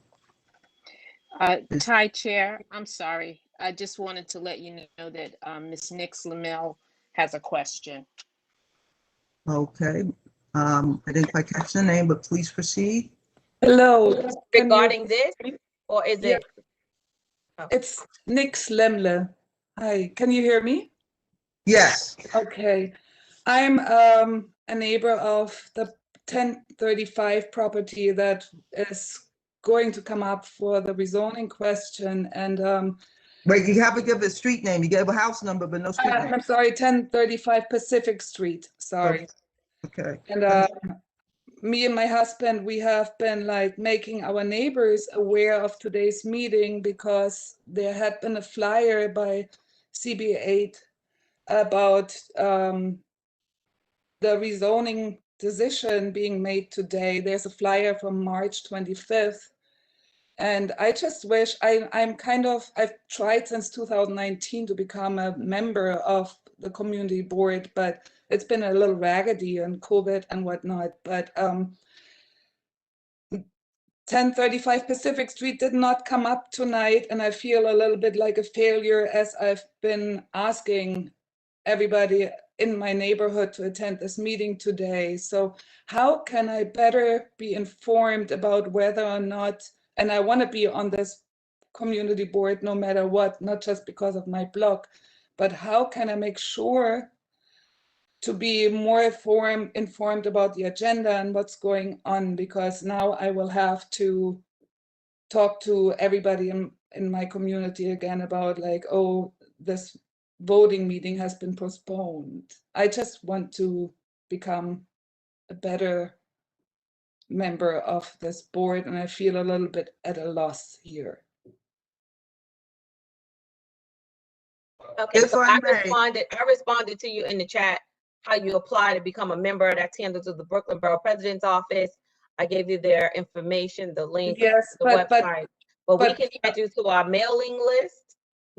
Thai Chair, I'm sorry. I just wanted to let you know that Ms. Nix Lamel has a question. Okay. I didn't quite catch the name, but please proceed. Hello. Regarding this, or is it? Oh. It's Nix Lemle. Hi, can you hear me? Yes. Okay. I'm a neighbor of the 1035 property that is going to come up for the rezoning question. And wait, you have to give a street name. You gave a house number, but no street name. I'm sorry, 1035 Pacific Street. Sorry. Okay. And me and my husband, we have been like making our neighbors aware of today's meeting because there had been a flyer by CB8 about the rezoning decision being made today. There's a flyer from March 25th. And I just wish, I've tried since 2019 to become a member of the community board, but it's been a little raggedy and COVID and whatnot. But 1035 Pacific Street did not come up tonight, and I feel a little bit like a failure as I've been asking everybody in my neighborhood to attend this meeting today. So how can I better be informed about whether or not, and I want to be on this community board no matter what, not just because of my blog, but how can I make sure to be more informed about the agenda and what's going on, because now I will have to talk to everybody in my community again about like, oh, this voting meeting has been postponed. I just want to become a better member of this board, and I feel a little bit at a loss here. Okay, so I responded to you in the chat how you apply to become a member. That's handled to the Brooklyn Borough President's Office. I gave you their information, the link, yes, the website. But we can add you to our mailing list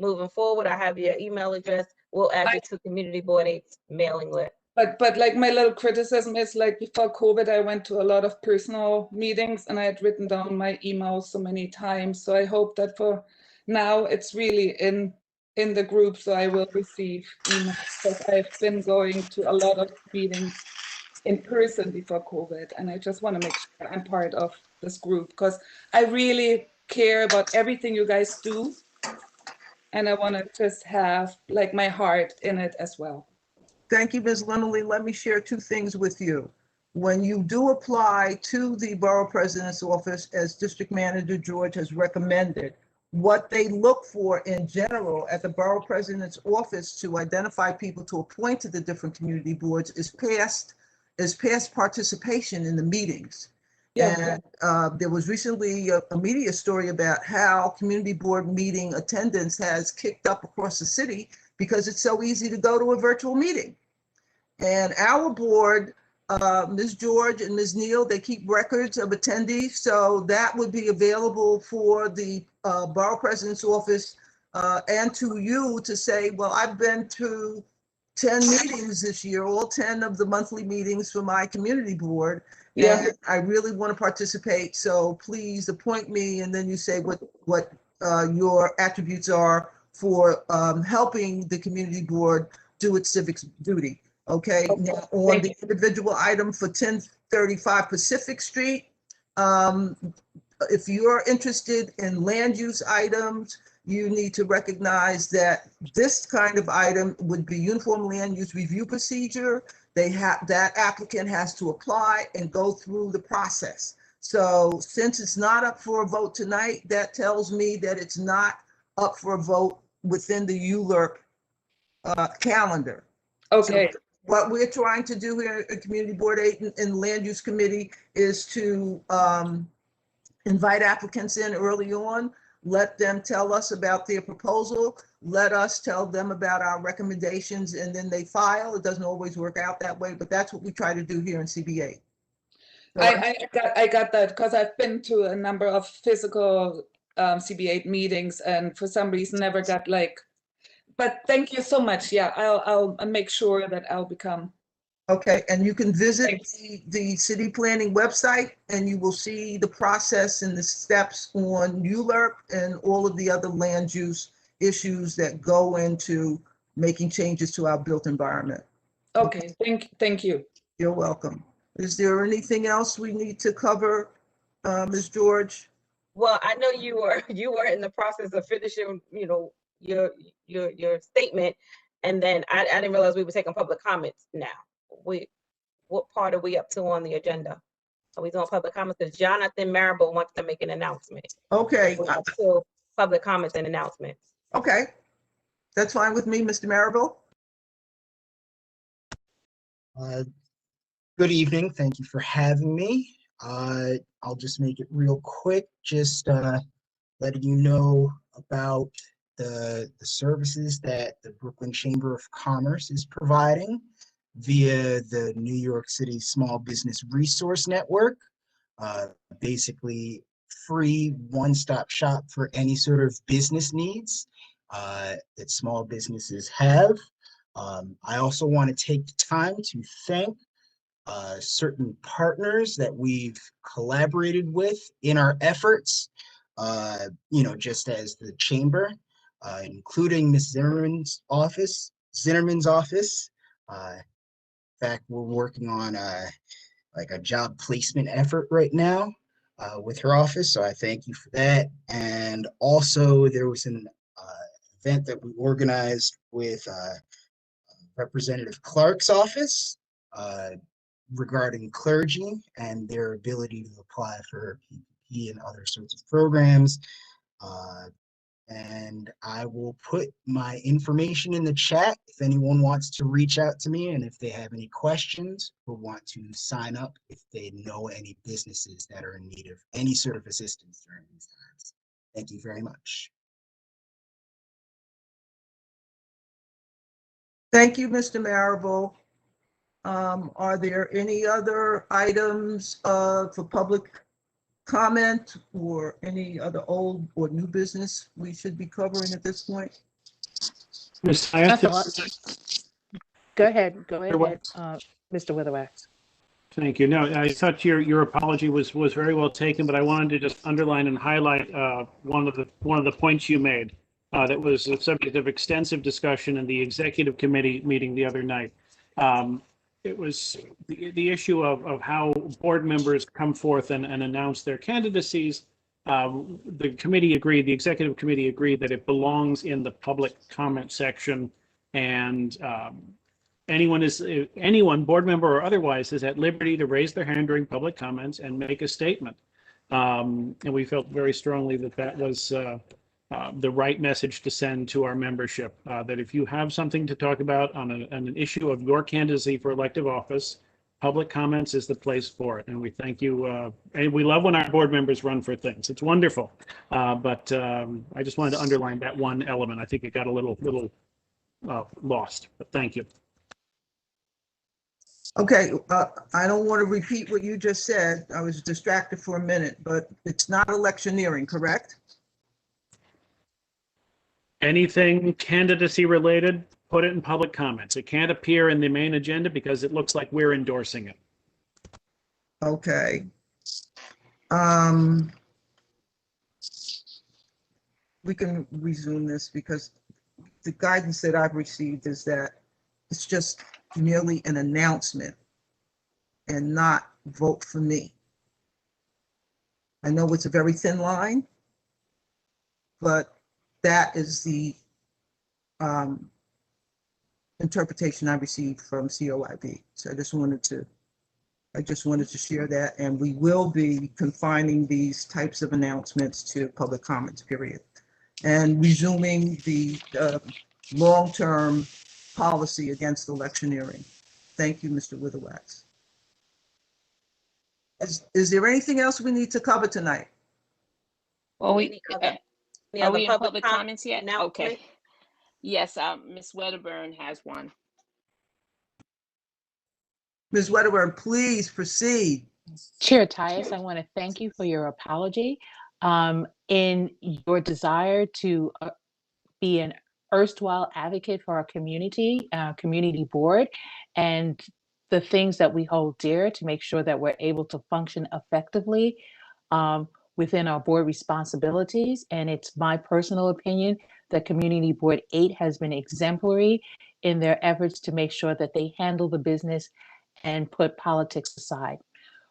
moving forward. I have your email address. We'll add you to Community Board 8's mailing list. But like my little criticism is like before COVID, I went to a lot of personal meetings and I had written down my emails so many times. So I hope that for now it's really in the group, so I will receive emails, because I've been going to a lot of meetings in person before COVID, and I just want to make sure I'm part of this group because I really care about everything you guys do, and I want to just have like my heart in it as well. Thank you, Ms. Linley. Let me share two things with you. When you do apply to the Borough President's Office, as District Manager George has recommended, what they look for in general at the Borough President's Office to identify people to appoint to the different community boards is past participation in the meetings. Yeah. And there was recently a media story about how community board meeting attendance has kicked up across the city because it's so easy to go to a virtual meeting. And our board, Ms. George and Ms. Neal, they keep records of attendees, so that would be available for the Borough President's Office and to you to say, well, I've been to 10 meetings this year, all 10 of the monthly meetings for my community board. Yeah. And I really want to participate, so please appoint me. And then you say what your attributes are for helping the community board do its civic duty. Okay, now on the individual item for 1035 Pacific Street, if you're interested in land use items, you need to recognize that this kind of item would be uniform land use review procedure. That applicant has to apply and go through the process. So since it's not up for a vote tonight, that tells me that it's not up for a vote within the ULURP calendar. Okay. So what we're trying to do here at Community Board 8 and Land Use Committee is to invite applicants in early on, let them tell us about their proposal, let us tell them about our recommendations, and then they file. It doesn't always work out that way, but that's what we try to do here in CB8. So I got that because I've been to a number of physical CB8 meetings and for some reason never got but thank you so much. Yeah, I'll make sure that I'll become. Okay, and you can visit the city planning website and you will see the process and the steps on ULURP and all of the other land use issues that go into making changes to our built environment. Okay, thank you. You're welcome. Is there anything else we need to cover, Ms. George? Well, I know you were in the process of finishing, your statement, and then I didn't realize we were taking public comments now. What part are we up to on the agenda? Are we doing public comments? Because Jonathan Marable wants to make an announcement. Okay. We're up to public comments and announcements. Okay, that's fine with me, Mr. Marable. Good evening. Thank you for having me. I'll just make it real quick, just letting you know about the services that the Brooklyn Chamber of Commerce is providing via the New York City Small Business Resource Network. Basically, free one-stop shop for any sort of business needs that small businesses have. I also want to take the time to thank certain partners that we've collaborated with in our efforts, just as the chamber, including Ms. Zimmerman's office. In fact, we're working on a job placement effort right now with her office, so I thank you for that. And also there was an event that we organized with Representative Clark's office regarding clergy and their ability to apply for PPP and other sorts of programs. And I will put my information in the chat if anyone wants to reach out to me and if they have any questions or want to sign up if they know any businesses that are in need of any sort of assistance during these times. Thank you very much. Thank you, Mr. Marable. Are there any other items for public comment or any other old or new business we should be covering at this point? Ms. Go ahead, Mr. Witherwax. Thank you. No, I thought your apology was very well taken, but I wanted to just underline and highlight one of the points you made that was the subject of extensive discussion in the executive committee meeting the other night. It was the issue of how board members come forth and announce their candidacies. The executive committee agreed that it belongs in the public comment section, and anyone, board member or otherwise, is at liberty to raise their hand during public comments and make a statement. And we felt very strongly that that was the right message to send to our membership, that if you have something to talk about on an issue of your candidacy for elective office, public comments is the place for it. And we thank you. And we love when our board members run for things. It's wonderful. But I just wanted to underline that one element. I think it got a little lost, but thank you. Okay, I don't want to repeat what you just said. I was distracted for a minute, but it's not electioneering, correct? Anything candidacy related, put it in public comments. It can't appear in the main agenda because it looks like we're endorsing it. Okay. We can resume this because the guidance that I've received is that it's just merely an announcement and not vote for me. I know it's a very thin line, but that is the interpretation I received from COIB. So I just wanted to share that, and we will be confining these types of announcements to public comments, period. And resuming the long-term policy against electioneering. Thank you, Mr. Witherwax. Is there anything else we need to cover tonight? Well, Any other are we in public comment comments yet? announcement? Okay. Yes, Ms. Wedderburn has one. Ms. Wedderburn, please proceed. Chair Tyus, I want to thank you for your apology. In your desire to be an erstwhile advocate for our community board, and the things that we hold dear to make sure that we're able to function effectively within our board responsibilities. And it's my personal opinion that Community Board 8 has been exemplary in their efforts to make sure that they handle the business and put politics aside.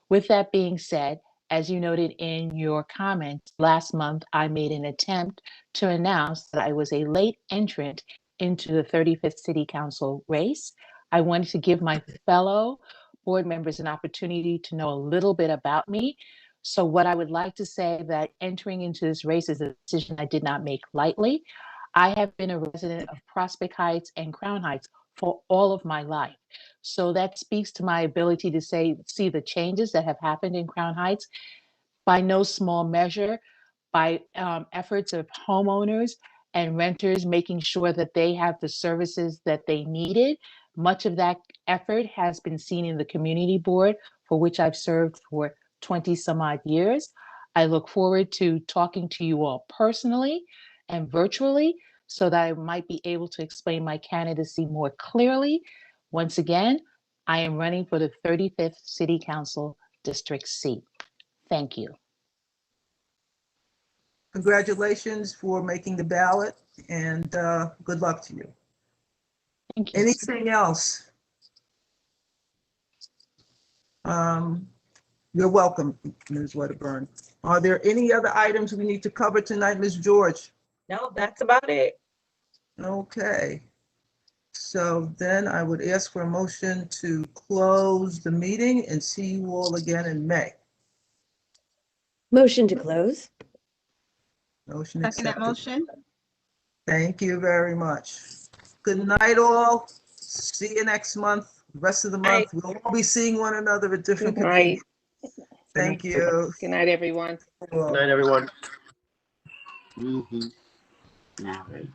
With that being said, as you noted in your comments, last month I made an attempt to announce that I was a late entrant into the 35th City Council race. I wanted to give my fellow board members an opportunity to know a little bit about me. So what I would like to say that entering into this race is a decision I did not make lightly. I have been a resident of Prospect Heights and Crown Heights for all of my life. So that speaks to my ability to see the changes that have happened in Crown Heights, by no small measure, by efforts of homeowners and renters making sure that they have the services that they needed. Much of that effort has been seen in the community board, for which I've served for 20 some odd years. I look forward to talking to you all personally and virtually so that I might be able to explain my candidacy more clearly. Once again, I am running for the 35th City Council District seat. Thank you. Congratulations for making the ballot, and good luck to you. Thank you. Anything else? You're welcome, Ms. Wedderburn. Are there any other items we need to cover tonight, Ms. George? No, that's about it. Okay. So then I would ask for a motion to close the meeting and see you all again in May. Motion to close. Motion Second that accepted. motion. Thank you very much. Good night, all. See you next month. The rest of the month, we'll all be seeing one another at different Good night. committees. Thank you. Good night, everyone. Good night, everyone. All right.